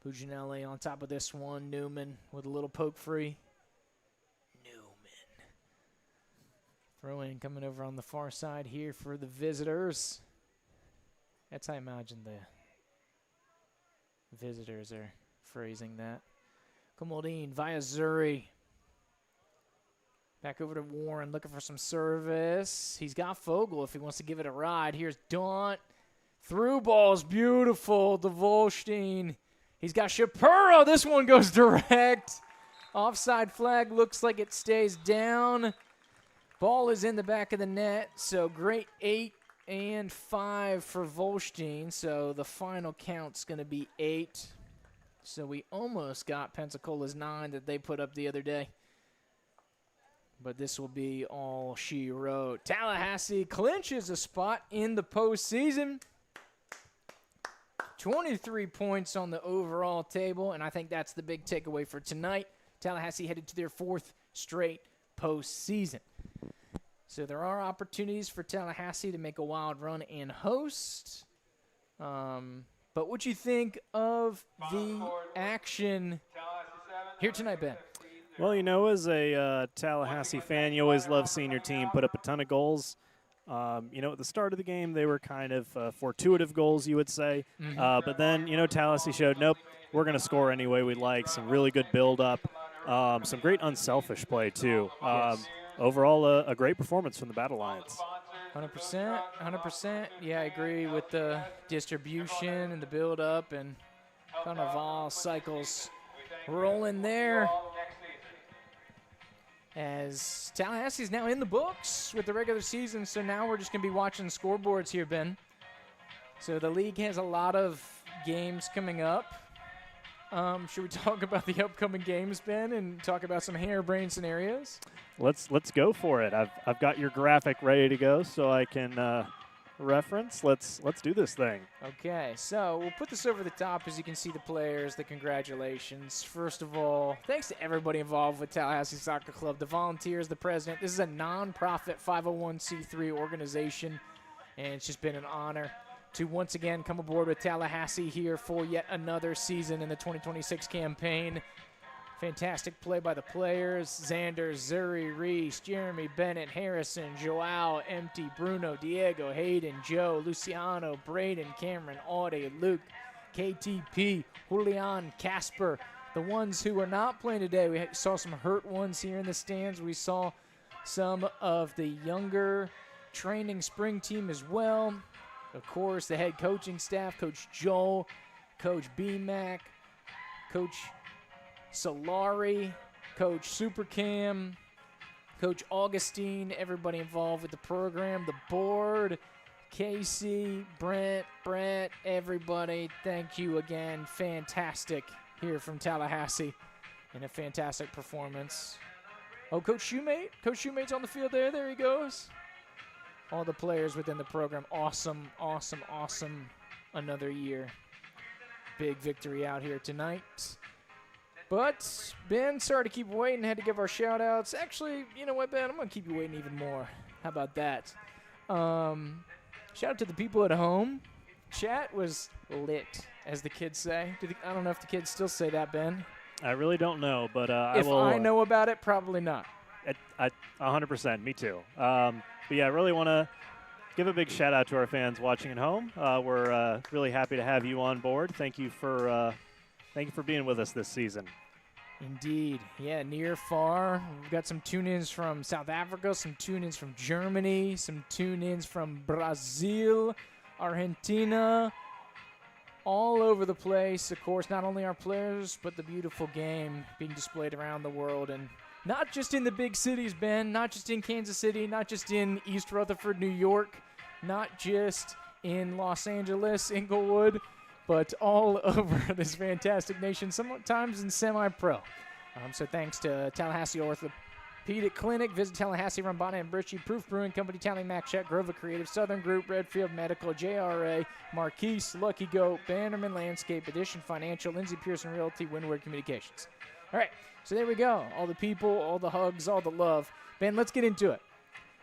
Speaker 1: Puginelli on top of this one. Newman with a little poke free. Throw in coming over on the far side here for the visitors. That's how I imagine the visitors are phrasing that. Komodine via Zuri. Back over to Warren looking for some service. He's got Fogel if he wants to give it a ride. Here's Daunt. Through ball's beautiful to Volstein. He's got Shapiro. This one goes direct. Offside flag looks like it stays down. Ball is in the back of the net, so great 8 and 5 for Volstein. So the final count's going to be 8. So we almost got Pensacola's 9 that they put up the other day. But this will be all she wrote. Tallahassee clinches a spot in the postseason. 23 points on the overall table, and I think that's the big takeaway for tonight. Tallahassee headed to their 4th straight postseason. So there are opportunities for Tallahassee to make a wild run and host. But what you think of the action here tonight, Ben?
Speaker 4: Well, as a Tallahassee fan, you always love seeing your team put up a ton of goals. At the start of the game, they were kind of fortuitous goals, you would say. But then, Tallahassee showed, nope, we're going to score any way we like. Some really good build-up. Some great unselfish play, too. Overall, a great performance from the Battle Lions.
Speaker 1: 100%, 100%. Yeah, I agree with the distribution and the build-up and kind of all cycles rolling there. As Tallahassee is now in the books with the regular season, so now we're just going to be watching scoreboards here, Ben. So the league has a lot of games coming up. Should we talk about the upcoming games, Ben, and talk about some harebrained scenarios?
Speaker 4: Let's go for it. I've got your graphic ready to go, so I can reference. Let's do this thing.
Speaker 1: Okay, so we'll put this over the top as you can see the players, the congratulations. First of all, thanks to everybody involved with Tallahassee Soccer Club, the volunteers, the president. This is a non-profit 501c3 organization, and it's just been an honor to once again come aboard with Tallahassee here for yet another season in the 2026 campaign. Fantastic play by the players. Xander, Zuri, Reese, Jeremy, Bennett, Harrison, Joao, Empty, Bruno, Diego, Hayden, Joe, Luciano, Braden, Cameron, Audie, Luke, KTP, Julian, Casper. The ones who are not playing today, we saw some hurt ones here in the stands. We saw some of the younger training spring team as well. Of course, the head coaching staff, Coach Joel, Coach B-Mac, Coach Solari, Coach Supercam, Coach Augustine, everybody involved with the program, the board, Casey, Brent, everybody, thank you again. Fantastic here from Tallahassee and a fantastic performance. Oh, Coach Shoemate. Coach Shoemate's on the field there. There he goes. All the players within the program. Awesome, awesome, awesome. Another year. Big victory out here tonight. But, Ben, sorry to keep waiting. Had to give our shout-outs. Actually, you know what, Ben? I'm going to keep you waiting even more. How about that? Shout out to the people at home. Chat was lit, as the kids say. I don't know if the kids still say that, Ben.
Speaker 4: I really don't know, but
Speaker 1: if I know about it, probably not.
Speaker 4: 100%. Me too. But, yeah, I really want to give a big shout-out to our fans watching at home. We're really happy to have you on board. Thank you for being with us this season.
Speaker 1: Indeed. Yeah, near, far. We've got some tune-ins from South Africa, some tune-ins from Germany, some tune-ins from Brazil, Argentina, all over the place. Of course, not only our players, but the beautiful game being displayed around the world. And not just in the big cities, Ben, not just in Kansas City, not just in East Rutherford, New York, not just in Los Angeles, Inglewood, but all over this fantastic nation, sometimes in semi-pro. So thanks to Tallahassee Orthopedic Clinic, Visit Tallahassee, Rambana and Britchie, Proof Brewing Company, Tally Mac Check, Grova Creative, Southern Group, Redfield Medical, JRA, Marquise, Lucky Goat, Bannerman Landscape, Edition Financial, Lindsay Pearson Realty, Windward Communications. All right, so there we go. All the people, all the hugs, all the love. Ben, let's get into it.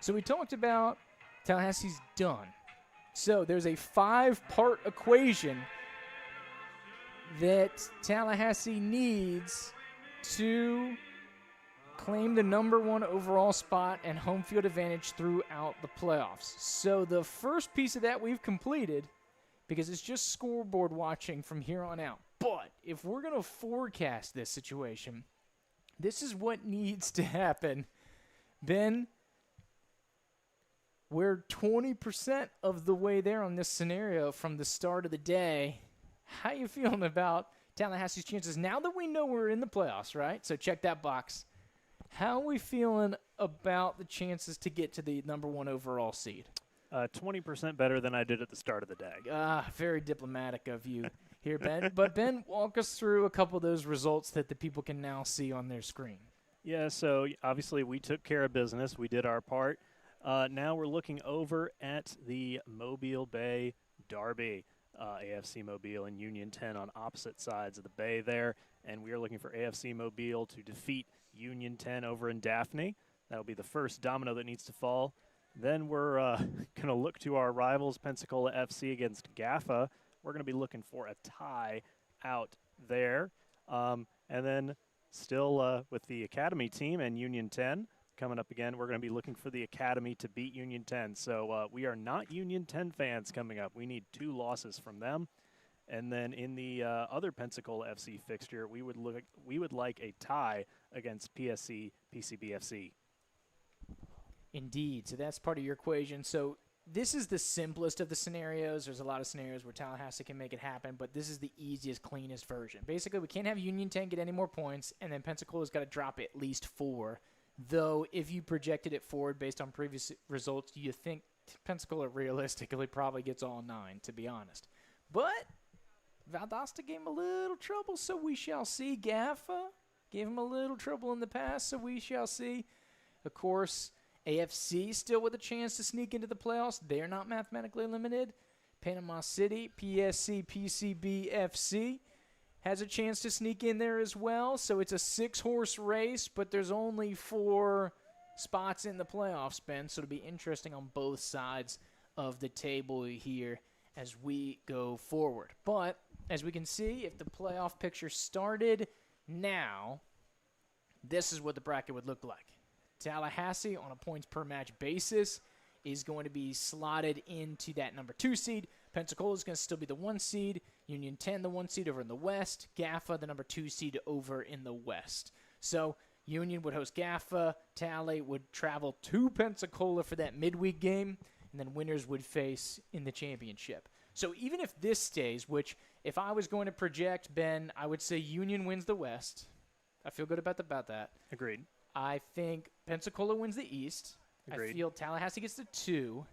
Speaker 1: So we talked about Tallahassee's done. So there's a 5-part equation that Tallahassee needs to claim the #1 overall spot and home field advantage throughout the playoffs. So the first piece of that we've completed because it's just scoreboard watching from here on out. But if we're going to forecast this situation, this is what needs to happen. Ben, we're 20% of the way there on this scenario from the start of the day. How you feeling about Tallahassee's chances now that we know we're in the playoffs, right? So check that box. How are we feeling about the chances to get to the #1 overall seed?
Speaker 4: 20% better than I did at the start of the day.
Speaker 1: Very diplomatic of you here, Ben. But, Ben, walk us through a couple of those results that the people can now see on their screen.
Speaker 4: Yeah, so obviously we took care of business. We did our part. Now we're looking over at the Mobile Bay Derby. AFC Mobile and Union 10 on opposite sides of the bay there, and we are looking for AFC Mobile to defeat Union 10 over in Daphne. That'll be the first domino that needs to fall. Then we're going to look to our rivals, Pensacola FC against GAFA. We're going to be looking for a tie out there. And then still with the Academy team and Union 10 coming up again, we're going to be looking for the Academy to beat Union 10. So we are not Union 10 fans coming up. We need 2 losses from them. And then in the other Pensacola FC fixture, we would like a tie against PSC PCBFC.
Speaker 1: Indeed. So that's part of your equation. So this is the simplest of the scenarios. There's a lot of scenarios where Tallahassee can make it happen, but this is the easiest, cleanest version. Basically, we can't have Union 10 get any more points, and then Pensacola's got to drop at least 4. Though, if you projected it forward based on previous results, you think Pensacola realistically probably gets all 9, to be honest. But Valdosta gave him a little trouble, so we shall see. GAFA gave him a little trouble in the past, so we shall see. Of course, AFC still with a chance to sneak into the playoffs. They're not mathematically limited. Panama City, PSC, PCB, FC has a chance to sneak in there as well. So it's a 6-horse race, but there's only 4 spots in the playoffs, Ben. So it'll be interesting on both sides of the table here as we go forward. But as we can see, if the playoff picture started now, this is what the bracket would look like. Tallahassee, on a points-per-match basis, is going to be slotted into that number 2 seed. Pensacola is going to still be the 1 seed. Union 10, the 1 seed over in the west. GAFA, the number 2 seed over in the west. So Union would host GAFA. Tally would travel to Pensacola for that midweek game. And then winners would face in the championship. So even if this stays, which if I was going to project, Ben, I would say Union wins the west. I feel good about that.
Speaker 4: Agreed.
Speaker 1: I think Pensacola wins the East.
Speaker 4: Agreed.
Speaker 1: I feel Tallahassee gets the 2.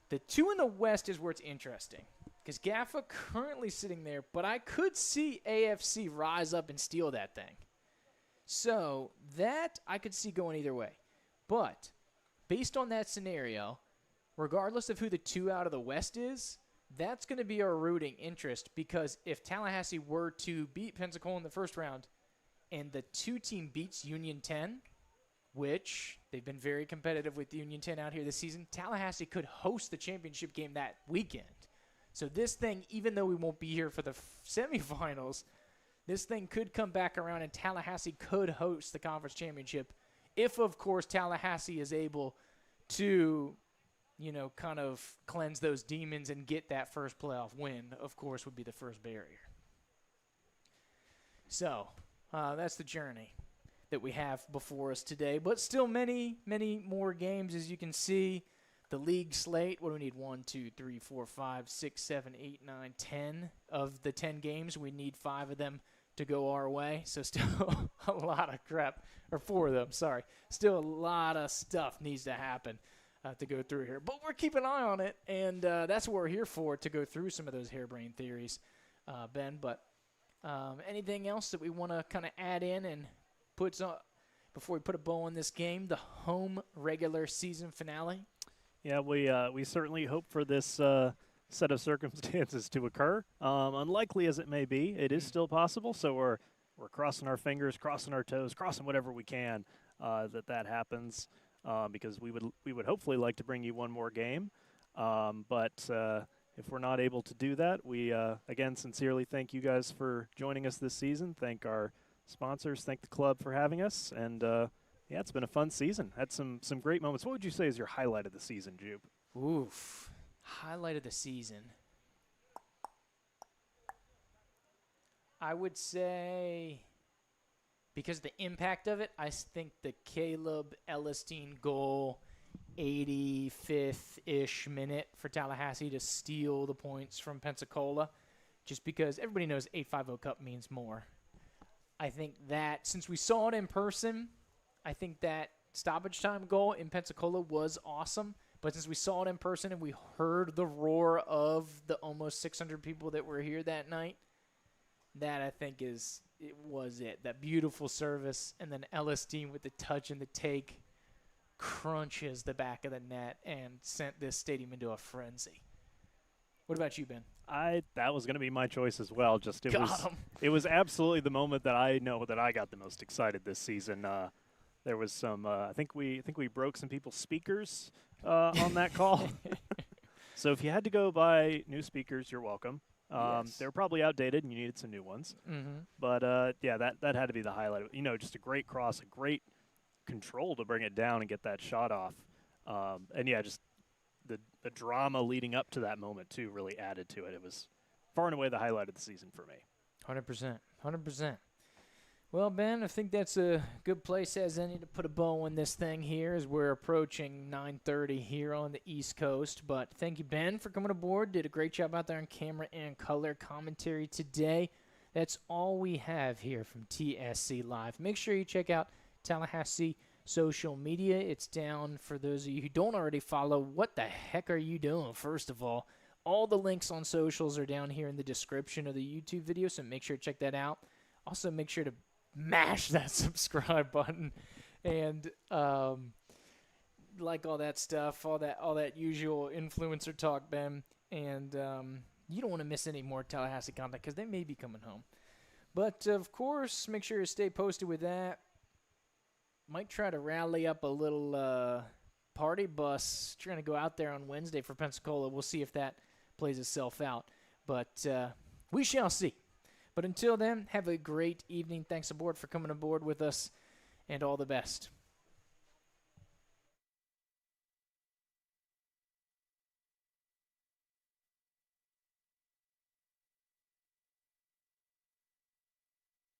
Speaker 1: The 2 in the West is where it's interesting because GAFA currently sitting there, but I could see AFC rise up and steal that thing. So that I could see going either way. But based on that scenario, regardless of who the 2 out of the West is, that's going to be our rooting interest because if Tallahassee were to beat Pensacola in the first round, and the 2 team beats Union 10, which they've been very competitive with Union 10 out here this season, Tallahassee could host the championship game that weekend. So this thing, even though we won't be here for the semifinals, this thing could come back around and Tallahassee could host the conference championship if, of course, Tallahassee is able to, kind of cleanse those demons and get that first playoff win, of course, would be the first barrier. So that's the journey that we have before us today. But still many, many more games, as you can see. The league slate, what do we need? 1, 2, 3, 4, 5, 6, 7, 8, 9, 10 of the 10 games. We need 5 of them to go our way. So still a lot of crap, or 4 of them, sorry. Still a lot of stuff needs to happen to go through here. But we're keeping an eye on it, and that's what we're here for, to go through some of those harebrained theories, Ben. But anything else that we want to kind of add in and put some, before we put a bow on this game, the home regular season finale?
Speaker 4: Yeah, we certainly hope for this set of circumstances to occur. Unlikely as it may be, it is still possible. So we're crossing our fingers, crossing our toes, crossing whatever we can that happens. Because we would hopefully like to bring you one more game, but if we're not able to do that, we again sincerely thank you guys for joining us this season. Thank our sponsors, thank the club for having us, and yeah, it's been a fun season. Had some great moments. What would you say is your highlight of the season, Jupe?
Speaker 1: Oof, highlight of the season. I would say, because of the impact of it, I think the Caleb Ellerstein goal, 85th-ish minute for Tallahassee to steal the points from Pensacola, just because everybody knows 850 Cup means more. I think that since we saw it in person, I think that stoppage time goal in Pensacola was awesome. But since we saw it in person and we heard the roar of the almost 600 people that were here that night, that I think was it. That beautiful service, and then Ellerstein with the touch and the take crunches the back of the net and sent this stadium into a frenzy. What about you, Ben?
Speaker 4: That was going to be my choice as well. Just it was absolutely the moment that I know that I got the most excited this season. There was some. I think we broke some people's speakers on that call. So if you had to go buy new speakers, you're welcome.
Speaker 1: Yes.
Speaker 4: They were probably outdated, and you needed some new ones.
Speaker 1: Mm-hmm.
Speaker 4: But yeah, that had to be the highlight. Just a great cross, a great control to bring it down and get that shot off. And yeah, just the drama leading up to that moment too really added to it. It was far and away the highlight of the season for me.
Speaker 1: 100%. 100%. Well, Ben, I think that's a good place as any to put a bow on this thing here as we're approaching 9:30 here on the East Coast. But thank you, Ben, for coming aboard. Did a great job out there on camera and color commentary today. That's all we have here from TSC Live. Make sure you check out Tallahassee social media. It's down for those of you who don't already follow. What the heck are you doing, first of all? All the links on socials are down here in the description of the YouTube video, so make sure to check that out. Also, make sure to mash that subscribe button and like all that stuff, all that usual influencer talk, Ben. And you don't want to miss any more Tallahassee content because they may be coming home. But, of course, make sure to stay posted with that. Might try to rally up a little party bus trying to go out there on Wednesday for Pensacola. We'll see if that plays itself out. But we shall see. But until then, have a great evening. Thanks aboard for coming aboard with us, and all the best.